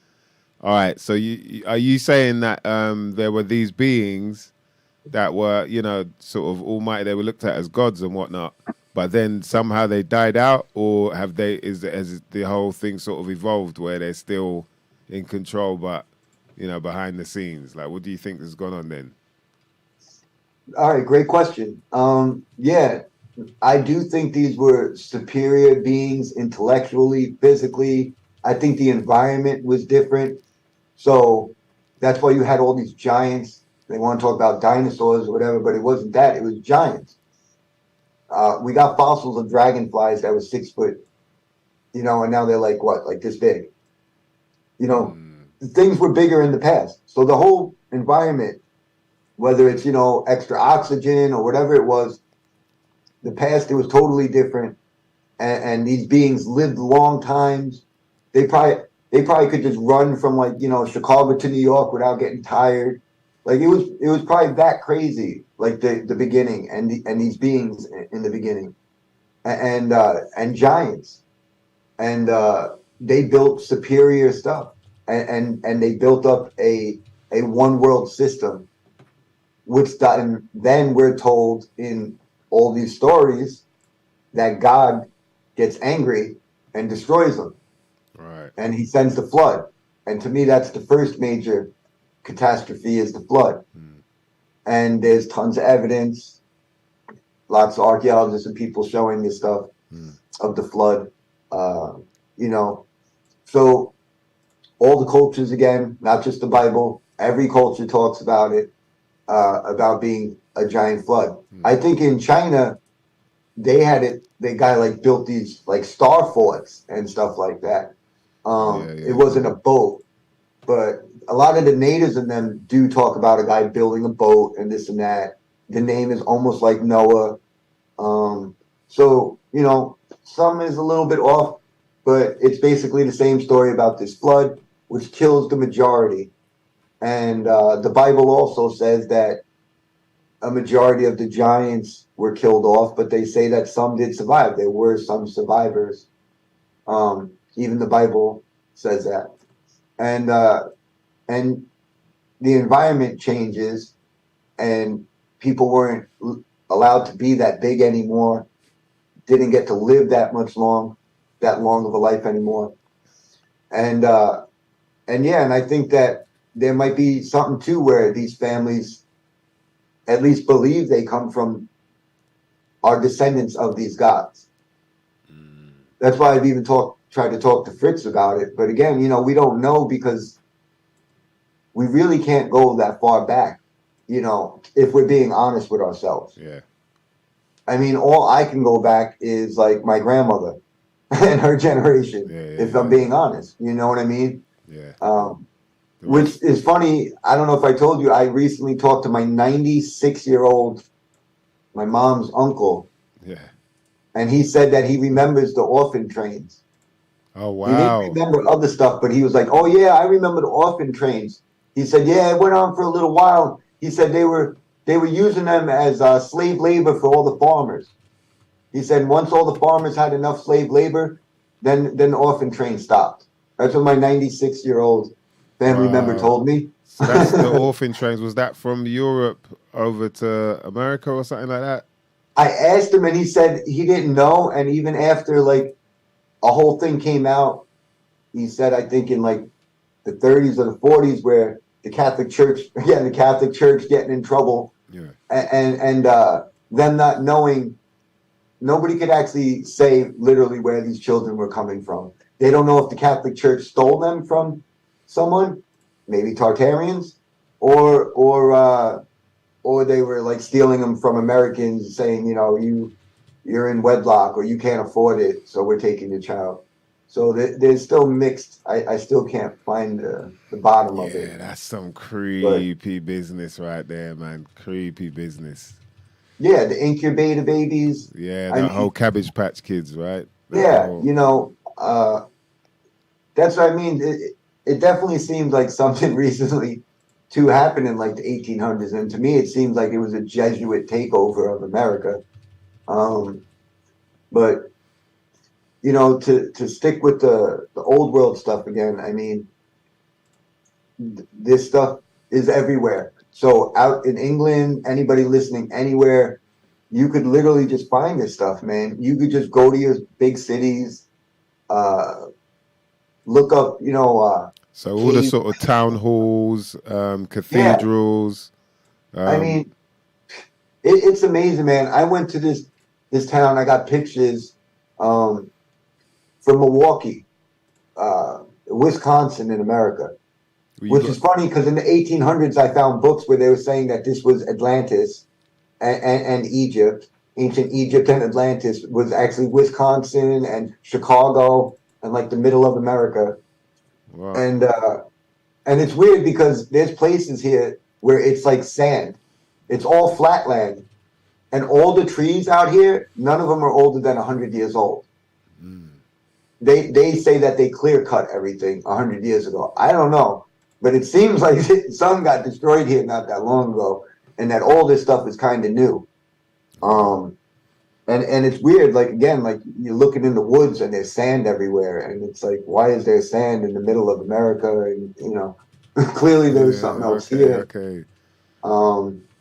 all right, so are you saying that there were these beings that were, sort of almighty, they were looked at as gods and whatnot, but then somehow they died out, or has the whole thing sort of evolved where they're still in control, but behind the scenes? Like, what do you think has gone on then? All right, great question. Yeah, I do think these were superior beings intellectually, physically. I think the environment was different. So that's why you had all these giants. They want to talk about dinosaurs or whatever, but it wasn't that. It was giants. We got fossils of dragonflies that were 6 foot, and now they're like this big. Things were bigger in the past. So the whole environment, whether it's, extra oxygen or whatever it was, the past, it was totally different. And these beings lived long times. They probably could just run from Chicago to New York without getting tired. Like it was probably that crazy, like the beginning and these beings in the beginning and giants. And they built superior stuff and they built up a one world system, which then we're told in all these stories that God gets angry and destroys them. Right. And he sends the flood. And to me, that's the first major catastrophe is the flood. And there's tons of evidence, lots of archaeologists and people showing this stuff of the flood. So all the cultures, again, not just the Bible, every culture talks about it, about being a giant flood. I think in China, they built these star forts and stuff like that. It wasn't a boat, but a lot of the natives in them do talk about a guy building a boat and this and that. The name is almost like Noah. So, some is a little bit off, but it's basically the same story about this flood, which kills the majority. And the Bible also says that a majority of the giants were killed off, but they say that some did survive. There were some survivors. Even the Bible says that. And the environment changes, and people weren't allowed to be that big anymore, didn't get to live that long of a life anymore. And I think that there might be something too where these families at least believe they come from are descendants of these gods. That's why I've even tried to talk to Fritz about it. But again, we don't know because we really can't go that far back, if we're being honest with ourselves. Yeah. I mean, all I can go back is like my grandmother and her generation, if I'm being honest. You know what I mean? Yeah. Which is funny. I don't know if I told you, I recently talked to my 96-year-old, my mom's uncle. Yeah. And he said that he remembers the orphan trains. Oh, wow. He didn't remember other stuff, but he was like, oh, yeah, I remember the orphan trains. He said, yeah, it went on for a little while. He said they were using them as slave labor for all the farmers. He said once all the farmers had enough slave labor, then the orphan train stopped. That's what my 96-year-old family member told me. So that's the orphan trains. Was that from Europe over to America or something like that? I asked him, and he said he didn't know. And even after a whole thing came out, he said, I think in the 30s or the 40s, where the Catholic Church getting in trouble, and them not knowing, nobody could actually say literally where these children were coming from. They don't know if the Catholic Church stole them from someone, maybe Tartarians, or or they were like stealing them from Americans, saying, you're in wedlock or you can't afford it, so we're taking your child. So there's still mixed. I still can't find the bottom of it. Yeah, that's some creepy business right there, man. Creepy business. Yeah, the incubator babies. Yeah, that whole Cabbage Patch Kids, right? That's what I mean. It definitely seems like something recently to happen in like the 1800s, and to me, it seems like it was a Jesuit takeover of America. But to stick with the old world stuff again, I mean, this stuff is everywhere. So out in England, anybody listening anywhere, you could literally just find this stuff, man. You could just go to your big cities, look up, so all the sort of town halls, cathedrals. Yeah. I mean, it's amazing, man. I went to this town. I got pictures from Milwaukee, Wisconsin in America, which is funny because in the 1800s, I found books where they were saying that this was Atlantis and Egypt. Ancient Egypt and Atlantis was actually Wisconsin and Chicago and like the middle of America. Wow. And it's weird because there's places here where it's like sand. It's all flatland. And all the trees out here, none of them are older than 100 years old. Mm. They say that they clear cut everything 100 years ago. I don't know. But it seems like some got destroyed here not that long ago. And that all this stuff is kind of new. And it's weird, like, again, like you're looking in the woods and there's sand everywhere. And it's like, why is there sand in the middle of America? And, clearly there's something else here. Okay.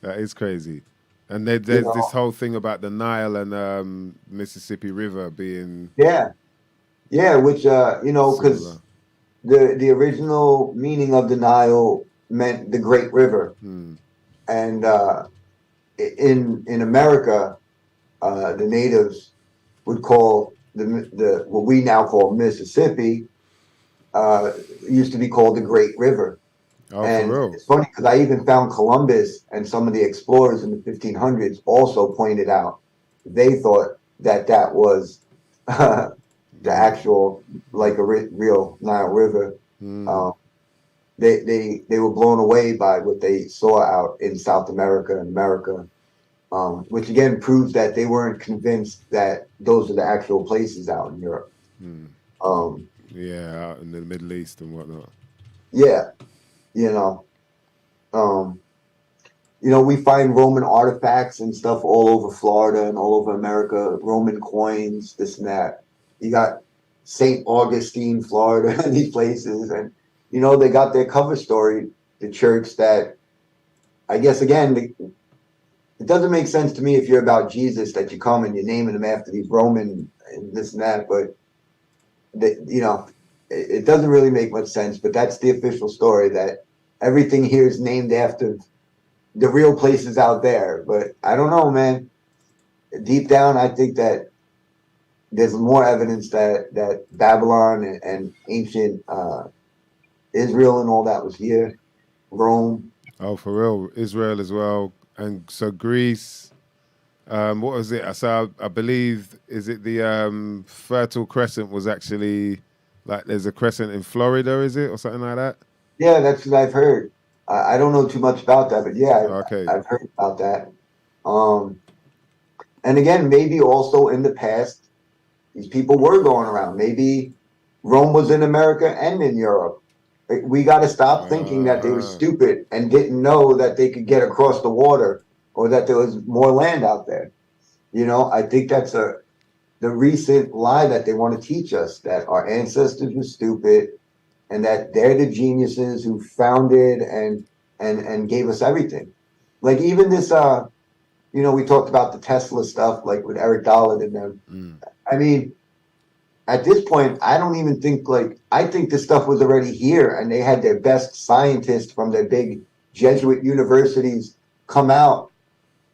That is crazy. And there's this whole thing about the Nile and Mississippi River being... Yeah, which, because the original meaning of the Nile meant the Great River. And in America... the natives would call the what we now call Mississippi used to be called the Great River. Oh, and for real? It's funny because I even found Columbus and some of the explorers in the 1500s also pointed out they thought that was the actual like a real Nile River. They were blown away by what they saw out in South America and America. Which again proves that they weren't convinced that those are the actual places out in Europe. Out in the Middle East and whatnot. Yeah, we find Roman artifacts and stuff all over Florida and all over America. Roman coins, this and that. You got St. Augustine, Florida, and these places, and they got their cover story, the church that, I guess again. It doesn't make sense to me if you're about Jesus that you come and you're naming them after these Roman and this and that, but it doesn't really make much sense. But that's the official story, that everything here is named after the real places out there. But I don't know, man. Deep down, I think that there's more evidence that Babylon and ancient Israel and all that was here, Rome. Oh, for real, Israel as well. And so Greece, what was it? So I believe, is it the Fertile Crescent was actually, like there's a crescent in Florida, is it? Or something like that? Yeah, that's what I've heard. I don't know too much about that, but yeah, I've heard about that. And again, maybe also in the past, these people were going around. Maybe Rome was in America and in Europe. We got to stop thinking that they were stupid and didn't know that they could get across the water or that there was more land out there. I think that's the recent lie that they want to teach us, that our ancestors were stupid and that they're the geniuses who founded and gave us everything. Like even this, we talked about the Tesla stuff, like with Eric Dollard and them. I mean, at this point, I don't even think I think this stuff was already here and they had their best scientists from their big Jesuit universities come out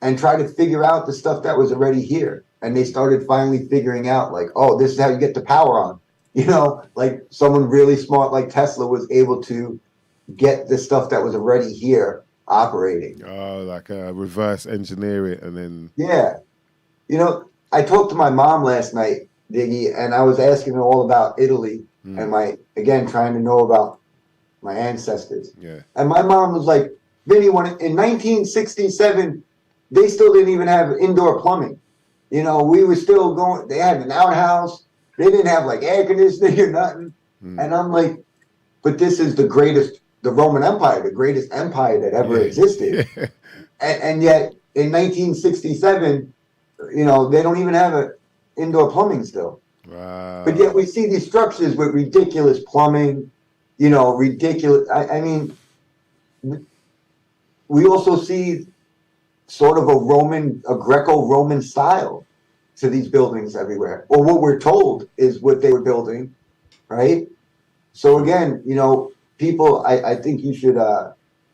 and try to figure out the stuff that was already here. And they started finally figuring out this is how you get the power on. Someone really smart like Tesla was able to get the stuff that was already here operating. Oh, like reverse engineer it and then. Yeah. You know, I talked to my mom last night, Diggy, and I was asking her all about Italy and trying to know about my ancestors. Yeah. And my mom was like, Vinny, when in 1967, they still didn't even have indoor plumbing. You know, we were still going, they had an outhouse. They didn't have like air conditioning or nothing. And I'm like, but this is the Roman Empire, the greatest empire that ever existed. Yeah. And yet in 1967, you know, they don't even have an indoor plumbing still. Wow. But yet we see these structures with ridiculous plumbing, you know, ridiculous. I mean, we also see sort of a Greco-Roman style to these buildings everywhere. Or what we're told is what they were building, right? So again, you know, people, I think you should,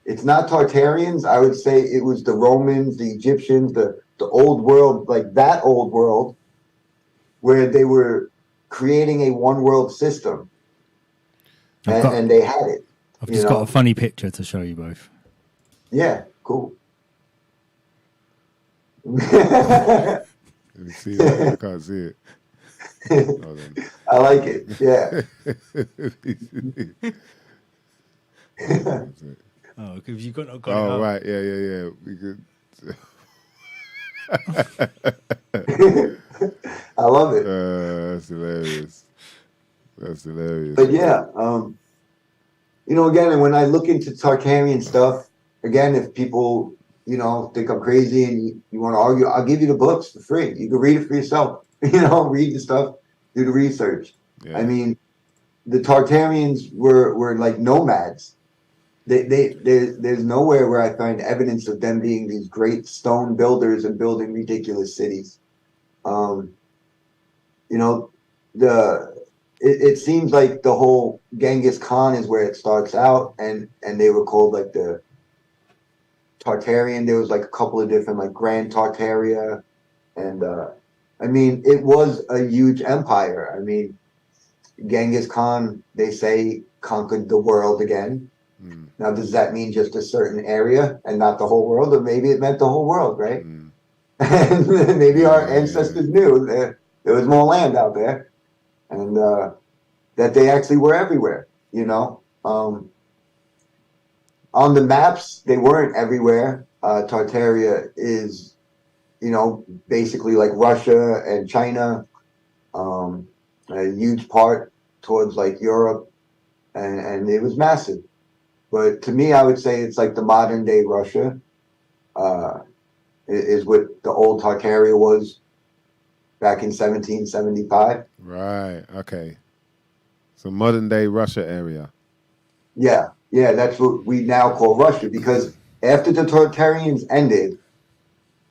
it's not Tartarians. I would say it was the Romans, the Egyptians, the old world, like that old world, where they were creating a one world system. And they had it. I've just got a funny picture to show you both. Yeah, cool. Let me see it. I can't see it. I like it. Yeah. Oh, because you got it up. Right. Yeah. We could. I love it. That's hilarious. But yeah, you know, again, and when I look into Tartarian stuff, again, if people, you know, think I'm crazy and you want to argue, I'll give you the books for free. You can read it for yourself. You know, read the stuff, do the research. Yeah. I mean, the Tartarians were like nomads. There's nowhere where I find evidence of them being these great stone builders and building ridiculous cities. You know, it seems like the whole Genghis Khan is where it starts out, and they were called like the Tartarian. There was like a couple of different like Grand Tartaria, and I mean, it was a huge empire. I mean, Genghis Khan, they say, conquered the world again. Now, does that mean just a certain area and not the whole world? Or maybe it meant the whole world, right? And maybe our ancestors knew that there was more land out there, and that they actually were everywhere, you know? On the maps, they weren't everywhere. Tartaria is, you know, basically like Russia and China, a huge part towards like Europe, and it was massive. But to me, I would say it's like the modern day Russia, is what the old Tartaria was back in 1775. Right. Okay. So modern day Russia area. Yeah. That's what we now call Russia, because after the Tartarians ended,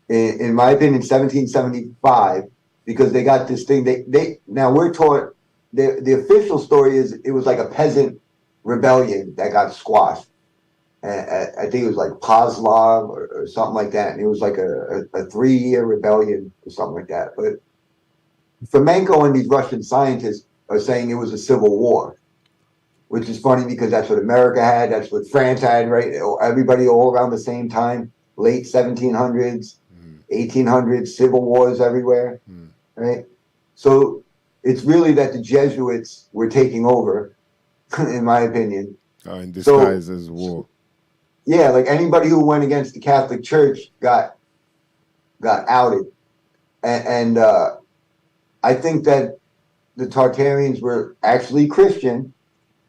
in my opinion, 1775, because they got this thing. They now we're taught the official story is it was like a peasant rebellion that got squashed. I think it was like Pozlov or something like that, and it was like a 3-year rebellion or something like that. But Fomenko and these Russian scientists are saying it was a civil war, which is funny because that's what America had, that's what France had, right? Everybody all around the same time, late 1700s, 1800s, civil wars everywhere, right? So it's really that the Jesuits were taking over, in my opinion. In disguise as war. Yeah, like anybody who went against the Catholic Church got outed. And I think that the Tartarians were actually Christian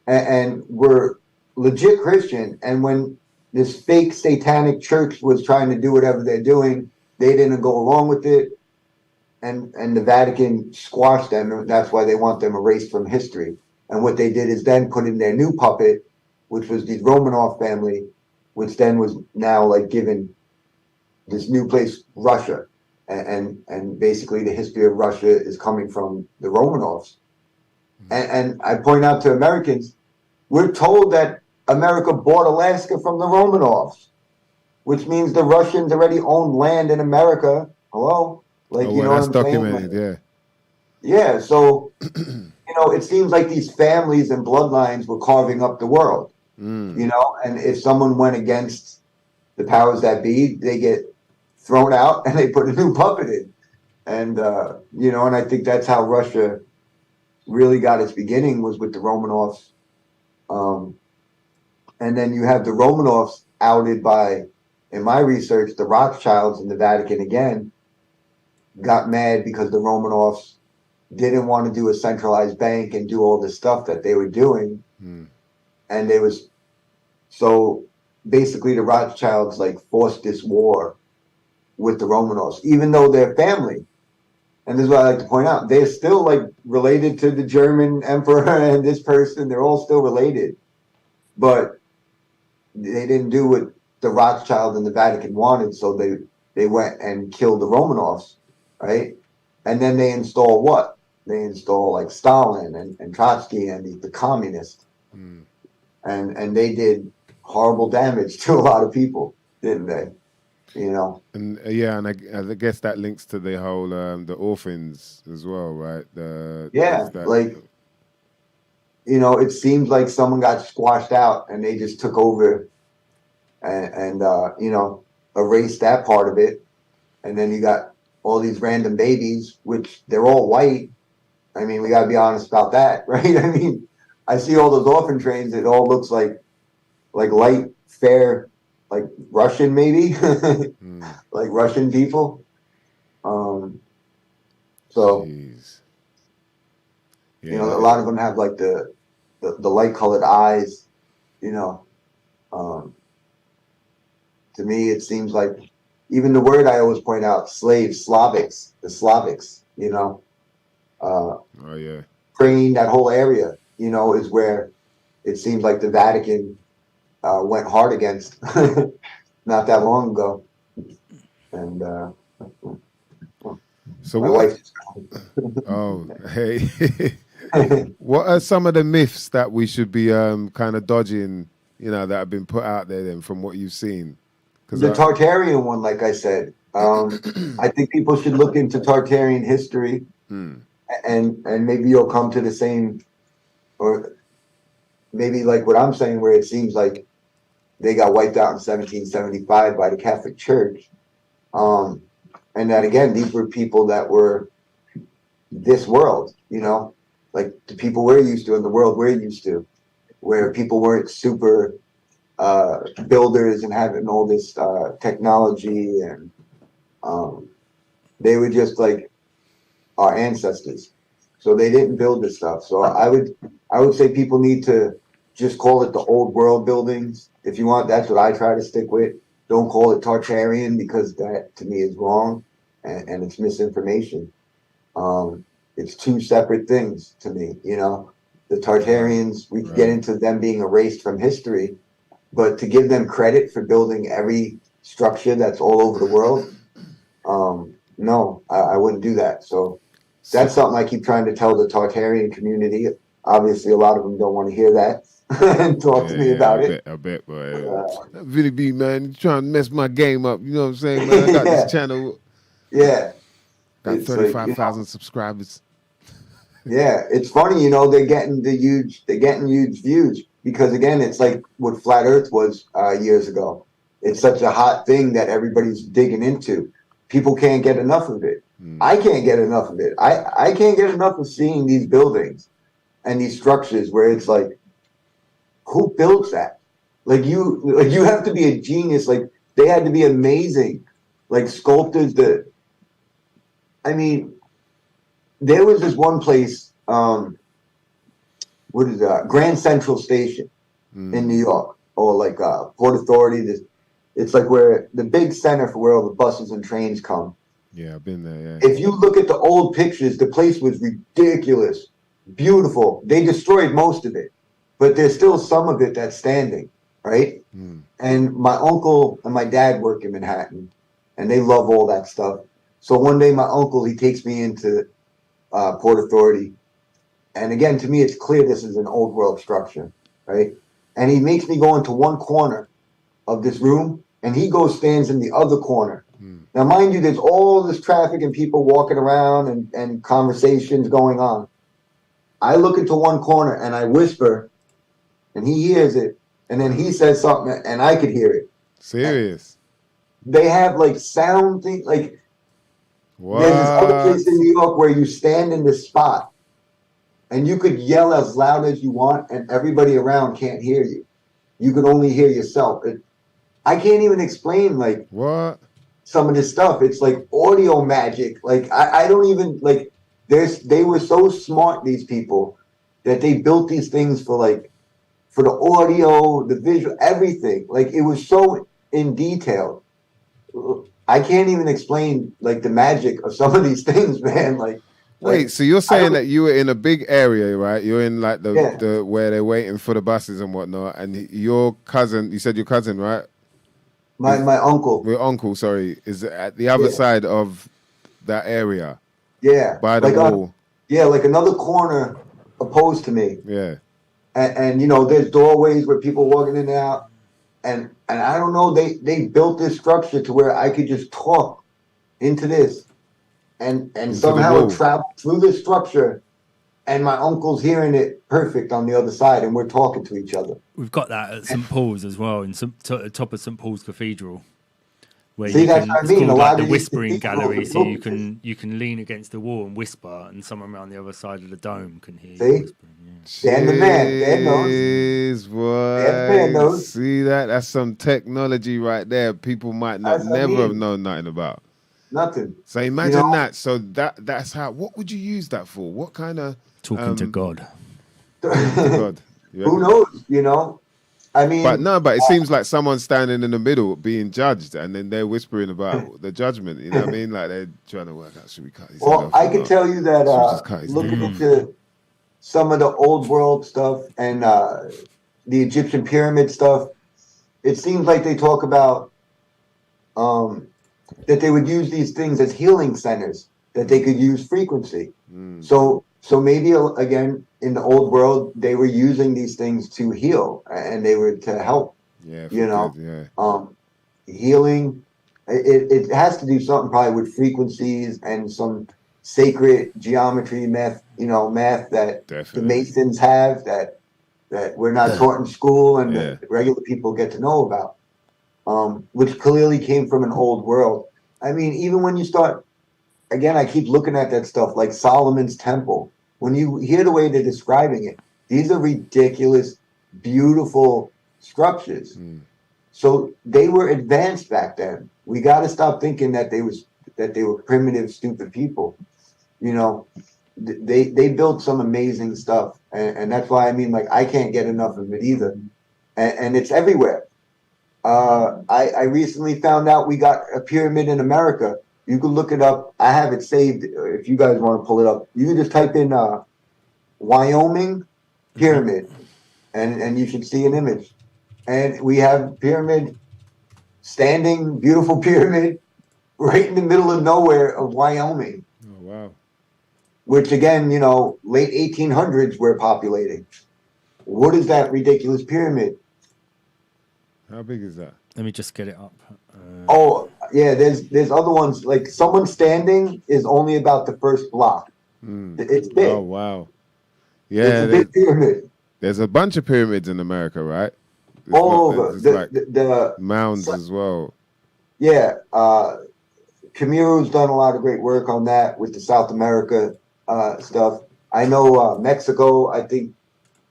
and were legit Christian. And when this fake satanic church was trying to do whatever they're doing, they didn't go along with it. And the Vatican squashed them. And that's why they want them erased from history. And what they did is then put in their new puppet, which was the Romanov family, which then was now like given this new place, Russia. And basically the history of Russia is coming from the Romanovs. And I point out to Americans, we're told that America bought Alaska from the Romanovs, which means the Russians already owned land in America. Hello? Like, you know that's what I'm documented, saying? Yeah, so, you know, it seems like these families and bloodlines were carving up the world, you know? And if someone went against the powers that be, they get thrown out and they put a new puppet in. And, you know, and I think that's how Russia really got its beginning, was with the Romanovs. And then you have the Romanovs outed by, in my research, the Rothschilds in the Vatican again got mad because the Romanovs didn't want to do a centralized bank and do all this stuff that they were doing. And they was, so basically the Rothschilds like forced this war with the Romanovs, even though they're family. And this is what I like to point out. They're still like related to the German emperor and this person. They're all still related. But they didn't do what the Rothschild and the Vatican wanted. So they went and killed the Romanovs, right? And then they install what? They install like Stalin and Trotsky and the communists. And they did horrible damage to a lot of people, didn't they? You know, and yeah, and I guess that links to the whole the orphans as well, right? Like, you know, it seems like someone got squashed out and they just took over and you know, erased that part of it. And then you got all these random babies, which they're all white. I mean, we got to be honest about that, right? I mean, I see all those orphan trains. It all looks like light, fair, like Russian maybe, like Russian people. So, Jeez. Yeah. You know, a lot of them have like the light colored eyes, you know. To me, it seems like even the word I always point out, slaves, Slavics, the Slavics, you know. Bringing that whole area, you know, is where it seems like the Vatican went hard against not that long ago. And so what? Oh, hey. What are some of the myths that we should be kind of dodging, you know, that have been put out there then from what you've seen? The Tartarian one, like I said, I think people should look into Tartarian history, and maybe you'll come to the same, or maybe like what I'm saying, where it seems like they got wiped out in 1775 by the Catholic Church. And that, again, these were people that were this world, you know, like the people we're used to and the world we're used to, where people weren't super builders and having all this technology, and they were just like our ancestors. So they didn't build this stuff. So I would say people need to just call it the old world buildings. If you want, that's what I try to stick with. Don't call it Tartarian, because that to me is wrong and it's misinformation. It's two separate things to me, you know. The Tartarians, we can get into them being erased from history, but to give them credit for building every structure that's all over the world, no, I wouldn't do that. So that's something I keep trying to tell the Tartarian community. Obviously, a lot of them don't want to hear that and talk to me about it. I bet, boy. Vinny B, man, you're trying to mess my game up. You know what I'm saying, man? I got this channel. Yeah. Got 35,000 subscribers. Yeah, it's funny, you know, they're getting huge views because, again, it's like what Flat Earth was years ago. It's such a hot thing that everybody's digging into. People can't get enough of it. I can't get enough of it. I can't get enough of seeing these buildings and these structures where it's like, who builds that? Like you have to be a genius. Like, they had to be amazing, like sculptors that, I mean, there was this one place, what is that? Grand Central Station in New York, or like Port Authority. It's like where the big center for where all the buses and trains come. Yeah, I've been there. Yeah. If you look at the old pictures, the place was ridiculous, beautiful. They destroyed most of it, but there's still some of it that's standing, right? And my uncle and my dad work in Manhattan, and they love all that stuff. So one day, my uncle, he takes me into Port Authority, and again, to me, it's clear this is an old world structure, right? And he makes me go into one corner of this room, and he stands in the other corner. Now, mind you, there's all this traffic and people walking around and conversations going on. I look into one corner and I whisper, and he hears it, and then he says something, and I could hear it. Serious? They have like sound thing. Like what? There's this other place in New York where you stand in this spot and you could yell as loud as you want and everybody around can't hear you. You could only hear yourself. I can't even explain like what some of this stuff. It's like audio magic. Like I don't even like they were so smart, these people, that they built these things for the audio, the visual, everything. Like it was so in detail. I can't even explain like the magic of some of these things, man. Wait, so you're saying that you were in a big area, right? You're in like the where they're waiting for the buses and whatnot, and your cousin, you said your cousin, right? My uncle. Your uncle, sorry, is at the other side of that area. Yeah. By the wall. Like another corner opposed to me. Yeah. And you know, there's doorways where people walking in and out. And I don't know, they built this structure to where I could just talk into this and somehow it traveled through this structure, and my uncle's hearing it perfect on the other side, and we're talking to each other. We've got that at St. Paul's as well, in top of St. Paul's Cathedral. Where See, that's what I mean. It's called like the whispering gallery, so you can lean against the wall and whisper, and someone around the other side of the dome can hear you whispering. Dan the man, Dan knows. See that? That's some technology right there. People might not never have known nothing about. Nothing. So imagine that. So that's how. What would you use that for? What kind of talking to God? God. Who knows? You know. I mean, but it seems like someone's standing in the middle being judged, and then they're whispering about the judgment. You know what I mean? Like they're trying to work out, should we cut his head off? I can tell you that looking into some of the old world stuff and the Egyptian pyramid stuff, it seems like they talk about that they would use these things as healing centers, that they could use frequency. So maybe again in the old world they were using these things to heal, and they were to help. Healing. It has to do something probably with frequencies and some sacred geometry math that the Masons have that we're not taught in school and that regular people get to know about, which clearly came from an old world. I mean, even when you start, again, I keep looking at that stuff like Solomon's Temple. When you hear the way they're describing it, these are ridiculous, beautiful structures. So they were advanced back then. We got to stop thinking that they were primitive, stupid people. You know, they built some amazing stuff, and that's why I mean, like, I can't get enough of it either, and it's everywhere. I recently found out we got a pyramid in America. You can look it up. I have it saved. If you guys want to pull it up, you can just type in Wyoming pyramid, and you should see an image. And we have pyramid, standing, beautiful pyramid, right in the middle of nowhere of Wyoming. Oh, wow. Which again, you know, late 1800s we're populating. What is that ridiculous pyramid? How big is that? Let me just get it up. Oh, yeah, there's other ones. Like someone standing is only about the first block. It's big. Oh, wow. Yeah. It's a big pyramid. There's a bunch of pyramids in America, right? All over. The mounds as well. Yeah. Camiro's done a lot of great work on that with the South America stuff. I know Mexico, I think,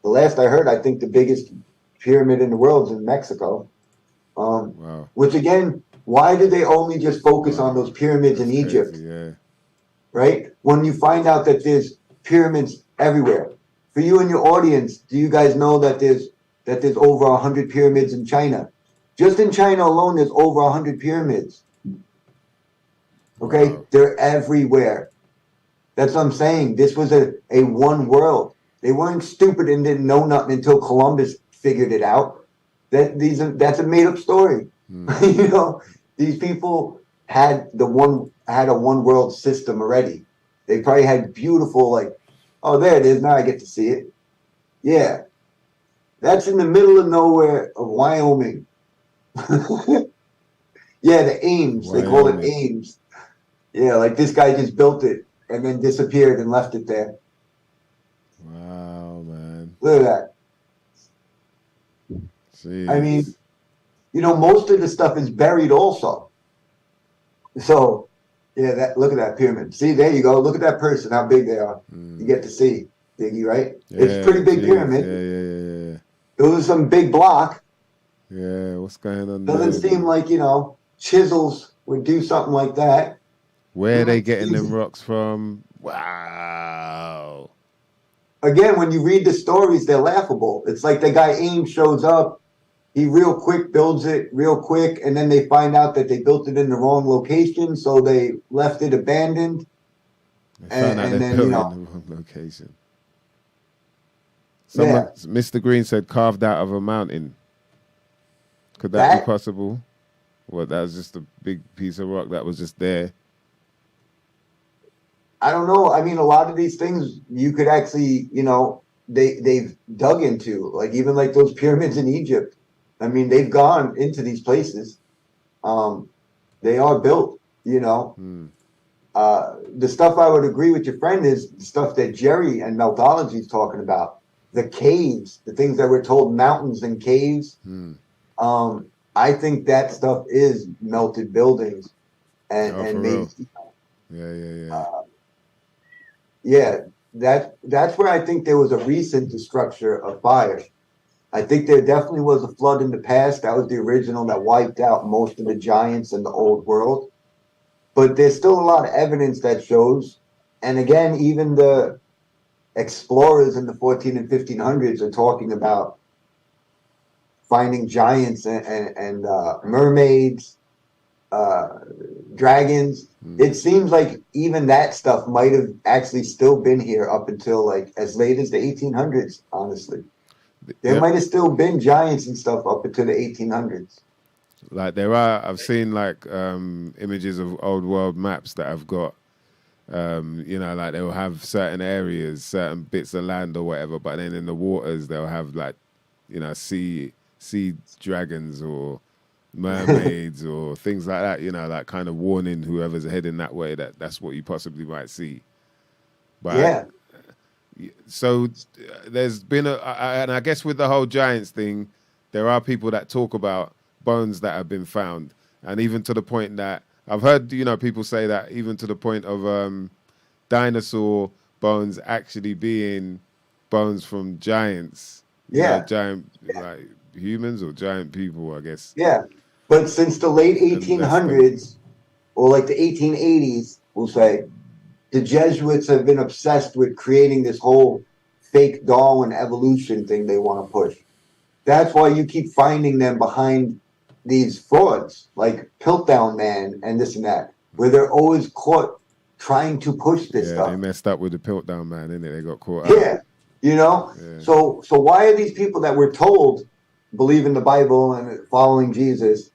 the last I heard, I think the biggest pyramid in the world is in Mexico. Wow. Which again, why do they only just focus on those pyramids in Egypt? Yeah. Right? When you find out that there's pyramids everywhere. For you and your audience, do you guys know that there's over 100 pyramids in China? Just in China alone, there's over 100 pyramids. Okay? Wow. They're everywhere. That's what I'm saying. This was a one world. They weren't stupid and didn't know nothing until Columbus figured it out. That's a made up story. You know, these people had a one world system already. They probably had beautiful, like, oh, there it is. Now I get to see it. Yeah. That's in the middle of nowhere of Wyoming. Yeah, the Ames. Wyoming. They call it Ames. Yeah, like this guy just built it and then disappeared and left it there. Wow, man. Look at that. Jeez. I mean, most of the stuff is buried also. So, yeah, look at that pyramid. See, there you go. Look at that person, how big they are. You get to see, Diggy, right? Yeah, it's a pretty big pyramid. Yeah. Those are some big block. Yeah, what's going on Doesn't there? seem like, chisels would do something like that. Where are they getting them rocks from? Wow. Again, when you read the stories, they're laughable. It's like the guy Ames shows up. He real quick builds it real quick, and then they find out that they built it in the wrong location, so they left it abandoned. They found out they built it in the wrong location. Mr. Green said carved out of a mountain. Could that be possible? Well, that was just a big piece of rock that was just there. I don't know. I mean, a lot of these things you could actually, they've dug into, like even like those pyramids in Egypt. I mean, they've gone into these places. They are built, The stuff I would agree with your friend is the stuff that Jerry and Meltology is talking about. The caves, the things that we're told, mountains and caves. I think that stuff is melted buildings and made. Yeah, that's where I think there was a recent structure of fire. I think there definitely was a flood in the past. That was the original that wiped out most of the giants in the old world. But there's still a lot of evidence that shows. And again, even the explorers in the 14 and 1500s are talking about finding giants and mermaids, dragons. It seems like even that stuff might have actually still been here up until like as late as the 1800s, honestly. There might have still been giants and stuff up until the 1800s. Like I've seen like images of old world maps that have got, like they'll have certain areas, certain bits of land or whatever, but then in the waters they'll have like, sea dragons or mermaids or things like that, like kind of warning whoever's heading that way that that's what you possibly might see. But so there's been and I guess with the whole giants thing, there are people that talk about bones that have been found, and even to the point that I've heard, people say that even to the point of dinosaur bones actually being bones from giants. Giant like humans or giant people, I guess. Yeah, but since the late 1800s or like the 1880s, we'll say, the Jesuits have been obsessed with creating this whole fake Darwin evolution thing they want to push. That's why you keep finding them behind these frauds like Piltdown Man and this and that, where they're always caught trying to push this stuff. Yeah, they messed up with the Piltdown Man, didn't they? They got caught up. Yeah. So why are these people that we're told believe in the Bible and following Jesus,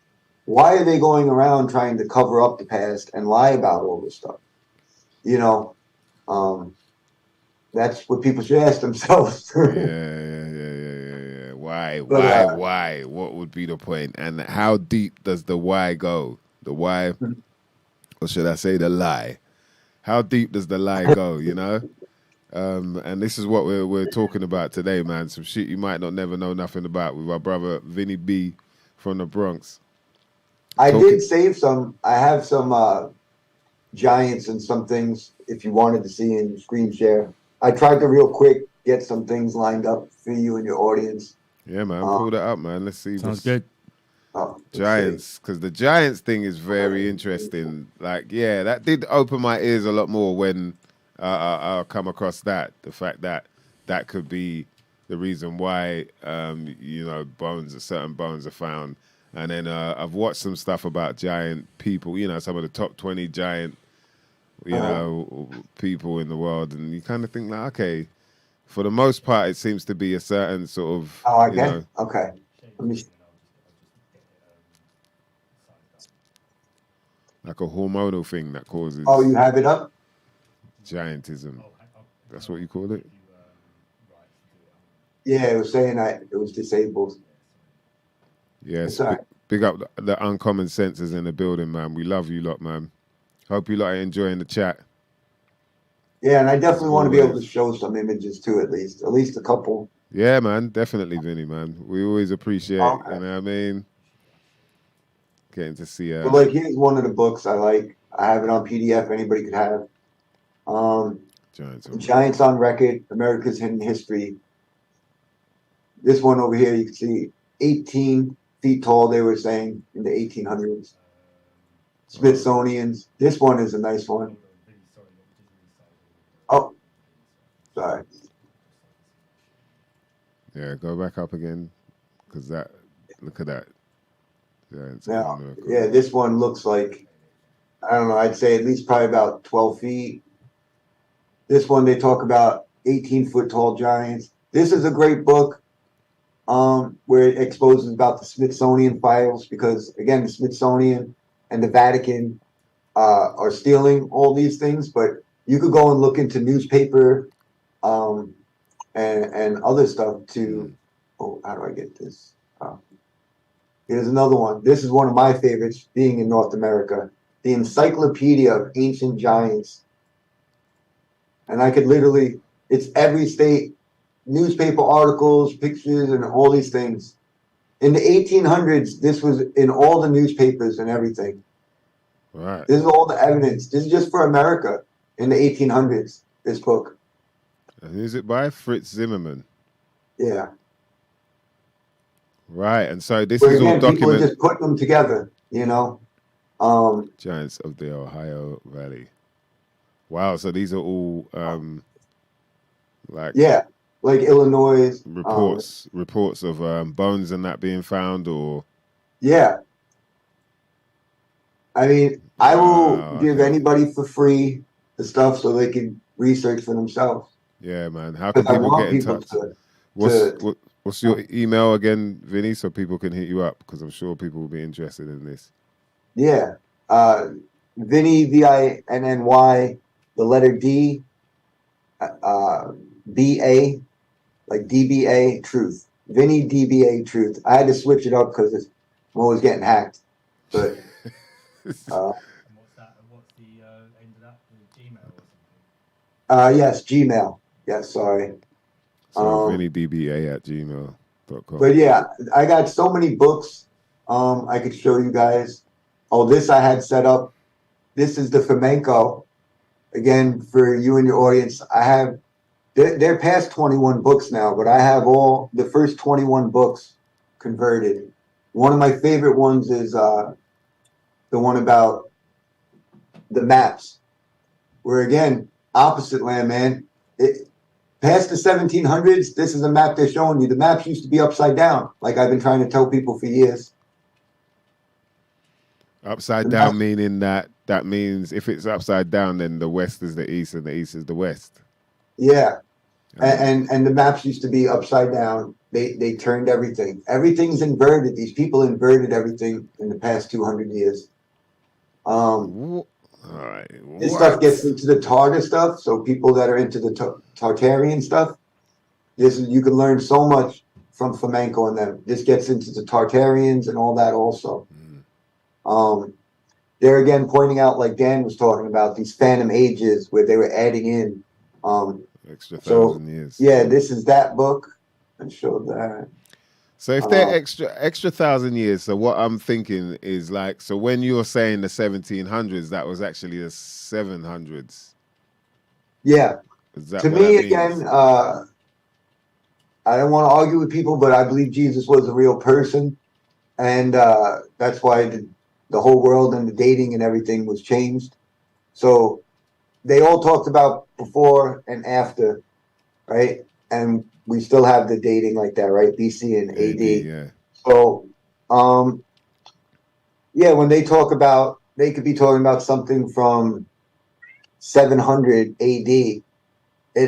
why are they going around trying to cover up the past and lie about all this stuff? That's what people should ask themselves. Yeah. Why? What would be the point? And how deep does the why go? The why, or should I say the lie? How deep does the lie go, And this is what we're talking about today, man. Some shit you might not never know nothing about with our brother Vinny B from the Bronx. I did save some. I have some giants and some things if you wanted to see in screen share. I tried to real quick get some things lined up for you and your audience. Yeah, man. Pull that up, man. Let's see. Sounds good. Giants, because the Giants thing is very interesting. Like, that did open my ears a lot more when I'll come across that. The fact that that could be the reason why, certain bones are found. And then I've watched some stuff about giant people, some of the top 20 giant, people in the world. And you kind of think like, okay, for the most part, it seems to be a certain sort of, Okay. Let me like a hormonal thing that causes. Oh, you have it up? Giantism. That's what you call it? Yeah, it was saying that it was disabled. Yes, big up the uncommon senses in the building, man. We love you lot, man. Hope you lot are enjoying the chat. Yeah, and I definitely want to be able to show some images too, at least a couple. Yeah, man, definitely, Vinny, man. We always appreciate, you know what I mean? getting to see. But like, here's one of the books I like. I have it on PDF. Anybody could have. Giants on Record: America's Hidden History. This one over here, you can see 18 feet tall. They were saying in the 1800s. Smithsonian's. This one is a nice one. Oh, sorry. Yeah, go back up again, because that. Look at that. Yeah, this one looks like, I don't know, I'd say at least probably about 12 feet. This one, they talk about 18-foot tall giants. This is a great book where it exposes about the Smithsonian files, because, again, the Smithsonian and the Vatican are stealing all these things, but you could go and look into newspaper and other stuff to, how do I get this? Here's another one. This is one of my favorites, being in North America. The Encyclopedia of Ancient Giants. And I could literally, it's every state, newspaper articles, pictures, and all these things. In the 1800s, this was in all the newspapers and everything. Right. This is all the evidence. This is just for America in the 1800s, this book. And is it by Fritz Zimmerman? Yeah. Right, and so this is all documented. People are just putting them together, you know. Giants of the Ohio Valley. Wow, so these are all like Illinois reports of bones and that being found, or I mean, I will give anybody for free the stuff so they can research for themselves. Yeah, man. How can people get in touch? What's your email again, Vinny, so people can hit you up? Because I'm sure people will be interested in this. Yeah. Vinny, Vinny, the letter D, B-A, like DBA, Truth. Vinny, DBA, Truth. I had to switch it up because I'm always getting hacked. But what's the end of that? Gmail or something? Yes, Gmail. Yes, sorry. So VinnyDBA@gmail.com. But yeah, I got so many books I could show you guys. Oh, this I had set up. This is the flamenco. Again, for you and your audience, I have, they're past 21 books now, but I have all the first 21 books converted. One of my favorite ones is the one about the maps, where again, opposite land, man. Past the 1700s, this is a map they're showing you. The maps used to be upside down, like I've been trying to tell people for years. Upside down meaning that means if it's upside down, then the west is the east and the east is the west. Yeah, and the maps used to be upside down. They turned everything. Everything's inverted. These people inverted everything in the past 200 years. All right. This stuff gets into the Tartar stuff, so people that are into the Tartarian stuff, you can learn so much from flamenco and them. This gets into the Tartarians and all that also. They're again pointing out, like Dan was talking about, these phantom ages where they were adding in extra 1,000 years. Yeah, this is that book. And show that. So if they're extra 1,000 years, so what I'm thinking is like, so when you're saying the 1700s, that was actually the 700s. Yeah. To me, again, I don't want to argue with people, but I believe Jesus was a real person. And that's why the whole world and the dating and everything was changed. So they all talked about before and after, right? And we still have the dating like that, right? BC and AD. Yeah. So, when they talk about, they could be talking about something from 700 AD. It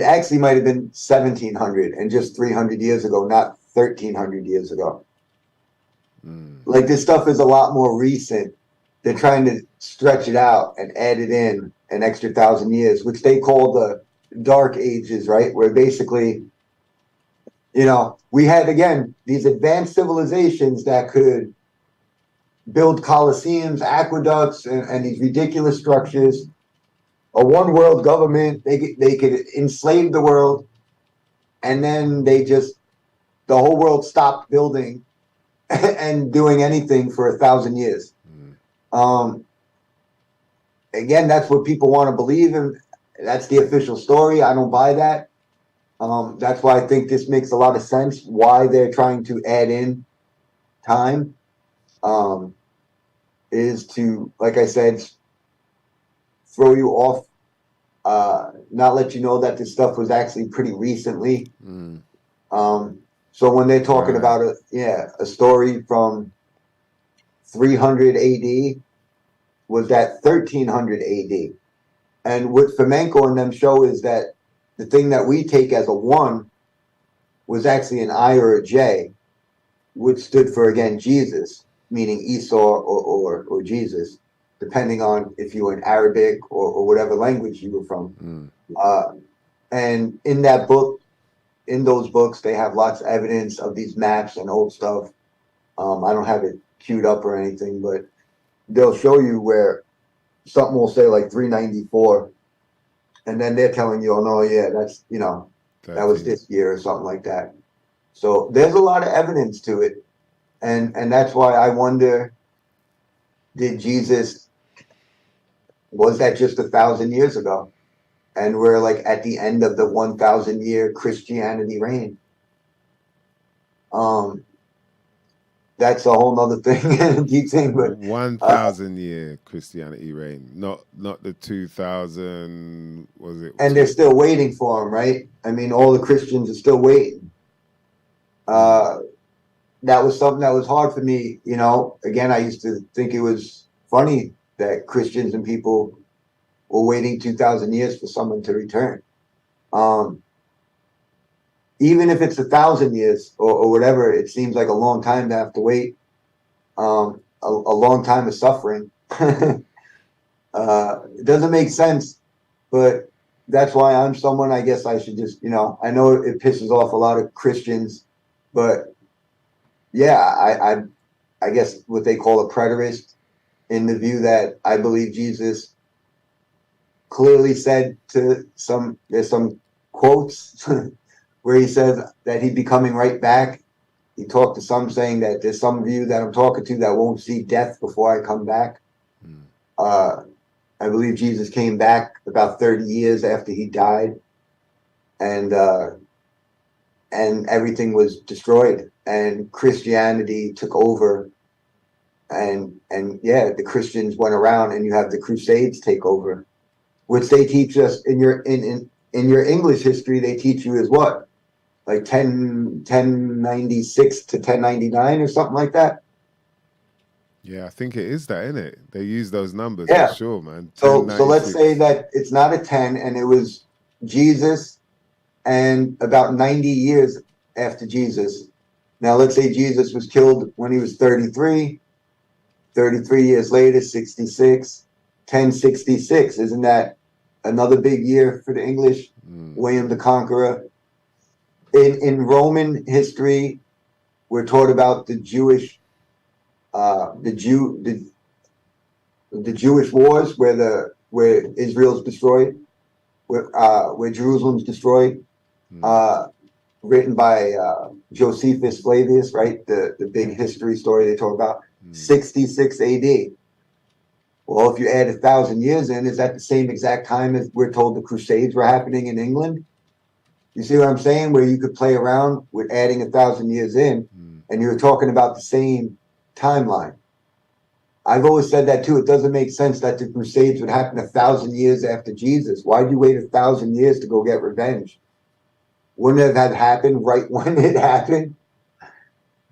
actually might have been 1700 and just 300 years ago, not 1,300 years ago. Like, this stuff is a lot more recent. They're trying to stretch it out and add it in an extra 1,000 years, which they call the Dark Ages, right? Where basically, we had, again, these advanced civilizations that could build coliseums, aqueducts, and these ridiculous structures. A one world government, they could enslave the world, and then the whole world stopped building and doing anything for 1,000 years. Again, that's what people want to believe in. That's the official story. I don't buy that. That's why I think this makes a lot of sense. Why they're trying to add in time is to, like I said, throw you off, not let you know that this stuff was actually pretty recently. So when they're talking about a story from 300 AD was that 1300 AD. And what Flamenco and them show is that the thing that we take as a 1 was actually an I or a J, which stood for, again, Jesus, meaning Esau or Jesus, depending on if you were in Arabic or whatever language you were from. And in that book, in those books, they have lots of evidence of these maps and old stuff. I don't have it queued up or anything, but they'll show you where something will say like 394, and then they're telling you, oh no, yeah, that's, you know, that was this year or something like that. So there's a lot of evidence to it, and that's why I wonder, did Jesus, was that just 1,000 years ago, and we're like at the end of the 1,000-year Christianity reign? That's a whole nother thing, deep thing. But 1,000-year Christianity reign, not the 2,000. Was it? And they're still waiting for him, right? I mean, all the Christians are still waiting. That was something that was hard for me. You know, again, I used to think it was funny that Christians and people were waiting 2,000 years for someone to return. Even if it's 1,000 years or whatever, it seems like a long time to have to wait. A long time of suffering. It doesn't make sense, but that's why I'm someone, I guess I should just, you know, I know it pisses off a lot of Christians, but yeah, I guess what they call a preterist, in the view that I believe Jesus clearly said to there's some quotes where he says that he'd be coming right back. He talked to some saying that there's some of you that I'm talking to that won't see death before I come back. I believe Jesus came back about 30 years after he died, and everything was destroyed, and Christianity took over, and yeah, the Christians went around, and you have the Crusades take over, which they teach us in your English history. They teach you as what? Like 1096 to 1099 or something like that. Yeah, I think it is that, isn't it? They use those numbers, yeah, for sure, man. So let's say that it's not a 10, and it was Jesus, and about 90 years after Jesus. Now, let's say Jesus was killed when he was 33. 33 years later, 66. 1066. Isn't that another big year for the English? William the Conqueror. In Roman history, we're taught about the Jewish Jewish wars, where Israel's destroyed, where Jerusalem's destroyed, written by Josephus Flavius, right? The big history story they talk about. 66 AD. Well, if you add 1,000 years in, is that the same exact time as we're told the Crusades were happening in England? You see what I'm saying? Where you could play around with adding 1,000 years in, and you're talking about the same timeline. I've always said that too. It doesn't make sense that the Crusades would happen 1,000 years after Jesus. Why'd you wait 1,000 years to go get revenge? Wouldn't it have happened right when it happened?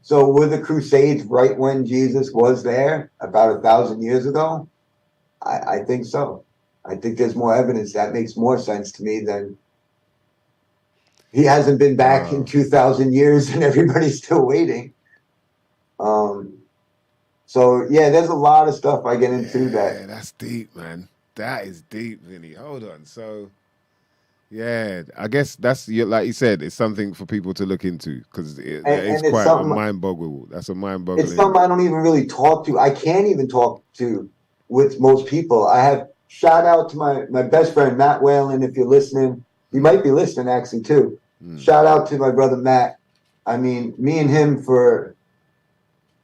So were the Crusades right when Jesus was there, about 1,000 years ago? I think so. I think there's more evidence that makes more sense to me than he hasn't been back in 2,000 years and everybody's still waiting. So yeah, there's a lot of stuff I get into that. Yeah, that's deep, man. That is deep, Vinny. Hold on. So yeah, I guess that's, like you said, it's something for people to look into, because it's quite a mind-boggle. That's a mind-boggling. It's something I don't even really talk to. I can't even talk to with most people. I have shout out to my best friend Matt Whalen. If you're listening, you might be listening actually too. Shout out to my brother Matt. I mean, me and him for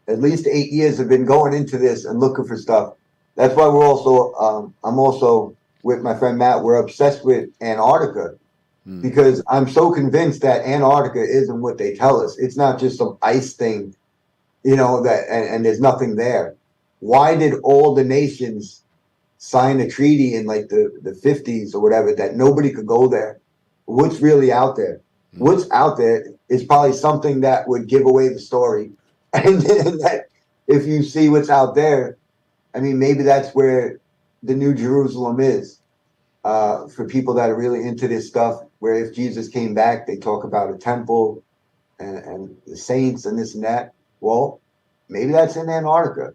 at least 8 years have been going into this and looking for stuff. That's why we're also, I'm also with my friend Matt, we're obsessed with Antarctica because I'm so convinced that Antarctica isn't what they tell us. It's not just some ice thing, that, and there's nothing there. Why did all the nations sign a treaty in like the 50s or whatever that nobody could go there? What's really out there? What's out there is probably something that would give away the story. And then that if you see what's out there, I mean, maybe that's where the New Jerusalem is for people that are really into this stuff, where if Jesus came back, they talk about a temple and the saints and this and that. Well, maybe that's in Antarctica.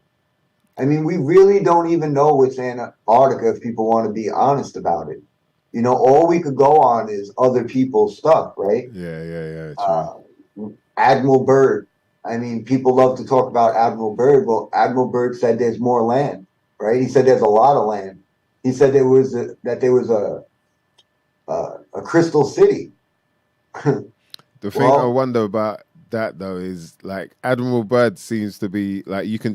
I mean, we really don't even know what's in Antarctica if people want to be honest about it. All we could go on is other people's stuff, right? Yeah. Admiral Byrd. I mean, people love to talk about Admiral Byrd. Well, Admiral Byrd said there's more land, right? He said there's a lot of land. He said there was a crystal city. The thing I wonder about that though is like Admiral Byrd seems to be like you can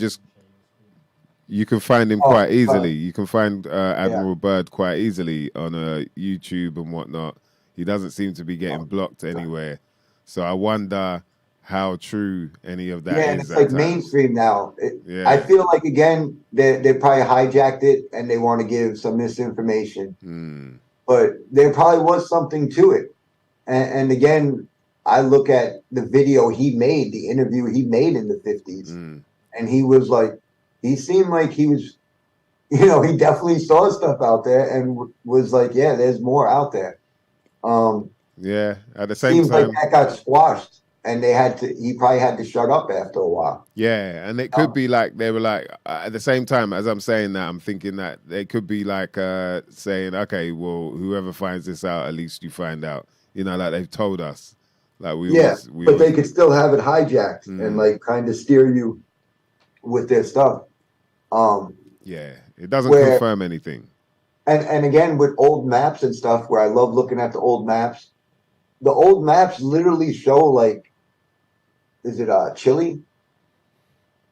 find him quite easily. You can find Admiral Byrd quite easily on YouTube and whatnot. He doesn't seem to be getting blocked anywhere. So I wonder how true any of that is. Yeah, and it's like mainstream now. I feel like, again, they probably hijacked it and they want to give some misinformation. But there probably was something to it. And again, I look at the video he made, the interview he made in the 50s, and he was like, he seemed like he was, he definitely saw stuff out there and was like, yeah, there's more out there. At the same seems time, like that got squashed, and he probably had to shut up after a while. Yeah, and it could be like they were like at the same time as I'm saying that, I'm thinking that they could be like saying, okay, well, whoever finds this out, at least you find out. Like they've told us. Like but they could still have it hijacked and like kind of steer you with their stuff. It doesn't confirm anything. And again, with old maps and stuff, where I love looking at the old maps literally show, like, is it Chile?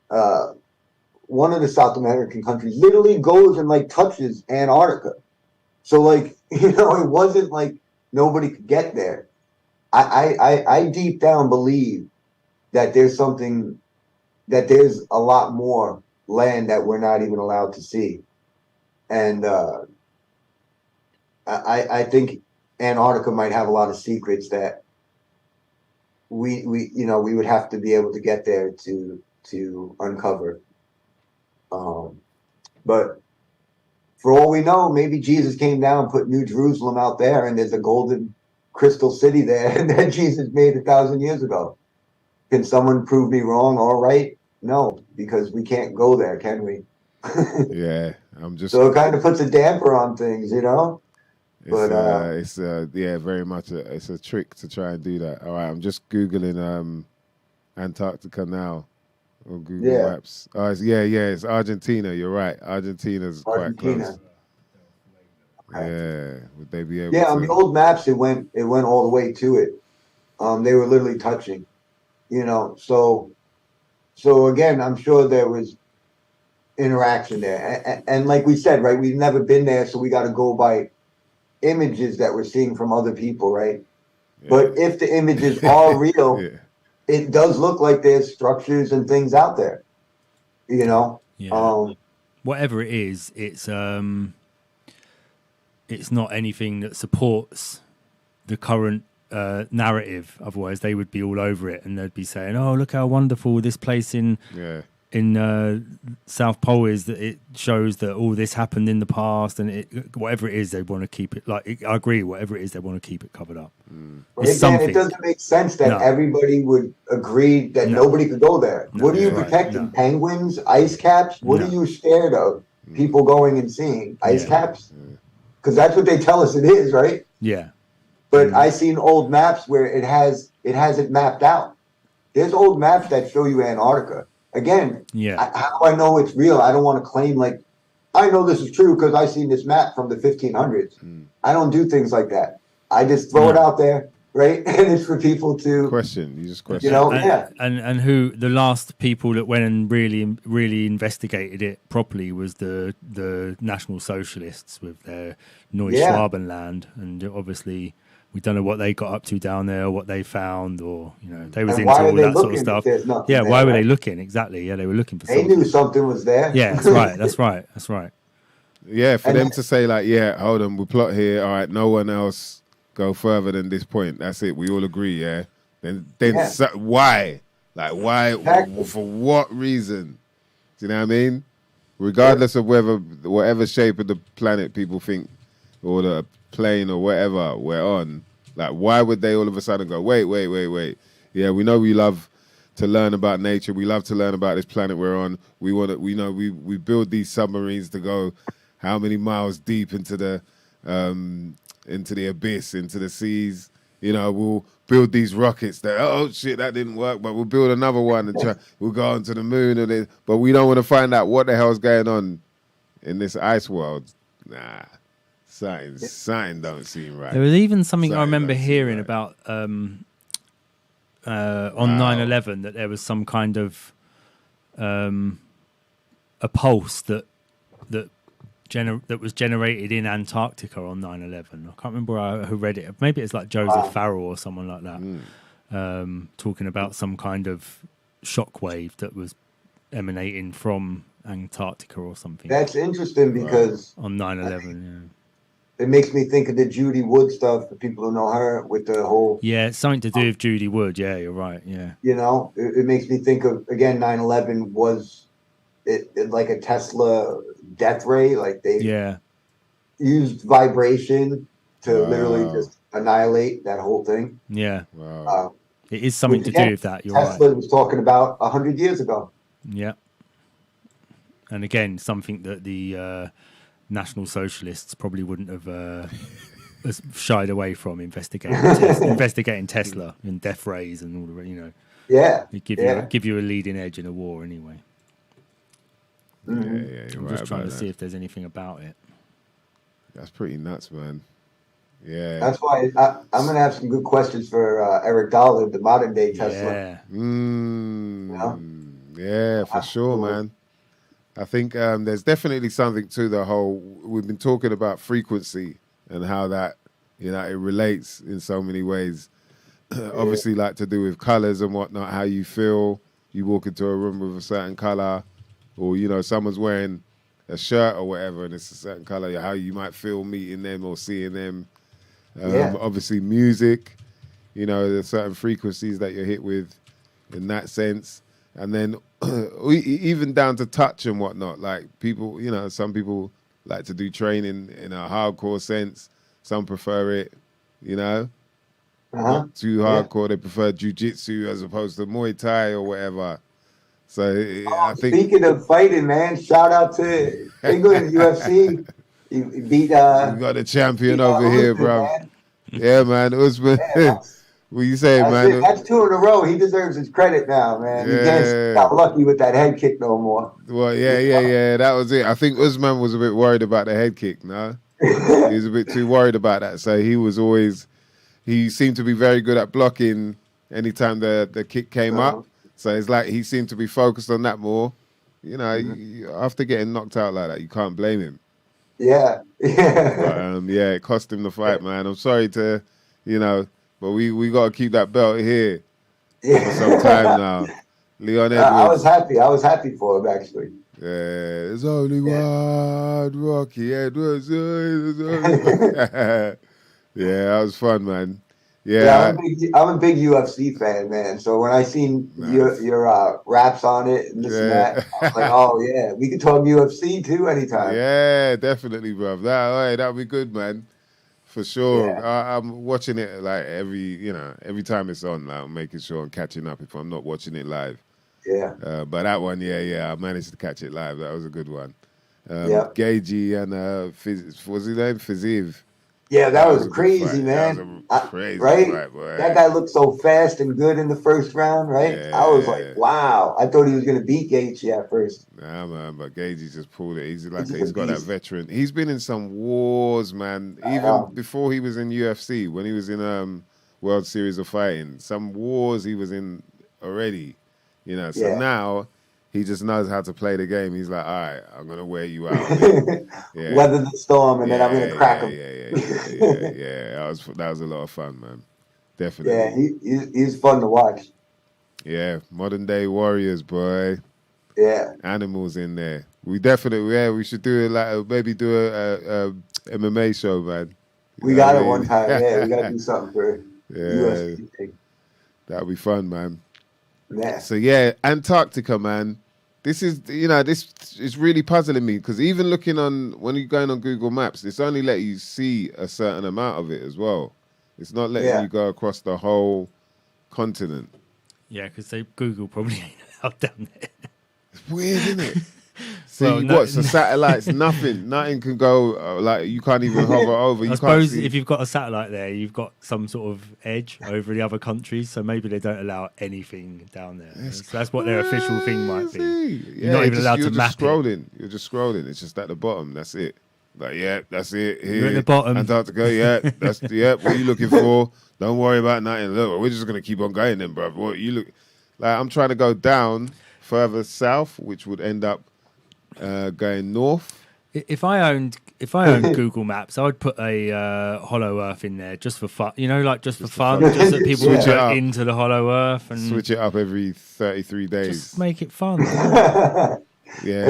One of the South American countries literally goes and like touches Antarctica. So like, it wasn't like nobody could get there. I deep down believe that there's a lot more land that we're not even allowed to see. And I think Antarctica might have a lot of secrets that we would have to be able to get there to uncover. But for all we know, maybe Jesus came down and put New Jerusalem out there, and there's a golden crystal city there that Jesus made 1,000 years ago. Can someone prove me wrong? All right. No, because we can't go there, can we? So it kind of puts a damper on things, It's very much it's a trick to try and do that. All right, I'm just Googling Antarctica now on Google Maps. Oh, it's Argentina. You're right. Argentina's quite close. Okay. Yeah, would they be able to? Yeah, on the old maps, it went all the way to it. They were literally touching, So again, I'm sure there was interaction there, and like we said, right, we've never been there, so we got to go by images that we're seeing from other people, right? Yeah. But if the images are real, it does look like there's structures and things out there, Whatever it is, it's not anything that supports the current narrative. Otherwise, they would be all over it and they'd be saying, "Oh, look how wonderful this place in South Pole is, that it shows that all this happened in the past." And whatever it is, they want to keep it. Like, I agree, whatever it is, they want to keep it covered up. Again, it doesn't make sense that everybody would agree that nobody could go there. What are you protecting? Penguins, ice caps? What are you scared of? People going and seeing ice caps? Because that's what they tell us it is, right? Yeah. But I seen old maps where it has it mapped out. There's old maps that show you Antarctica. Again, how do I know it's real? I don't want to claim like I know this is true because I seen this map from the 1500s. I don't do things like that. I just throw it out there right? And it's for people to question. You just question. You know, And who the last people that went and really investigated it properly was the National Socialists with their Neuschwabenland, and obviously we don't know what they got up to down there, or what they found, or they was into all that sort of stuff. Yeah, why were they looking exactly? Yeah, they were looking for. They knew something was there. Yeah, that's right. That's right. That's right. Yeah, for them to say like, yeah, hold on, we plot here. All right, no one else go further than this point. That's it. We all agree. Yeah. Then why? Like why? Exactly. For what reason? Do you know what I mean? Regardless of whatever shape of the planet people think, or the plane or whatever we're on, like why would they all of a sudden go, wait? Yeah, we know we love to learn about nature. We love to learn about this planet we're on. We want to. We know we build these submarines to go how many miles deep into the abyss, into the seas. We'll build these rockets that, oh shit, that didn't work, but we'll build another one and we'll go onto the moon. But we don't want to find out what the hell's going on in this ice world. Nah, something don't seem right. There was even something I remember hearing about on 9/11, that there was some kind of a pulse that was generated in Antarctica on 9/11. I can't remember who read it. Maybe it's like Joseph Farrell or someone like that, talking about some kind of shockwave that was emanating from Antarctica or something. That's interesting because on 9/11, it makes me think of the Judy Wood stuff. For people who know her, with the whole it's something to do with Judy Wood. Yeah, you're right. Yeah, it makes me think of, again, 9/11 was it like a Tesla death ray, like they used vibration to literally just annihilate that whole thing. It is something to do with that. You're Tesla right. was talking about 100 years ago. And again, something that the National Socialists probably wouldn't have shied away from investigating Tesla and death rays and all the it give you a leading edge in a war anyway. I'm just trying to see if there's anything about it. That's pretty nuts, man. Yeah. That's why I'm going to have some good questions for Eric Dollar, the modern day Tesla. Yeah, for sure, man. I think there's definitely something to the whole. We've been talking about frequency and how that, it relates in so many ways. Obviously, like to do with colors and whatnot. How you feel. You walk into a room with a certain color, or someone's wearing a shirt or whatever, and it's a certain color. How you might feel meeting them or seeing them. Obviously, music. There's certain frequencies that you're hit with in that sense. And then even down to touch and whatnot, like people, some people like to do training in a hardcore sense. Some prefer it, not too hardcore. They prefer jiu-jitsu as opposed to Muay Thai or whatever. So I think. Speaking of fighting, man, shout out to England UFC. He beat. We got a champion over here, bro. Man. Yeah, man, Usman. What you say, man? That's 2 in a row. He deserves his credit now, man. Yeah. He can't got lucky with that head kick no more. Well, yeah. That was it. I think Usman was a bit worried about the head kick, no? He was a bit too worried about that. So he seemed to be very good at blocking anytime the kick came up. So it's like he seemed to be focused on that more. After getting knocked out like that, you can't blame him. Yeah. But, it cost him the fight, man. I'm sorry to, but we got to keep that belt here for some time now. Leon Edwards. I was happy for him, actually. Yeah, there's only one Rocky Edwards. Yeah, that was fun, man. Yeah, I'm a big UFC fan, man. So when I seen your raps on it and this and that, I was like, oh yeah, we could talk UFC too anytime. Yeah, definitely, bro. That'll be good, man. For sure. Yeah. I'm watching it like every time it's on. Like, I'm making sure I'm catching up if I'm not watching it live. Yeah. But that one, I managed to catch it live. That was a good one. Gagey and what's his name? Fiziv. Yeah, that was crazy, man. That was a crazy fight, boy. That guy looked so fast and good in the first round, right? Yeah. I was like, wow. I thought he was going to beat Gaethje at first. Nah, man, but Gaethje just pulled it. He's got that veteran. He's been in some wars, man. Even before he was in UFC, when he was in World Series of Fighting, some wars he was in already, you know. So now he just knows how to play the game. He's like, all right, I'm gonna wear you out. Weather the storm, and then I'm gonna crack him. Yeah. That was a lot of fun, man. Definitely. Yeah, he's fun to watch. Yeah, modern day warriors, boy. Yeah, animals in there. We definitely, we should do it maybe do a MMA show, man. We got it one time. Yeah, we got to do something for UFC. That'd be fun, man. Yeah. So yeah, Antarctica, man. This is, this is really puzzling me because even looking when you're going on Google Maps, it's only letting you see a certain amount of it as well. It's not letting you go across the whole continent. Yeah, because Google probably ain't allowed down there. It's weird, isn't it? See, so satellites, nothing can go, you can't even hover over. I suppose if you've got a satellite there, you've got some sort of edge over the other countries, so maybe they don't allow anything down there. So that's what their official thing might be. You're not even allowed to map it. You're just scrolling. It's just at the bottom. That's it. That's it. Here, you're at the bottom. Antarctica, that's what are you looking for? Don't worry about nothing. Look, we're just going to keep on going then, bro. What you look like? I'm trying to go down further south, which would end up going north. If I owned Google Maps, I would put a Hollow Earth in there just for fun. Just for fun, just that people would get into the Hollow Earth and switch it up every 33 days. Just make it fun. Yeah.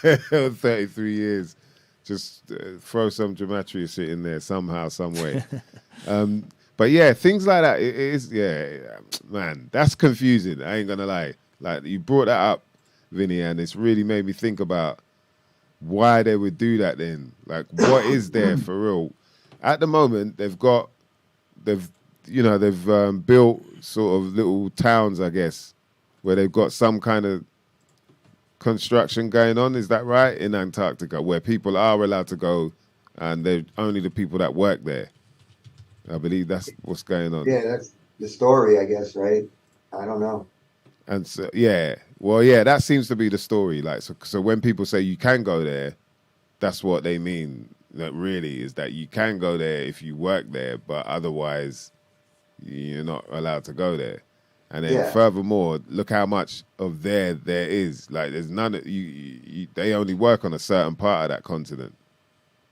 33 years. Just throw some gematria shit in there somehow, some way. But yeah, things like that. It is, man, that's confusing. I ain't gonna lie. Like, you brought that up, Vinny, and it's really made me think about why they would do that then. Like, what is there for real? At the moment, they've built sort of little towns, I guess, where they've got some kind of construction going on. Is that right? In Antarctica, where people are allowed to go and they're only the people that work there. I believe that's what's going on. Yeah, that's the story, I guess, right? I don't know. And so, that seems to be the story. Like, so when people say you can go there, that's what they mean. That really is that you can go there if you work there, but otherwise you're not allowed to go there. And then furthermore, look how much of there is. Like, there's none. They only work on a certain part of that continent.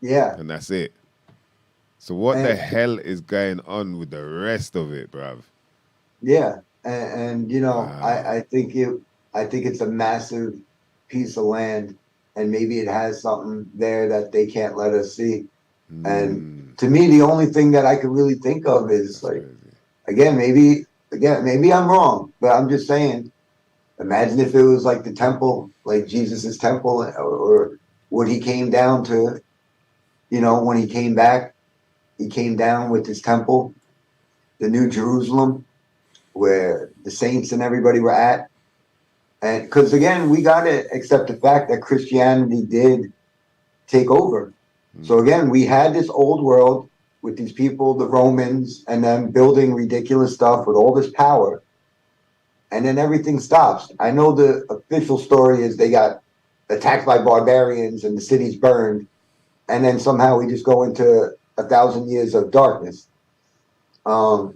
Yeah, and that's it. So what the hell is going on with the rest of it, bruv? Yeah, and I think it's a massive piece of land, and maybe it has something there that they can't let us see. And to me, the only thing that I could really think of is crazy. Maybe I'm wrong, but I'm just saying. Imagine if it was like the temple, like Jesus's temple, or what he came down to. When he came back. He came down with his temple, the New Jerusalem, where the saints and everybody were at. And because, again, we got to accept the fact that Christianity did take over. So, again, we had this old world with these people, the Romans, and them building ridiculous stuff with all this power. And then everything stops. I know the official story is they got attacked by barbarians and the city's burned. And then somehow we just go into 1,000 years of darkness. I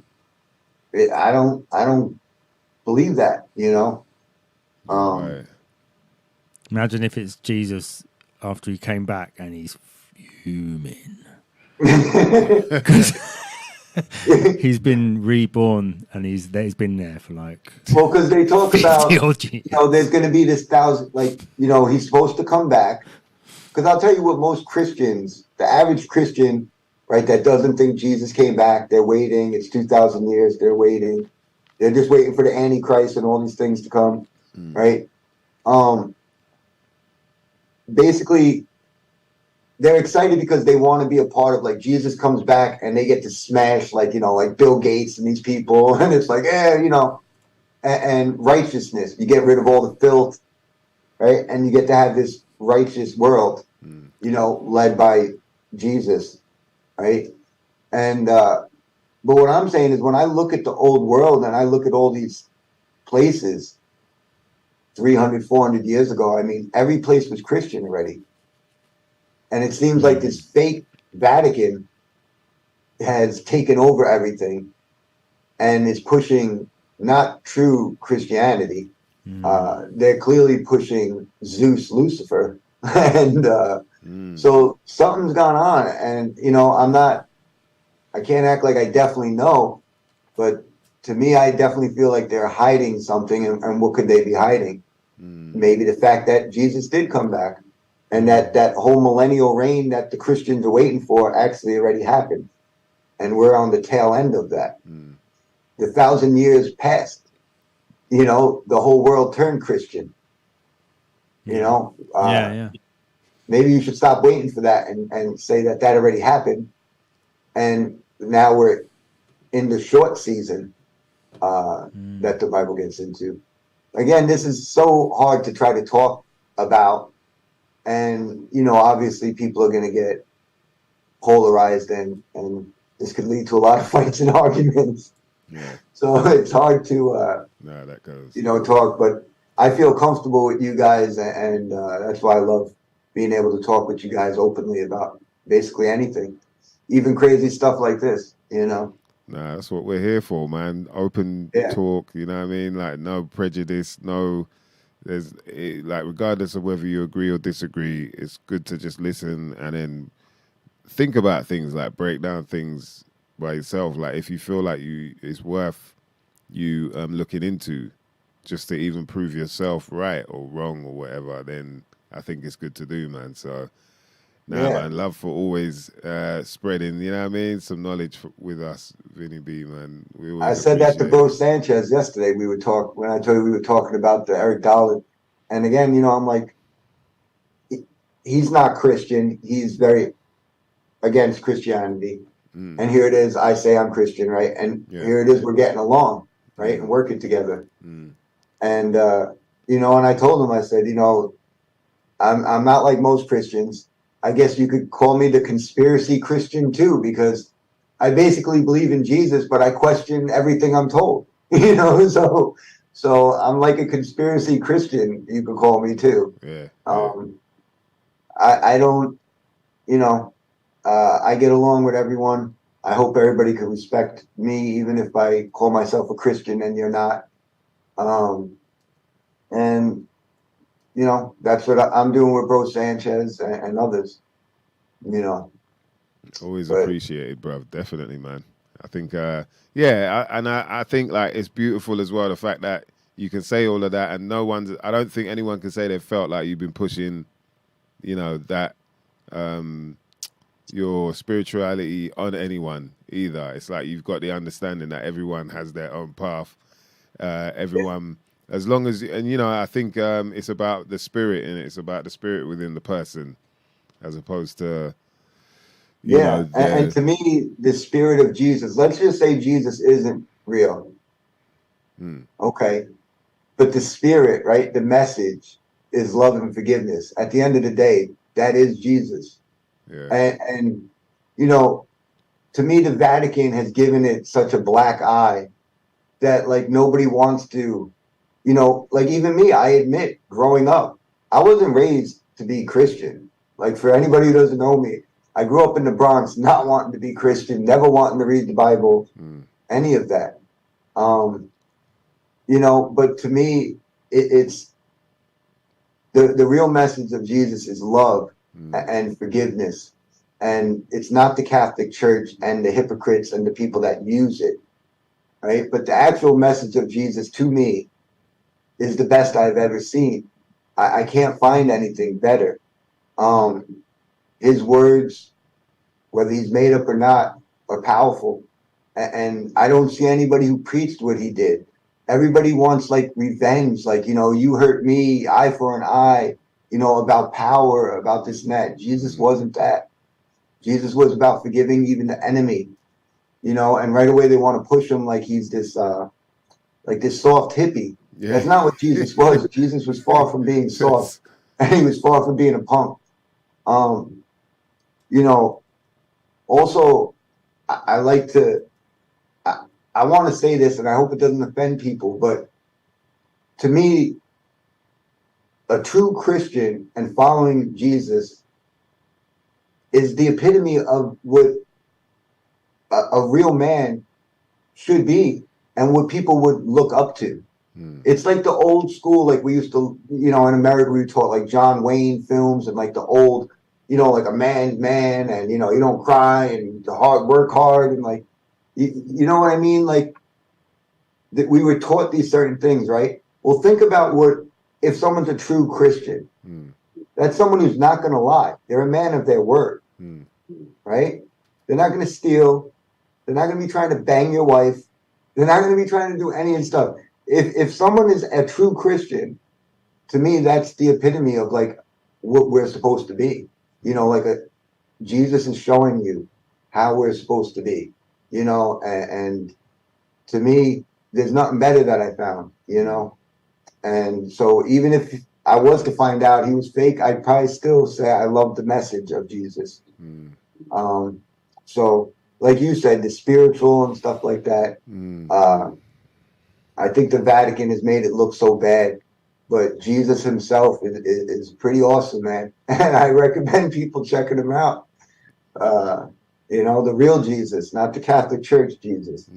don't believe that, Right. Imagine if it's Jesus after he came back and he's fuming. He's been reborn and he's been there for because they talk about there's going to be this 1,000, he's supposed to come back. Because I'll tell you what, most Christians, the average Christian, right, that doesn't think Jesus came back, they're waiting. It's 2,000 years. They're waiting. They're just waiting for the Antichrist and all these things to come, right? Basically, they're excited because they want to be a part of, Jesus comes back and they get to smash, like Bill Gates and these people. And it's and righteousness. You get rid of all the filth, right? And you get to have this righteous world, led by Jesus. Right. And, but what I'm saying is when I look at the old world and I look at all these places 300, 400 years ago, I mean, every place was Christian already. And it seems like this fake Vatican has taken over everything and is pushing not true Christianity. They're clearly pushing Zeus, Lucifer, and so something's gone on. And I can't act like I definitely know, but to me, I definitely feel like they're hiding something. And what could they be hiding? Maybe the fact that Jesus did come back, and that whole millennial reign that the Christians are waiting for actually already happened, and we're on the tail end of that. The 1,000 years passed. The whole world turned Christian. Maybe you should stop waiting for that and say that already happened. And now we're in the short season that the Bible gets into. Again, this is so hard to try to talk about. And, obviously people are going to get polarized and this could lead to a lot of fights and arguments. Yeah. So it's hard to, that goes. Talk, but I feel comfortable with you guys, and that's why I love being able to talk with you guys openly about basically anything, even crazy stuff like this, Nah, that's what we're here for, man. Open talk, you know what I mean? Like, no prejudice, regardless of whether you agree or disagree, it's good to just listen and then think about things, like break down things by yourself. Like, if you feel like it's worth you looking into, just to even prove yourself right or wrong or whatever, then I think it's good to do, man. So, man, love for always spreading, you know what I mean, some knowledge with us, Vinny B, man. I said that to Bo Sanchez yesterday. When I told you we were talking about the Eric Dollar. And again, I'm like, he's not Christian. He's very against Christianity. And here it is, I say I'm Christian, right? And here it is, we're getting along, right? And working together. And, and I told him, I said, I'm not like most Christians. I guess you could call me the conspiracy Christian too, because I basically believe in Jesus, but I question everything I'm told, so I'm like a conspiracy Christian, you could call me too. I don't, I get along with everyone. I hope everybody can respect me, even if I call myself a Christian and you're not. And that's what I'm doing with Bro Sanchez and others. Always appreciated, bro. Definitely, man. I think, I think like it's beautiful as well, the fact that you can say all of that and I don't think anyone can say they felt like you've been pushing, that your spirituality on anyone either. It's like you've got the understanding that everyone has their own path. Everyone, as long as, and I think it's about the spirit, and it's about the spirit within the person, as opposed to. And to me, the spirit of Jesus, let's just say Jesus isn't real. Okay. But the spirit, right? The message is love and forgiveness. At the end of the day, that is Jesus. And to me, the Vatican has given it such a black eye that like nobody wants to, like even me, I admit growing up, I wasn't raised to be Christian. Like for anybody who doesn't know me, I grew up in the Bronx, not wanting to be Christian, never wanting to read the Bible, any of that. But to me, it's the real message of Jesus is love and forgiveness. And it's not the Catholic Church and the hypocrites and the people that use it, right? But the actual message of Jesus to me is the best I've ever seen. I can't find anything better. His words, whether he's made up or not, are powerful. And I don't see anybody who preached what he did. Everybody wants like revenge, like, you hurt me, eye for an eye, about power, about this and that. Jesus wasn't that. Jesus was about forgiving even the enemy, and right away they want to push him like he's this soft hippie. That's not what Jesus was. Jesus was far from being soft, and he was far from being a punk. Also, I like to, I want to say this, and I hope it doesn't offend people, but to me, a true Christian and following Jesus is the epitome of what a real man should be and what people would look up to. It's like the old school, like we used to, in America, we taught like John Wayne films and like the old, like a man, and, you don't cry and work hard. And like, you know what I mean? Like that we were taught these certain things, right? Well, think about if someone's a true Christian, that's someone who's not going to lie. They're a man of their word, right? They're not going to steal. They're not going to be trying to bang your wife. They're not going to be trying to do any of the stuff. If someone is a true Christian, to me, that's the epitome of like what we're supposed to be. Like Jesus is showing you how we're supposed to be, and to me, there's nothing better that I found, and so even if I was to find out he was fake, I'd probably still say I love the message of Jesus. So like you said, the spiritual and stuff like that, I think the Vatican has made it look so bad, but Jesus himself is pretty awesome, man. And I recommend people checking him out. The real Jesus, not the Catholic Church Jesus.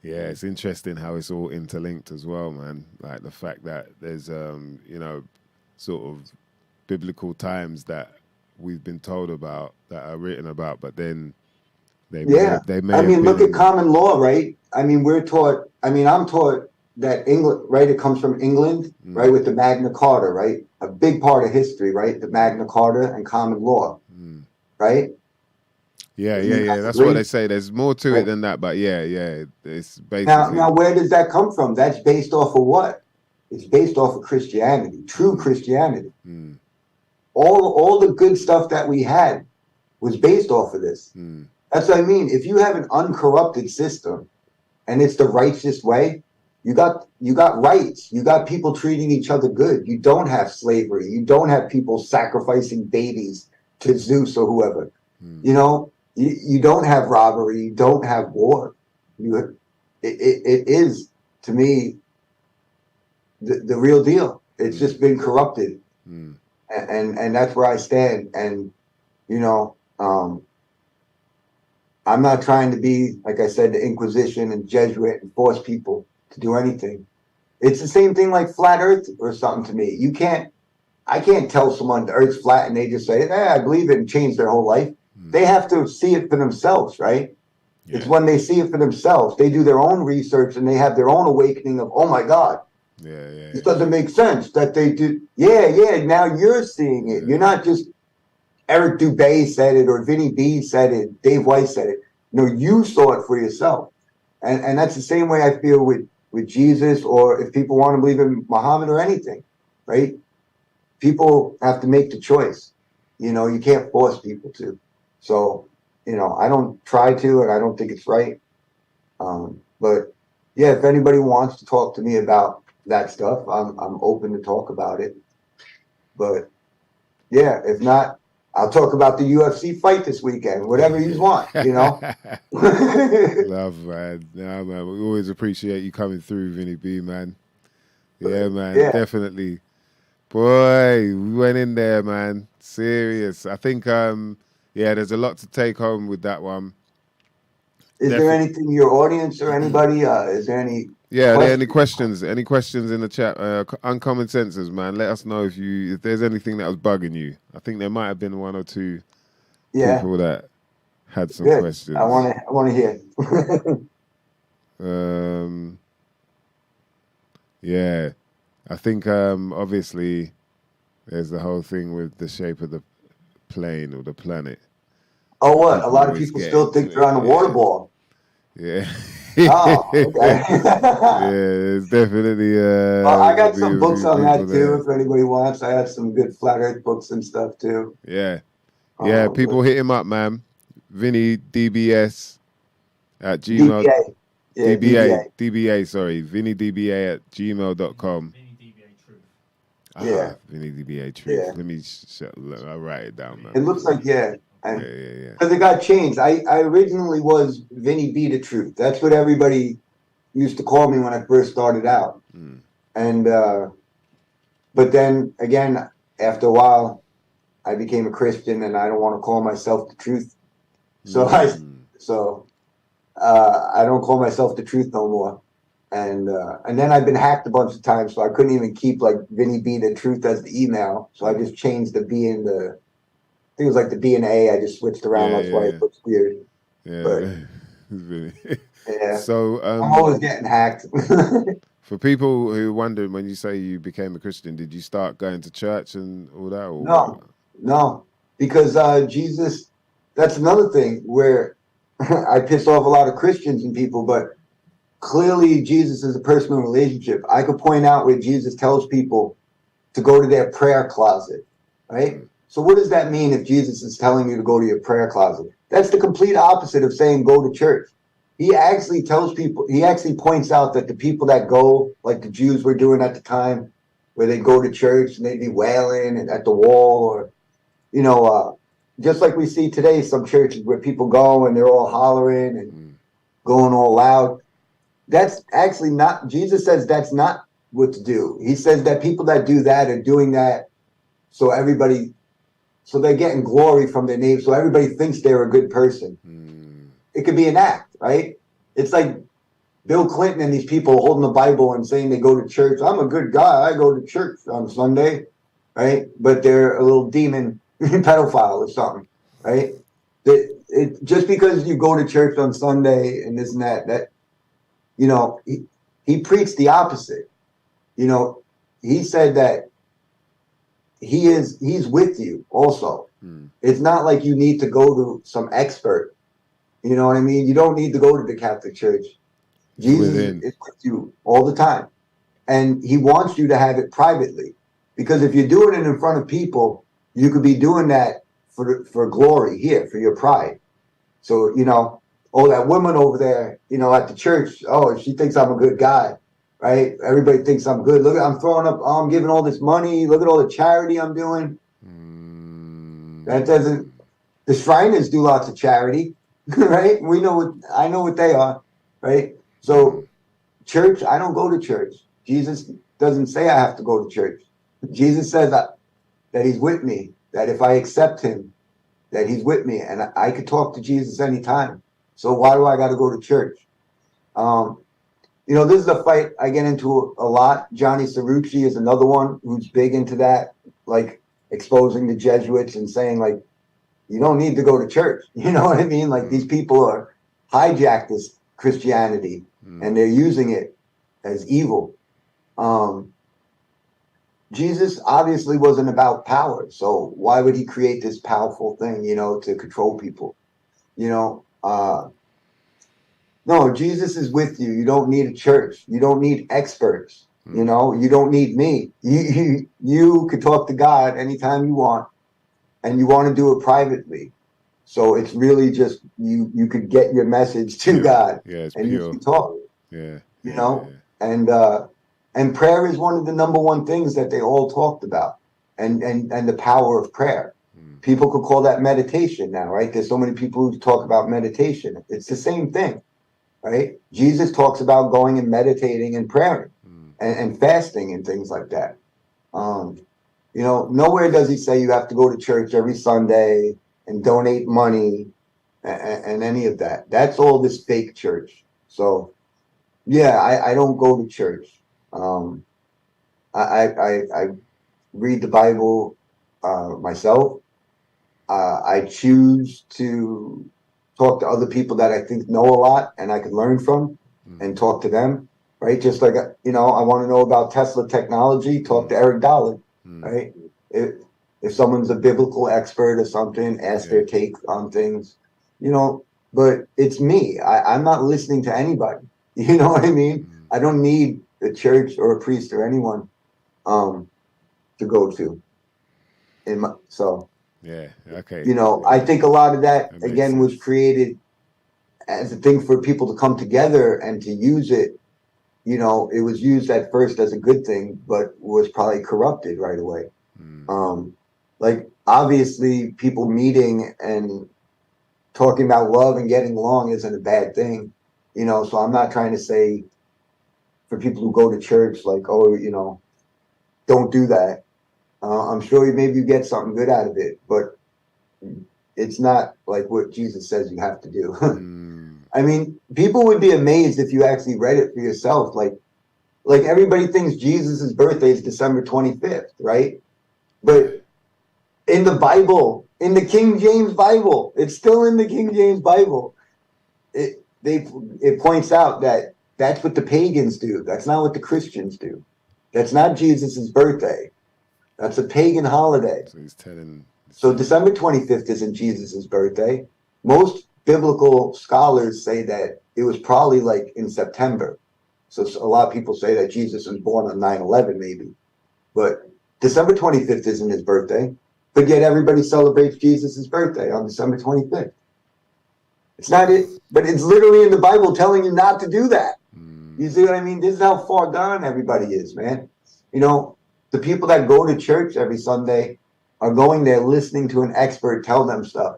Yeah, it's interesting how it's all interlinked as well, man. Like the fact that there's, sort of biblical times that we've been told about, that are written about, but then they may look at common law, right? We're taught, I'm taught that England, right? It comes from England, right? With the Magna Carta, right? A big part of history, right? The Magna Carta and common law, right? Yeah. That's what they say. There's more to it than that, but yeah. It's basically now. Where does that come from? That's based off of what? It's based off of Christianity, true Christianity. All the good stuff that we had was based off of this. That's what I mean. If you have an uncorrupted system, and it's the righteous way, you got rights. You got people treating each other good. You don't have slavery. You don't have people sacrificing babies to Zeus or whoever. You don't have robbery. You don't have war. It is, to me, the real deal. It's just been corrupted. And that's where I stand. And, I'm not trying to be, like I said, the Inquisition and Jesuit and force people to do anything. It's the same thing like flat earth or something to me. I can't tell someone the earth's flat and they just say, I believe it and change their whole life. They have to see it for themselves, right? Yeah. It's when they see it for themselves. They do their own research and they have their own awakening of, oh my God. This doesn't make sense that they do. Now you're seeing it. You're not just Eric Dubay said it or Vinny B said it, Dave White said it. You saw it for yourself. And that's the same way I feel with Jesus, or if people want to believe in Muhammad or anything, right? People have to make the choice. You can't force people to. So, I don't try to, and I don't think it's right. But yeah, if anybody wants to talk to me about that stuff, I'm open to talk about it. But yeah, if not, I'll talk about the UFC fight this weekend, whatever you want, Love, man. No, man. We always appreciate you coming through, Vinny B, man. Yeah, man. Yeah. Definitely. Boy, we went in there, man. Serious. I think, there's a lot to take home with that one. Is there anything your audience or anybody, is there any... Yeah, are there any questions? Any questions in the chat? Uncommon Senses, man. Let us know if there's anything that was bugging you. I think there might have been one or two people that had some questions. I want to hear. Yeah, I think obviously there's the whole thing with the shape of the plane or the planet. Oh, what? A lot of people still think they're on a water ball. Yeah. Oh, okay. It's definitely. I got some books on that too. If anybody wants, I have some good flat Earth books and stuff too. Yeah, people hit him up, man. Vinny DBS at Gmail. DBA. Sorry, Vinny DBA at gmail.com. Vinny DBA Truth. Vinny DBA Truth. Yeah. Let me. I'll write it down, man. It looks like because it got changed. I originally was Vinny B the Truth. That's what everybody used to call me when I first started out. And but then again, after a while, I became a Christian, and I don't want to call myself the Truth So I don't call myself the truth no more. And then I've been hacked a bunch of times, so I couldn't even keep like Vinny B the truth as the email. So I just changed the B and I think it was like the B and A. I just switched around. That's why it looks weird. Yeah. But, yeah. So I'm always getting hacked. For people who wondered, when you say you became a Christian, did you start going to church and all that? Or No, because Jesus. That's another thing where I piss off a lot of Christians and people, but clearly Jesus is a personal relationship. I could point out where Jesus tells people to go to their prayer closet, right? So what does that mean if Jesus is telling you to go to your prayer closet? That's the complete opposite of saying go to church. He actually tells people, he actually points out that the people that go, like the Jews were doing at the time, where they go to church and they'd be wailing and at the wall, or, just like we see today, some churches where people go and they're all hollering and going all loud. That's actually not, Jesus says that's not what to do. He says that people that do that are doing that so they're getting glory from their name, so everybody thinks they're a good person. It could be an act, right? It's like Bill Clinton and these people holding the Bible and saying they go to church. I'm a good guy. I go to church on Sunday, right? But they're a little demon pedophile or something, right? Just because you go to church on Sunday and this and that, he preached the opposite. He said that he's with you also. It's not like you need to go to some expert. You know what I mean? You don't need to go to the Catholic Church. Jesus is with you all the time. And he wants you to have it privately. Because if you're doing it in front of people, you could be doing that for glory here, for your pride. So, that woman over there, at the church, she thinks I'm a good guy, right? Everybody thinks I'm good. Look, I'm throwing up, I'm giving all this money. Look at all the charity I'm doing. The Shriners do lots of charity, right? I know what they are, right? So church, I don't go to church. Jesus doesn't say I have to go to church. Jesus says that he's with me, that if I accept him, that he's with me, and I could talk to Jesus anytime. So why do I got to go to church? This is a fight I get into a lot. Johnny Cerrucci is another one who's big into that, like exposing the Jesuits and saying, like, you don't need to go to church. You know what I mean? Like, these people are hijacked this Christianity and they're using it as evil. Jesus obviously wasn't about power. So why would he create this powerful thing, to control people? No, Jesus is with you. You don't need a church. You don't need experts. You don't need me. You could talk to God anytime you want, and you want to do it privately. So it's really just you could get your message to God, it's and pure. you can talk. And prayer is one of the number one things that they all talked about, and the power of prayer. People could call that meditation now, right? There's so many people who talk about meditation. It's the same thing, right? Jesus talks about going and meditating and praying and fasting and things like that. Nowhere does he say you have to go to church every Sunday and donate money and any of that. That's all this fake church. So, I don't go to church. I read the Bible myself. I choose to talk to other people that I think know a lot and I can learn from and talk to them, right? Just like, I want to know about Tesla technology, talk to Eric Dollard, right? If someone's a biblical expert or something, ask their take on things, but it's me. I'm not listening to anybody. You know what I mean? I don't need a church or a priest or anyone to go to. I think a lot of that again was created as a thing for people to come together and to use it. It was used at first as a good thing, but was probably corrupted right away. Like, obviously people meeting and talking about love and getting along isn't a bad thing, so I'm not trying to say for people who go to church, like, don't do that. I'm sure maybe you get something good out of it, but it's not like what Jesus says you have to do. I mean, people would be amazed if you actually read it for yourself. Like everybody thinks Jesus' birthday is December 25th, right? But in the Bible, in the King James Bible, it's still in the King James Bible. It points out that that's what the pagans do. That's not what the Christians do. That's not Jesus' birthday. That's a pagan holiday. So he's telling. So December 25th isn't Jesus' birthday. Most biblical scholars say that it was probably like in September. So a lot of people say that Jesus was born on 9/11 maybe. But December 25th isn't his birthday. But yet everybody celebrates Jesus' birthday on December 25th. It's not it, but it's literally in the Bible telling you not to do that. You see what I mean? This is how far gone everybody is, man. You know, the people that go to church every Sunday are going there listening to an expert tell them stuff.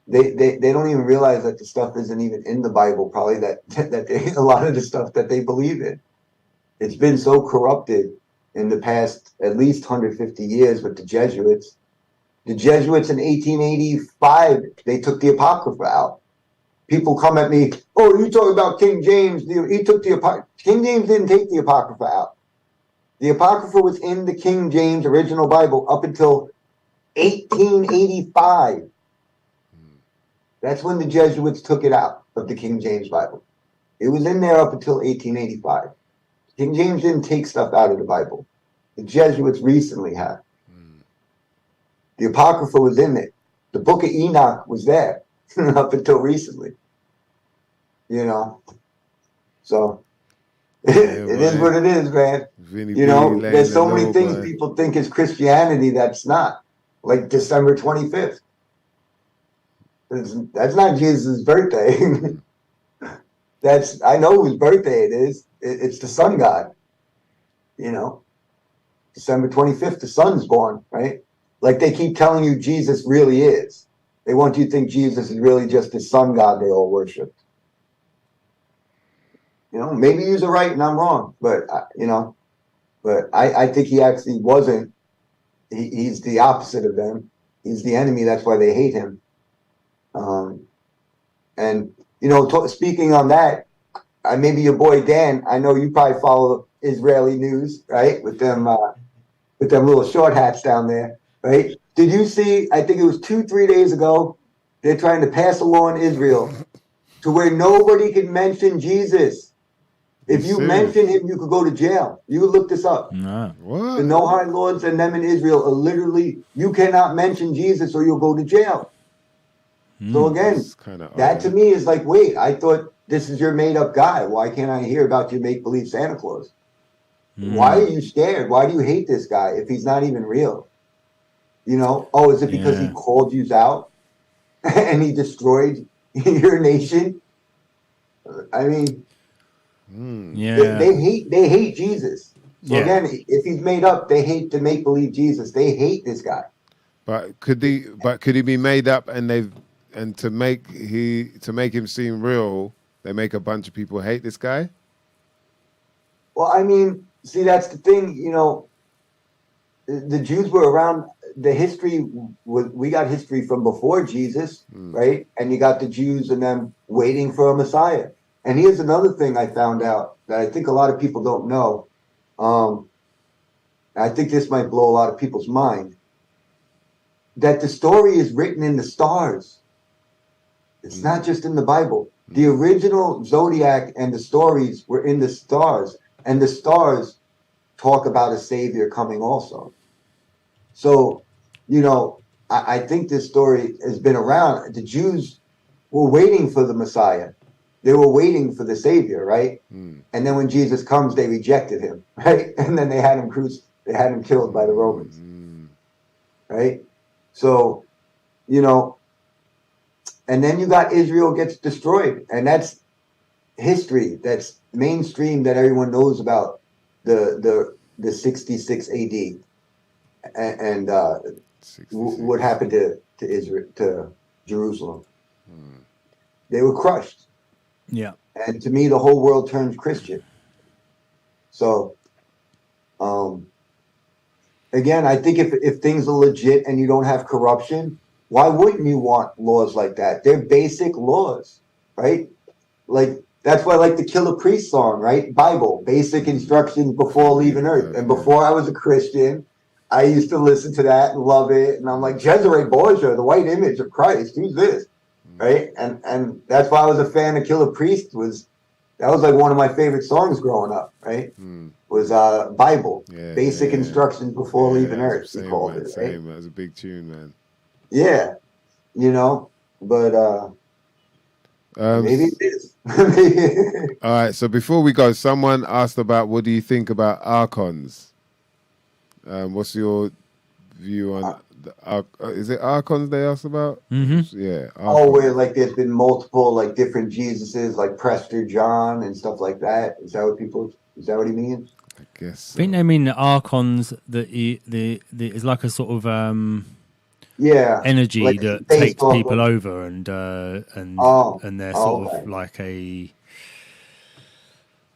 They don't even realize that the stuff isn't even in the Bible, probably a lot of the stuff that they believe in. It's been so corrupted in the past at least 150 years with the Jesuits. The Jesuits in 1885, they took the Apocrypha out. People come at me, oh, you talk about King James. He took the Apocrypha. King James didn't take the Apocrypha out. The Apocrypha was in the King James original Bible up until 1885. That's when the Jesuits took it out of the King James Bible. It was in there up until 1885. King James didn't take stuff out of the Bible. The Jesuits recently have. The Apocrypha was in there. The Book of Enoch was there up until recently. You know? So, it is what it is, man. Vinny you know, B, there's so many things people think is Christianity that's not. Like December 25th. That's not Jesus' birthday. I know whose birthday it is. It's the sun god. You know? December 25th, the sun's born, right? Like they keep telling you Jesus really is. They want you to think Jesus is really just the sun god they all worship. You know, maybe you're right and I'm wrong, but I think he actually wasn't. He's the opposite of them. He's the enemy. That's why they hate him. And you know, speaking on that, maybe your boy Dan. I know you probably follow Israeli news, right? With them little short hats down there, right? Did you see? I think it was 2-3 days ago. They're trying to pass a law in Israel to where nobody can mention Jesus. If you mention him, you could go to jail. You could look this up. What? The No High Lords and them in Israel are literally, you cannot mention Jesus or you'll go to jail. So again, that to me is like, wait, I thought this is your made up guy. Why can't I hear about your make believe Santa Claus? Why are you scared? Why do you hate this guy if he's not even real? You know, oh, is it because he called you out and he destroyed your nation? I mean, they hate Jesus. So again, if he's made up, they hate to make believe Jesus. They hate this guy. But could he be made up and to make him seem real, they make a bunch of people hate this guy? Well, I mean, see, that's the thing, you know, the Jews were around. The history, we got history from before Jesus, right? And you got the Jews and them waiting for a Messiah. And here's another thing I found out that I think a lot of people don't know. I think this might blow a lot of people's mind. That the story is written in the stars. It's not just in the Bible. The original Zodiac and the stories were in the stars. And the stars talk about a savior coming also. So, you know, I think this story has been around. The Jews were waiting for the Messiah. They were waiting for the savior, right? And then when Jesus comes, they rejected him, right? And then they had him killed by the Romans, right? So, you know, and then you got Israel gets destroyed, and that's history. That's mainstream that everyone knows about the 66 AD and what happened to Israel, to Jerusalem. They were crushed. Yeah. And to me, the whole world turned Christian. So, again, I think if things are legit and you don't have corruption, why wouldn't you want laws like that? They're basic laws, right? Like, that's why I like the Killah Priest song, right? Bible, basic instructions before leaving Earth. And before I was a Christian, I used to listen to that and love it. And I'm like, Cesare Borgia, the white image of Christ, who's this? Right? And that's why I was a fan of Killah Priest. That was like one of my favorite songs growing up, right? Was Bible, basic instructions before leaving Earth, he called it, right? That was a big tune, man. Yeah, but maybe it is. All right, so before we go, someone asked about what do you think about archons? What's your view on is it archons they asked about? Mm-hmm. Yeah. Archons. Where like there's been multiple like different Jesuses, like Prester John and stuff like that. Is that what he means? I guess so. I think they mean the archons that is like a sort of energy like that takes people over and they're sort of like a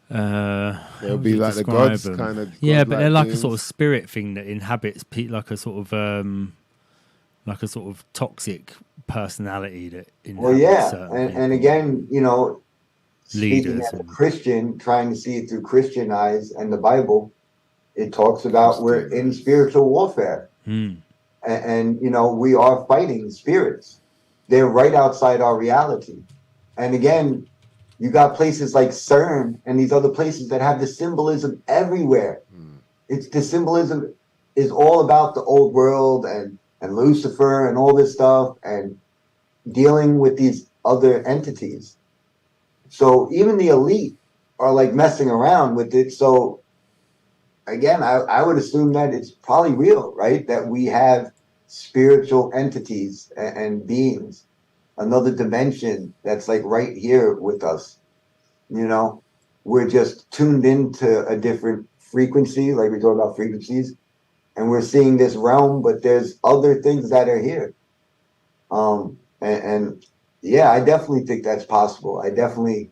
they'll be like the gods them? Kind of but they're like beings. A sort of spirit thing that inhabits like a sort of toxic personality that inhabits and again, speaking as a Christian, trying to see it through Christian eyes and the Bible, it talks about we're in spiritual warfare. And we are fighting spirits. They're right outside our reality. And again, you got places like CERN and these other places that have the symbolism everywhere. It's the symbolism is all about the old world and Lucifer and all this stuff and dealing with these other entities. So even the elite are like messing around with it. So again, I would assume that it's probably real, right? That we have spiritual entities and beings, another dimension that's like right here with us. We're just tuned into a different frequency, like we talk about frequencies, and we're seeing this realm, but there's other things that are here. I definitely think that's possible. I definitely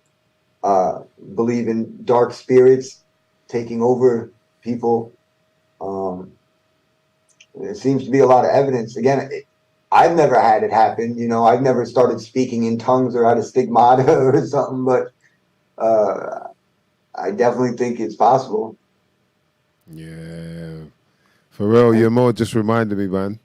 believe in dark spirits taking over people. There seems to be a lot of evidence. Again, I've never had it happen. I've never started speaking in tongues or had a stigmata or something, but I definitely think it's possible. Yeah. For real, you're more just reminded me, man.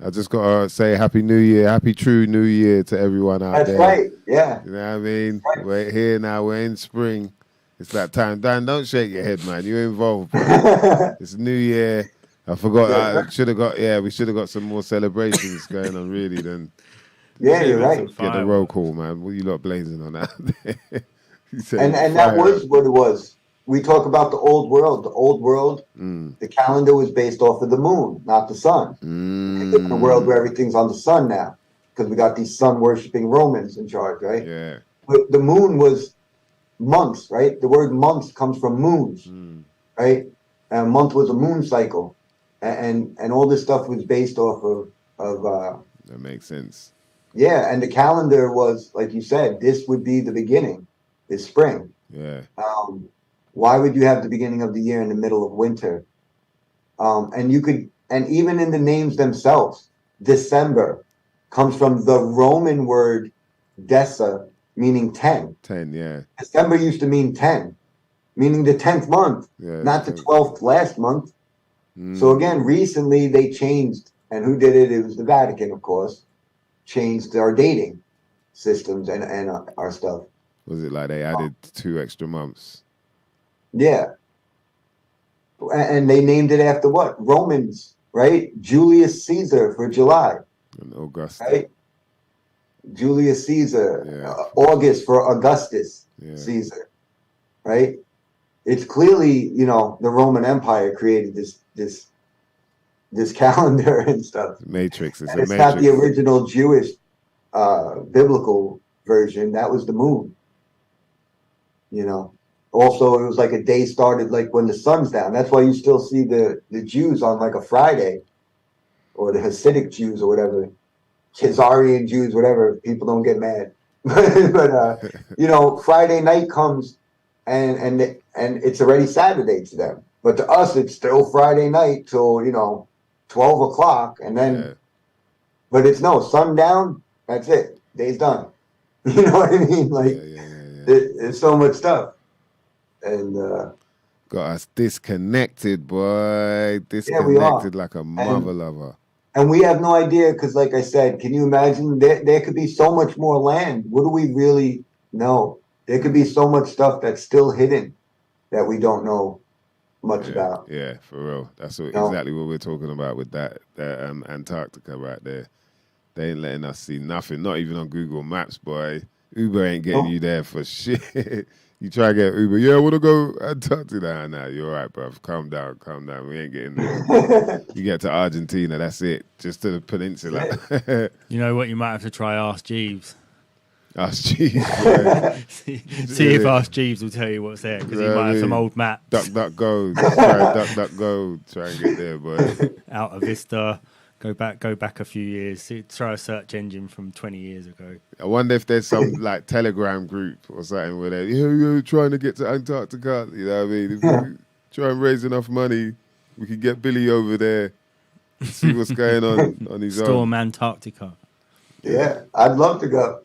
I just got to say Happy New Year, Happy True New Year to everyone out there. That's right, yeah. You know what I mean? Right. We're here now, we're in spring. It's that time. Dan, don't shake your head, man. You're involved, bro. It's New Year. I forgot. We should have got some more celebrations going on, really. Then, you're right. Get the roll call, man. What are you lot blazing on out there? and that was what it was. We talk about the old world. The old world, the calendar was based off of the moon, not the sun. We live in a world where everything's on the sun now because we got these sun-worshipping Romans in charge, right? Yeah. But the moon was months, right? The word months comes from moons, right? And a month was a moon cycle. And all this stuff was based off of that makes sense. Yeah, and the calendar was, like you said, this would be the beginning, this spring. Yeah. Why would you have the beginning of the year in the middle of winter? And even in the names themselves, December comes from the Roman word desa, meaning 10. 10, yeah. December used to mean 10, meaning the 10th month, not the 12th last month. So again, recently they changed, and who did it? It was the Vatican, of course, changed our dating systems and our stuff. Was it like they added 2 extra months? Yeah. And they named it after what? Romans, right? Julius Caesar for July. And August. Right? Julius Caesar. August for Augustus Caesar. Right? It's clearly, the Roman Empire created this calendar and stuff. Matrix. It's not the original Jewish biblical version. That was the moon. Also, it was like a day started like when the sun's down. That's why you still see the Jews on like a Friday, or the Hasidic Jews or whatever, Khazarian Jews, whatever. People don't get mad, but Friday night comes and it's already Saturday to them. But to us, it's still Friday night till 12 o'clock, and then But it's no sundown. That's it. Day's done. You know what I mean? Like, there's so much stuff, and got us disconnected, boy. Yeah, we are. Disconnected like a mother lover. And we have no idea because, like I said, can you imagine? There could be so much more land. What do we really know? There could be so much stuff that's still hidden that we don't know much about. Yeah, for real. That's exactly what we're talking about with that Antarctica right there. They ain't letting us see nothing, not even on Google Maps, boy. Uber ain't getting you there for shit. You try to get Uber, I want to go Antarctica. Nah, you're all right, bruv. Calm down. We ain't getting there. You get to Argentina, that's it. Just to the peninsula. You know what? You might have to try Ask Jeeves. Ask Jeeves, yeah. See if Ask Jeeves will tell you what's there, because he might have some old maps. Go. Try go. Try and get there, boy. Out of Vista. Go back a few years. Try a search engine from 20 years ago. I wonder if there's some like Telegram group or something where they're trying to get to Antarctica. You know what I mean? If we try and raise enough money, we could get Billy over there, see what's going on his own. Storm Antarctica. Yeah, I'd love to go.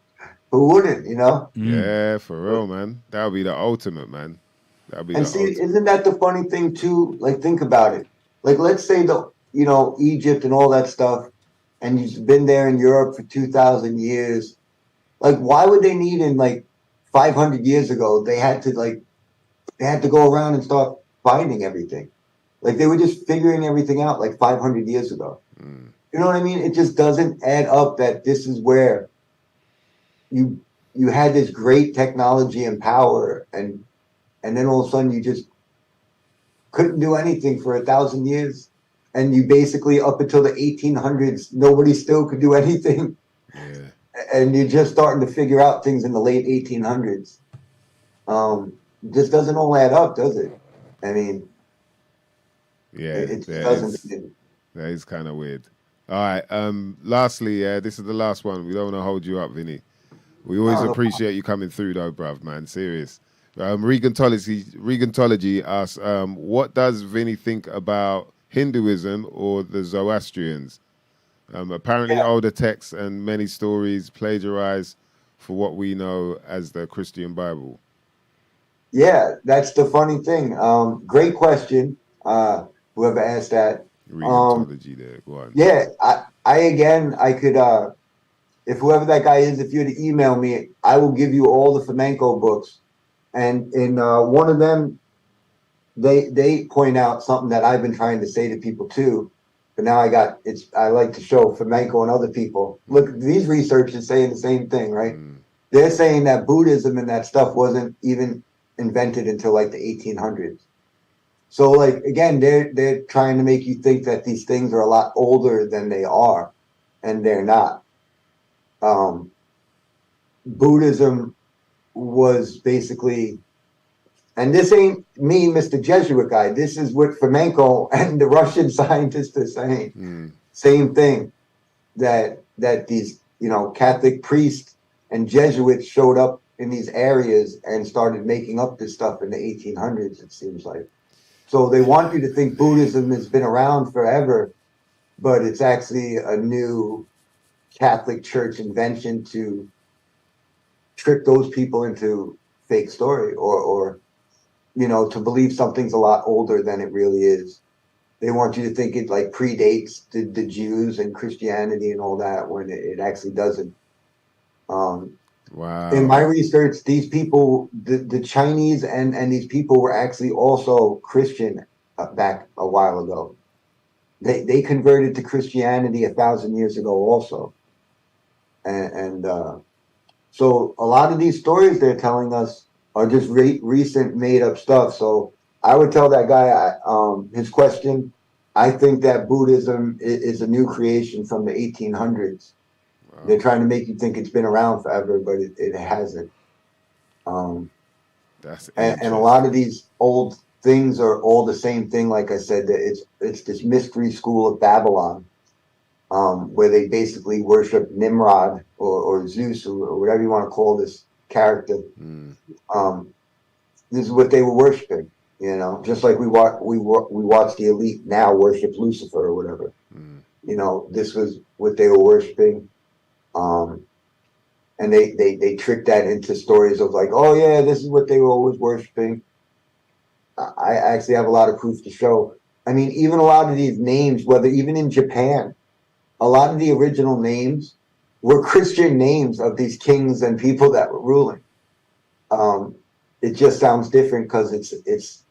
Who wouldn't, you know? Yeah, for real, man. That would be the ultimate, man. Isn't that the funny thing too? Like, think about it. Like, let's say Egypt and all that stuff, and you've been there in Europe for 2,000 years. Like, why would they need in like 500 years ago? They had to go around and start finding everything. Like, they were just figuring everything out like 500 years ago. You know what I mean? It just doesn't add up that this is where you had this great technology and power, and then all of a sudden you just couldn't do anything for 1,000 years. And you basically, up until the 1800s, nobody still could do anything. Yeah. And you're just starting to figure out things in the late 1800s. Just doesn't all add up, does it? I mean, it doesn't. That is kind of weird. All right. Lastly, this is the last one. We don't want to hold you up, Vinny. We always appreciate you coming through, though, bruv, man. Serious. Regentology asks, what does Vinny think about Hinduism or the Zoroastrians? Apparently older texts and many stories plagiarized for what we know as the Christian Bible. Yeah, that's the funny thing. Great question. Whoever asked that. Regentology there. Go on. Yeah, I could, if whoever that guy is, if you were to email me, I will give you all the flamenco books. And in one of them, they point out something that I've been trying to say to people too, but now I like to show flamenco and other people. Look, these researchers saying the same thing, right? They're saying that Buddhism and that stuff wasn't even invented until like the 1800s. So like, again, they're trying to make you think that these things are a lot older than they are, and they're not. Buddhism was basically, and this ain't me, Mr. Jesuit guy. This is what Flamenco and the Russian scientists are saying. Same thing, that these Catholic priests and Jesuits showed up in these areas and started making up this stuff in the 1800s. It seems like. So they want you to think Buddhism has been around forever, but it's actually a new Catholic Church invention to trick those people into fake story or to believe something's a lot older than it really is. They want you to think it like predates the Jews and Christianity and all that, when it actually doesn't. Wow. In my research, these people, the Chinese and these people were actually also Christian back a while ago. They converted to Christianity 1,000 years ago also. And so a lot of these stories they're telling us are just recent made up stuff. So I would tell that guy his question. I think that Buddhism is a new creation from the 1800s. Wow. They're trying to make you think it's been around forever, but it hasn't. That's and a lot of these old things are all the same thing. Like I said, that it's this mystery school of Babylon, where they basically worship Nimrod or Zeus or whatever you want to call this character. This is what they were worshiping, just like we watch the elite now worship Lucifer or whatever. This was what they were worshiping. And they tricked that into stories of like, oh yeah, this is what they were always worshiping. I actually have a lot of proof to show. I mean, even a lot of these names, whether even in Japan, a lot of the original names were Christian names of these kings and people that were ruling. It just sounds different because it's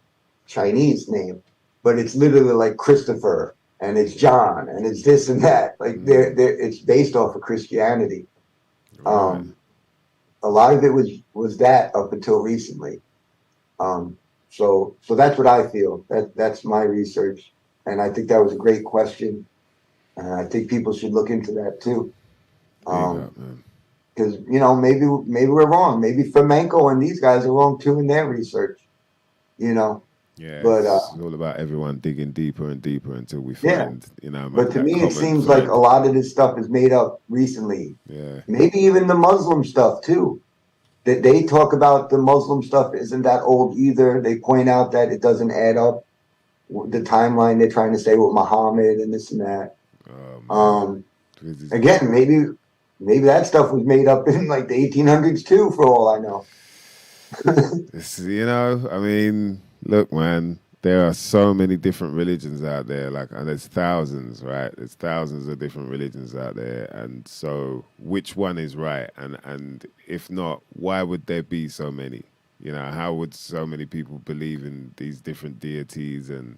Chinese name, but it's literally like Christopher and it's John and it's this and that. Like it's based off of Christianity. A lot of it was that up until recently. So that's what I feel. That's my research, and I think that was a great question, and I think people should look into that too. Because maybe we're wrong. Maybe Flamenco and these guys are wrong too in their research. Yeah, but it's all about everyone digging deeper and deeper until we find, But to me, it seems like a lot of this stuff is made up recently. Yeah, maybe even the Muslim stuff too. That they talk about the Muslim stuff isn't that old either. They point out that it doesn't add up. The timeline they're trying to say with Muhammad and this and that. Again, maybe that stuff was made up in like the 1800s too, for all I know. I mean, look, man, there are so many different religions out there, and there's thousands, right? There's thousands of different religions out there, and so which one is right? And if not, why would there be so many? How would so many people believe in these different deities and,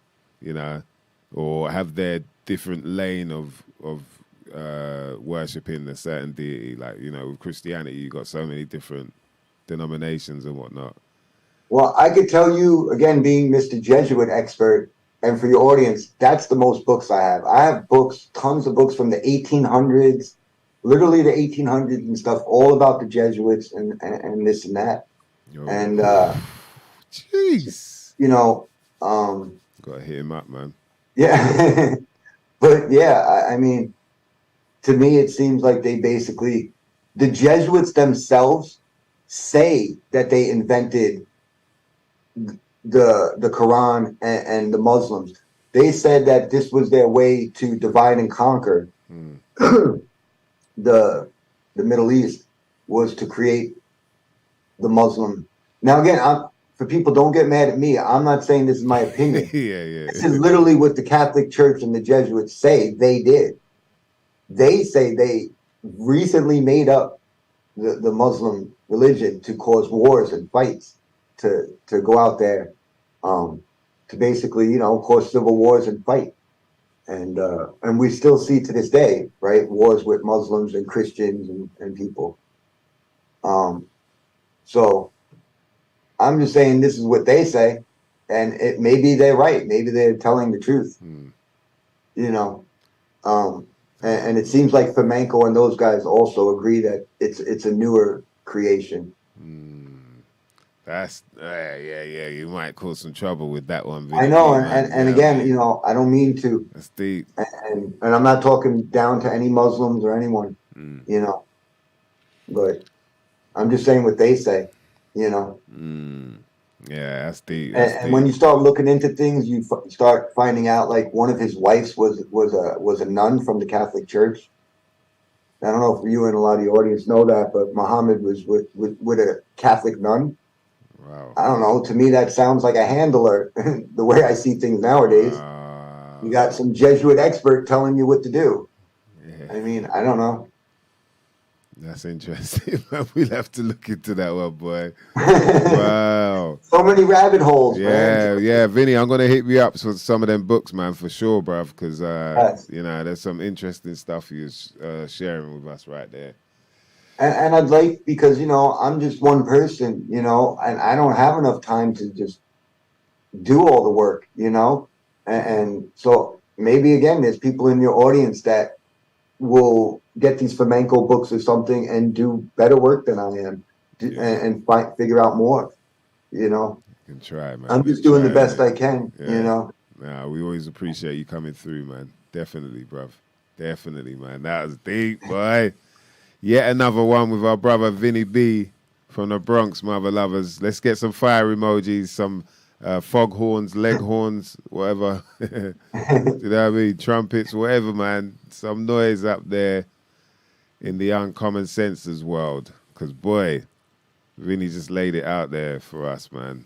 or have their different lane of worshipping a certain deity? Like, with Christianity, you've got so many different denominations and whatnot. Well, I could tell you, again, being Mr. Jesuit expert, and for your audience, that's the most books I have. I have books, tons of books from the 1800s, literally the 1800s and stuff, all about the Jesuits and this and that. And, jeez. Gotta hit him up, man. Yeah. But yeah, I mean, to me, it seems like they basically, the Jesuits themselves say that they invented the Quran and the Muslims. They said that this was their way to divide and conquer the Middle East, was to create the Muslim. Now again, for people, don't get mad at me. I'm not saying this is my opinion. Yeah. This is literally what the Catholic Church and the Jesuits say they did. They say they recently made up the Muslim religion to cause wars and fights, to go out there, to basically, cause civil wars and fight. And we still see to this day, right, wars with Muslims and Christians and people. So I'm just saying this is what they say, and maybe they're right. Maybe they're telling the truth. And it seems like Flamenco and those guys also agree that it's a newer creation. That's yeah. You might cause some trouble with that one. Vinny, I know, and again, I don't mean to. That's deep. And I'm not talking down to any Muslims or anyone, but I'm just saying what they say, Yeah, that's deep. And when you start looking into things, you start finding out like one of his wives was a nun from the Catholic Church. I don't know if you and a lot of the audience know that, but Muhammad was with a Catholic nun. Wow. I don't know. To me, that sounds like a handler. The way I see things nowadays, you got some Jesuit expert telling you what to do. Yeah. I mean, I don't know. That's interesting. We'll have to look into that one, boy. Wow. So many rabbit holes, man. Yeah, Vinny, I'm going to hit you up for some of them books, man, for sure, bruv, because, there's some interesting stuff you're sharing with us right there. And I'd like, because, I'm just one person, and I don't have enough time to just do all the work, and so maybe, again, there's people in your audience that will get these flamenco books or something and do better work than I am, and figure out more, You can try, man. I'm just doing the best I can, Nah, we always appreciate you coming through, man. Definitely, bruv. Definitely, man. That was deep, boy. Yet another one with our brother Vinny B from the Bronx, mother lovers. Let's get some fire emojis, some foghorns, leghorns, whatever. You know what I mean? Trumpets, whatever, man. Some noise up there in the uncommon senses world. Because, boy, Vinny just laid it out there for us, man.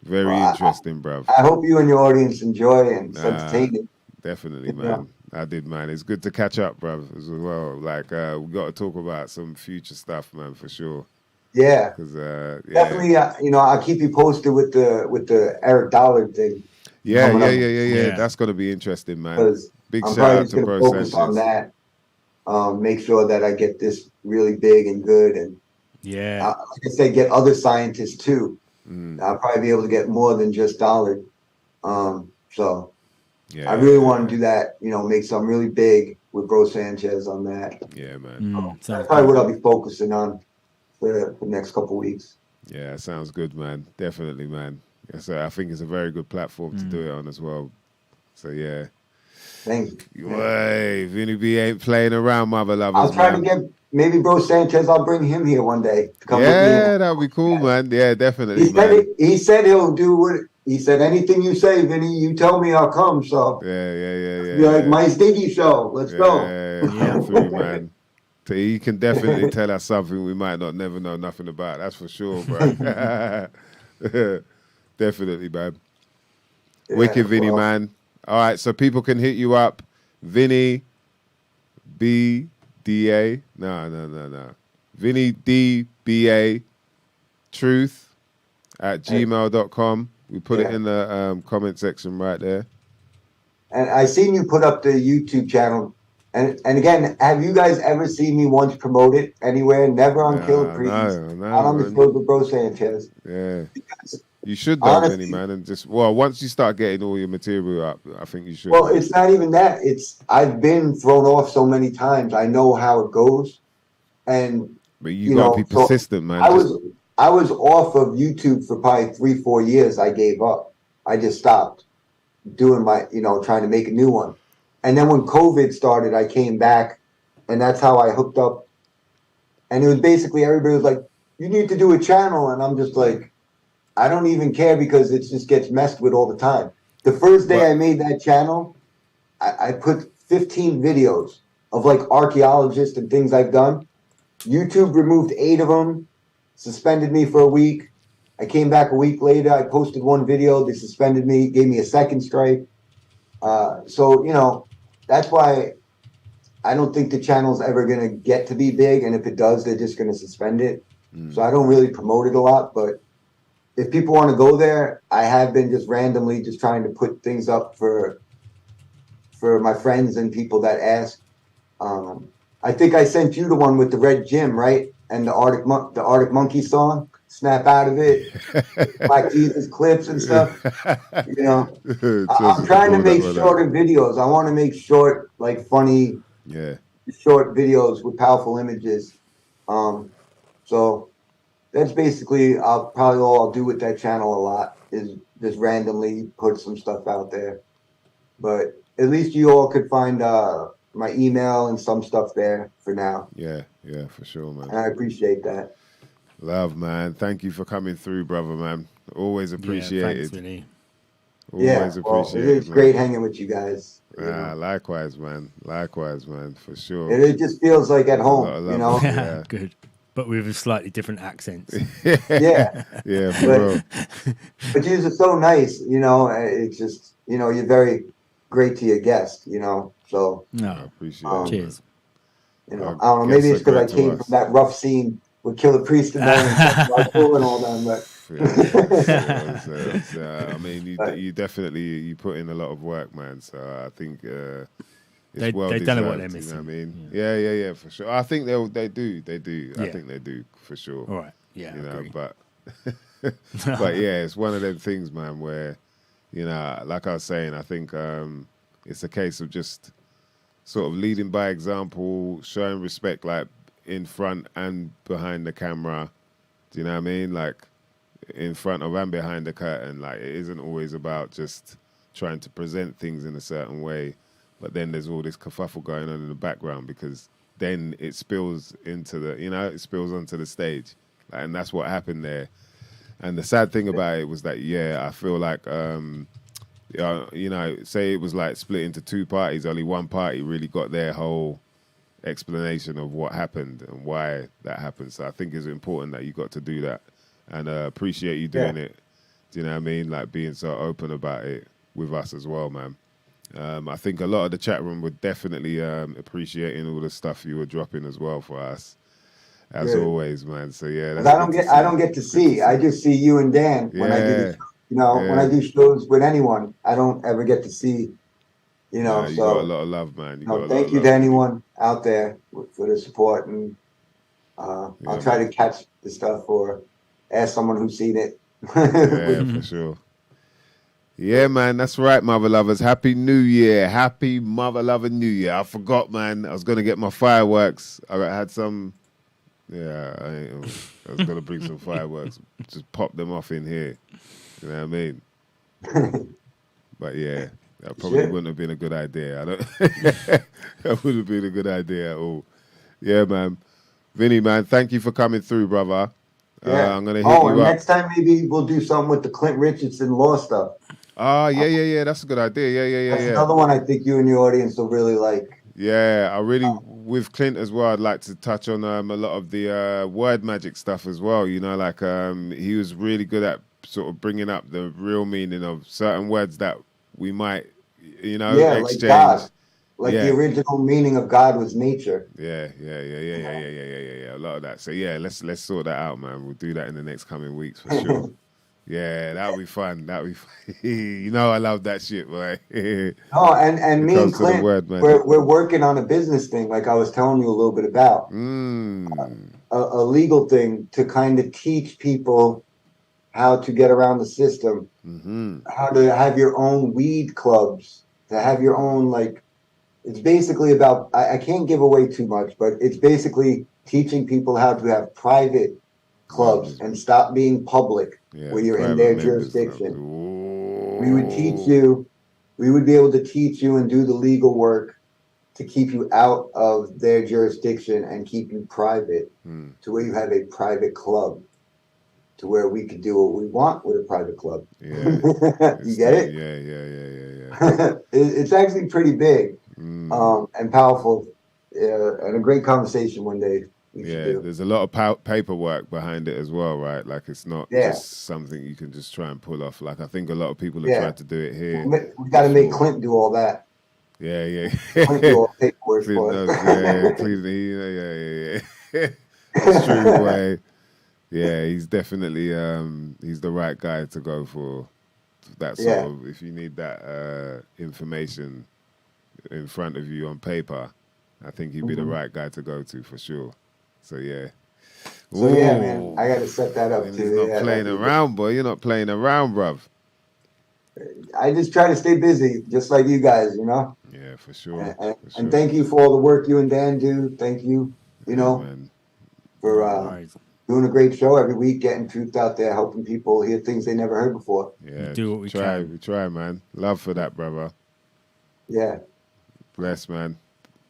Very interesting, bruv. I hope you and your audience enjoy and it's entertaining. Definitely, man. I did, man. It's good to catch up, bruv, as well. Like, we got to talk about some future stuff, man, for sure. Yeah. Definitely, I'll keep you posted with the Eric Dollard thing. Yeah. That's going to be interesting, man. Big shout out to Bro Sanchez. On that. Make sure that I get this really big and good. And like I said, get other scientists too. I'll probably be able to get more than just Dollard. I really want to do that, make something really big with Bro Sanchez on that. Yeah, man. That's probably what I'll be focusing on for the next couple of weeks. Yeah, sounds good, man. Definitely, man. So I think it's a very good platform to do it on as well. So, yeah. Thanks. Hey, Vinny B ain't playing around, mother lovers. I was trying to get maybe Bro Sanchez. I'll bring him here one day to come. Yeah, that'd be cool, man. Yeah, definitely. He said he'll do what he said. Anything you say, Vinny, you tell me, I'll come. So yeah. Be like MysDiggi show. Let's go. Yeah, through, man. So he can definitely tell us something we might not never know nothing about. That's for sure, bro. Definitely, man. Yeah, wicked, Vinny, man. All right, so people can hit you up. Vinny B D A. No. Vinny D B A Truth at gmail.com. We put it in the comment section right there. And I seen you put up the YouTube channel. And again, have you guys ever seen me once promote it anywhere? Never on Killah Priest. No, not on the show with Bro Sanchez. Yeah. Because you should though, Vinny, man. And just, once you start getting all your material up, I think you should. Well, it's not even that. I've been thrown off so many times. I know how it goes. But you got to be persistent, man. I was off of YouTube for probably 3-4 years. I gave up. I just stopped doing my, trying to make a new one. And then when COVID started, I came back, and that's how I hooked up. And it was basically everybody was like, you need to do a channel. And I'm just like, I don't even care because it just gets messed with all the time. The first day I made that channel, I put 15 videos of like archaeologists and things I've done. YouTube removed 8 of them, suspended me for a week. I came back a week later. I posted 1 video. They suspended me, gave me a second strike. That's why I don't think the channel's ever going to get to be big. And if it does, they're just going to suspend it. So I don't really promote it a lot. But if people want to go there, I have been just randomly just trying to put things up for my friends and people that ask. I think I sent you the one with the red gym, right? And the Arctic Monkey song, Snap Out of It, Black Jesus clips and stuff. I'm trying to make shorter videos. I want to make short, like funny, short videos with powerful images. So that's basically probably all I'll do with that channel a lot is just randomly put some stuff out there. But at least you all could find my email and some stuff there for now. Yeah, for sure, man. And I appreciate that. Love, man. Thank you for coming through, brother, man. Always appreciated. Thanks, Vinny. Always appreciated. It's great hanging with you guys. Likewise, man. Likewise, man, for sure. It just feels like at home, Yeah. Good. But with slightly different accents. Yeah, for real. But you are so nice, it's just, you're very great to your guest, so. No, I appreciate it. Cheers. I don't know, maybe it's because I came from that rough scene with Killah Priest and all them, but. I mean, you definitely you put in a lot of work, man. So I think it's they've done what they're missing. You know what I mean? Yeah, for sure. I think they do. I think they do for sure. All right. Yeah. But but yeah, it's one of them things, man, where like I was saying, I think it's a case of just sort of leading by example, showing respect, like in front and behind the camera. Do you know what I mean? Like in front of and behind the curtain. Like it isn't always about just trying to present things in a certain way, but then there's all this kerfuffle going on in the background because then it spills into it spills onto the stage. And that's what happened there. And the sad thing about it was that, I feel like, say it was like split into two parties, only one party really got their whole explanation of what happened and why that happened. So I think it's important that you got to do that, and appreciate you doing it. Do you know what I mean? Like being so open about it with us as well, man. I think a lot of the chat room were definitely appreciating all the stuff you were dropping as well for us, as always, man. So that's I don't get to see. I just see you and Dan when I do. When I do shows with anyone, I don't ever get to see. You got a lot of love, man. Thank you to anyone out there for the support, and I'll try to catch the stuff or ask someone who's seen it. Yeah, for sure. Yeah, man, that's right, mother lovers. Happy New Year. Happy mother lover New Year. I forgot, man. I was going to get my fireworks. I had some... Yeah, I was going to bring some fireworks. Just pop them off in here. You know what I mean? But yeah, that probably wouldn't have been a good idea. That wouldn't have been a good idea at all. Yeah, man. Vinny, man, thank you for coming through, brother. Yeah. I'm going to hit you up. Next time maybe we'll do something with the Clint Richardson law stuff. Yeah. That's a good idea. Yeah. That's another one I think you and your audience will really like. Yeah, I really, with Clint as well, I'd like to touch on a lot of the word magic stuff as well. You know, like he was really good at sort of bringing up the real meaning of certain words that we might, exchange. Like God. Like the original meaning of God was nature. Yeah. A lot of that. So let's sort that out, man. We'll do that in the next coming weeks for sure. Yeah, that'll be fun. I love that shit, boy. And me and Clint, we're working on a business thing, like I was telling you a little bit about. A legal thing to kind of teach people how to get around the system, how to have your own weed clubs, to have your own, it's basically about, I can't give away too much, but it's basically teaching people how to have private clubs and stop being public when you're in their jurisdiction. We would be able to teach you and do the legal work to keep you out of their jurisdiction and keep you private to where you have a private club, to where we could do what we want with a private club. Yeah. You get it? Yeah. It's actually pretty big and powerful, and a great conversation one day. There's a lot of paperwork behind it as well, right? Like it's not just something you can just try and pull off. Like I think a lot of people have tried to do it here. We got to make Clint do all that. Yeah. Clint do all the paperwork for us. Yeah. That's true, boy. Yeah, he's definitely he's the right guy to go for that sort of. If you need that information in front of you on paper, I think he'd be the right guy to go to for sure. So man, I got to set that up too. You're not playing around, boy. You're not playing around, bruv. I just try to stay busy, just like you guys, Yeah, for sure. And thank you for all the work you and Dan do. Thank you, for doing a great show every week, getting truth out there, helping people hear things they never heard before. Yeah, we do what we can. We try, man. Love for that, brother. Yeah. Bless, man.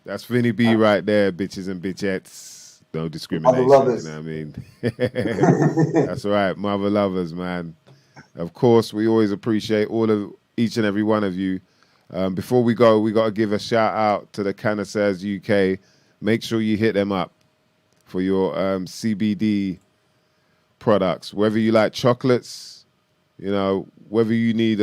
That's Vinny B right there, bitches and bitchettes. No discrimination, mother lovers. You know what I mean? That's right, mother lovers, man. Of course, we always appreciate each and every one of you. Before we go, we got to give a shout out to the Cannassers UK. Make sure you hit them up for your CBD products. Whether you like chocolates, whether you need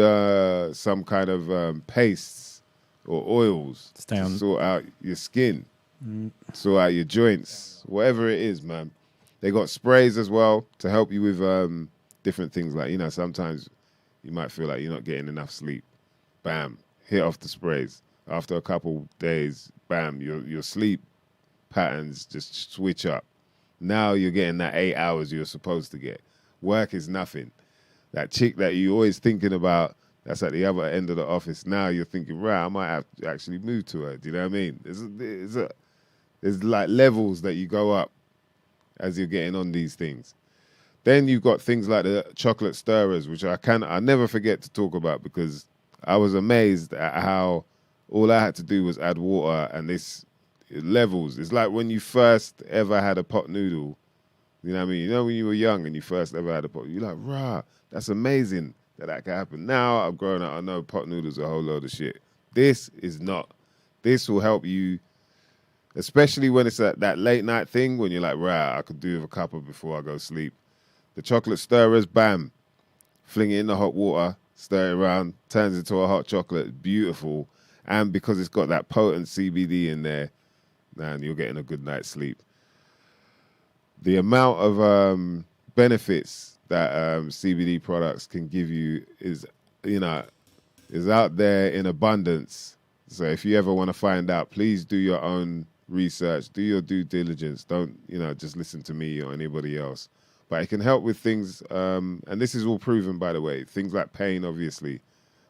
some kind of pastes or oils to sort out your skin, sort out your joints, whatever it is, man. They got sprays as well to help you with different things. Like, sometimes you might feel like you're not getting enough sleep. Bam, hit off the sprays. After a couple days, bam, your sleep patterns just switch up. Now you're getting that 8 hours you're supposed to get. Work is nothing. That chick that you're always thinking about, that's at the other end of the office. Now you're thinking, right, I might have to actually move to her. Do you know what I mean? There's like levels that you go up as you're getting on these things. Then you've got things like the chocolate stirrers, which I never forget to talk about, because I was amazed at how all I had to do was add water, and this levels. It's like when you first ever had a pot noodle You know what I mean? You know when you were young and you first ever had a pot, you're like, rah, that's amazing that can happen. Now I've grown up, I know pot noodles are a whole load of shit. This is not. This will help you, especially when it's that late night thing when you're like, rah, I could do with a couple before I go sleep. The chocolate stirrers, bam, fling it in the hot water, stir it around, turns into a hot chocolate, beautiful. And because it's got that potent CBD in there, man, you're getting a good night's sleep. The amount of benefits that CBD products can give you is out there in abundance. So if you ever want to find out, please do your own research, do your due diligence. Don't, just listen to me or anybody else. But it can help with things, and this is all proven, by the way, things like pain, obviously,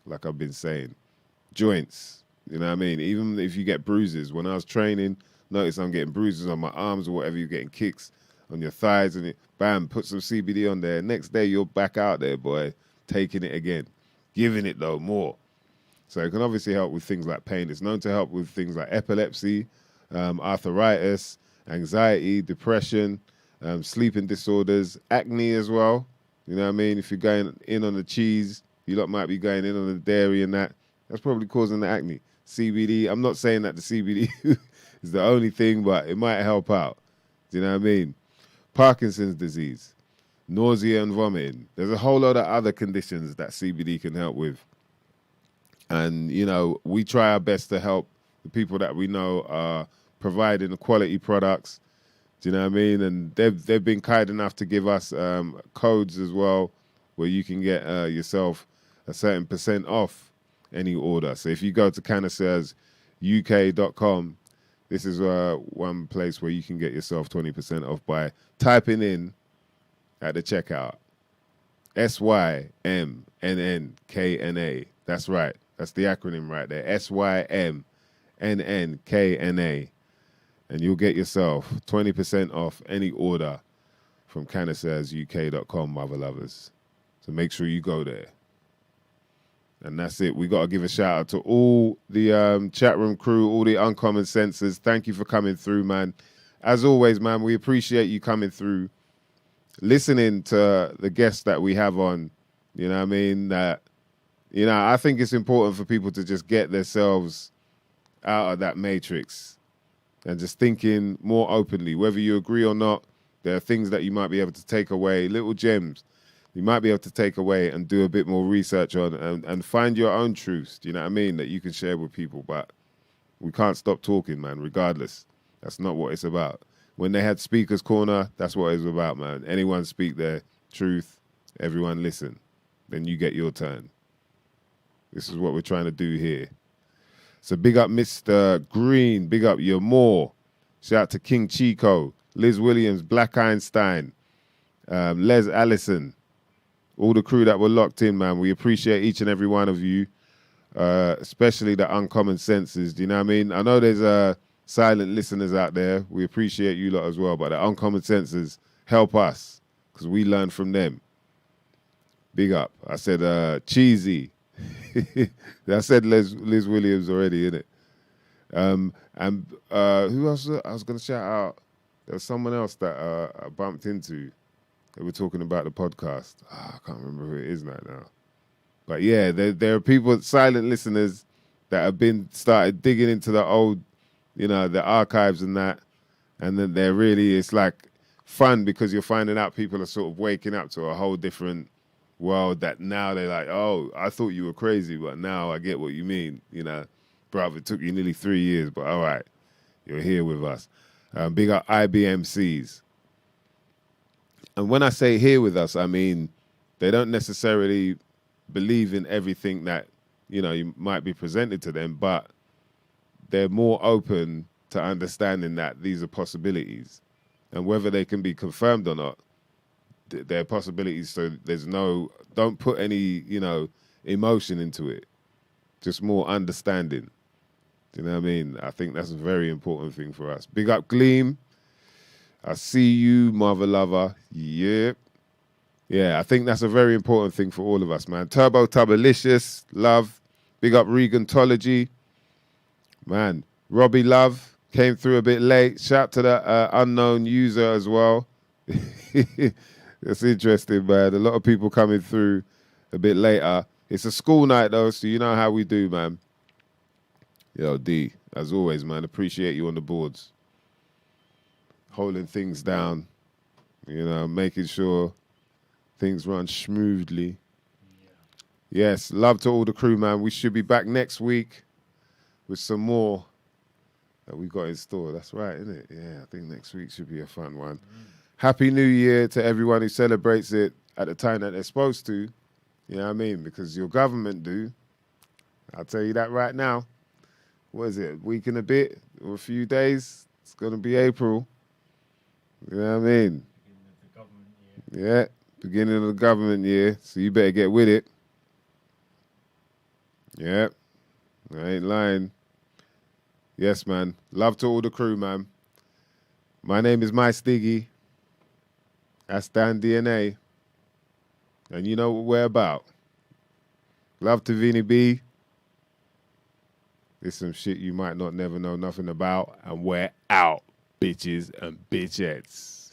like I've been saying. Joints, you know what I mean? Even if you get bruises. When I was training, notice I'm getting bruises on my arms or whatever, you're getting kicks on your thighs, and bam, put some CBD on there. Next day, you're back out there, boy, taking it again, giving it, though, more. So it can obviously help with things like pain. It's known to help with things like epilepsy, arthritis, anxiety, depression, sleeping disorders, acne as well. You know what I mean? If you're going in on the cheese, you lot might be going in on the dairy and that's probably causing the acne. CBD, I'm not saying that the CBD is the only thing, but it might help out. Do you know what I mean? Parkinson's disease, nausea and vomiting. There's a whole lot of other conditions that CBD can help with. And, we try our best to help the people that we know are providing the quality products. Do you know what I mean? And they've been kind enough to give us codes as well, where you can get yourself a certain % off any order. So if you go to cannaseursuk.com, this is one place where you can get yourself 20% off by typing in at the checkout SYMNNKNA. That's right. That's the acronym right there. SYMNNKNA. And you'll get yourself 20% off any order from cannaseursuk.com, mother lovers. So make sure you go there. And that's it. We got to give a shout out to all the chat room crew, all the Uncommon Senses. Thank you for coming through, man. As always, man, we appreciate you coming through, listening to the guests that we have on. You know what I mean? I think it's important for people to just get themselves out of that matrix and just thinking more openly. Whether you agree or not, there are things that you might be able to take away, little gems you might be able to take away and do a bit more research on and find your own truths, do you know what I mean, that you can share with people. But we can't stop talking, man, regardless. That's not what it's about. When they had Speaker's Corner, that's what it was about, man. Anyone speak their truth, everyone listen. Then you get your turn. This is what we're trying to do here. So big up Mr. Green, big up your more. Shout out to King Chico, Liz Williams, Black Einstein, Les Allison, all the crew that were locked in, man. We appreciate each and every one of you, especially the Uncommon Senses. Do you know what I mean? I know there's silent listeners out there. We appreciate you lot as well, but the Uncommon Senses help us because we learn from them. Big up. I said Cheesy. I said Liz Williams already, innit? And who else? I was going to shout out. There was someone else that I bumped into. They were talking about the podcast. I can't remember who it is now. But yeah, there are people, silent listeners, that have started digging into the old, the archives and that. And then it's like fun because you're finding out people are sort of waking up to a whole different world that now they're like, oh, I thought you were crazy, but now I get what you mean. Bruv, it took you nearly 3 years, but all right, you're here with us. Big up IBMCs. And when I say here with us, I mean they don't necessarily believe in everything that, you might be presented to them, but they're more open to understanding that these are possibilities. And whether they can be confirmed or not, they're possibilities, so don't put any, emotion into it. Just more understanding. Do you know what I mean? I think that's a very important thing for us. Big up Gleam. I see you, mother lover. Yep. Yeah, I think that's a very important thing for all of us, man. Turbo Tubalicious, love. Big up Regantology. Man, Robbie Love came through a bit late. Shout out to the unknown user as well. That's interesting, man. A lot of people coming through a bit later. It's a school night, though, so you know how we do, man. Yo, D, as always, man, appreciate you on the boards. Holding things down, you know, making sure things run smoothly. Yeah. Yes, love to all the crew, man. We should be back next week with some more that we got in store. That's right, isn't it? Yeah, I think next week should be a fun one. Happy New Year to everyone who celebrates it at the time that they're supposed to. You know what I mean? Because your government do. I'll tell you that right now. What is it, a week and a bit or a few days? It's going to be April. You know what I mean? Beginning of the government year. Yeah, beginning of the government year. So you better get with it. Yeah, I ain't lying. Yes, man. Love to all the crew, man. My name is MysDiggi. That's Dan DNA. And you know what we're about. Love to Vinny B. There's some shit you might not never know nothing about. And we're out, bitches and bitchettes.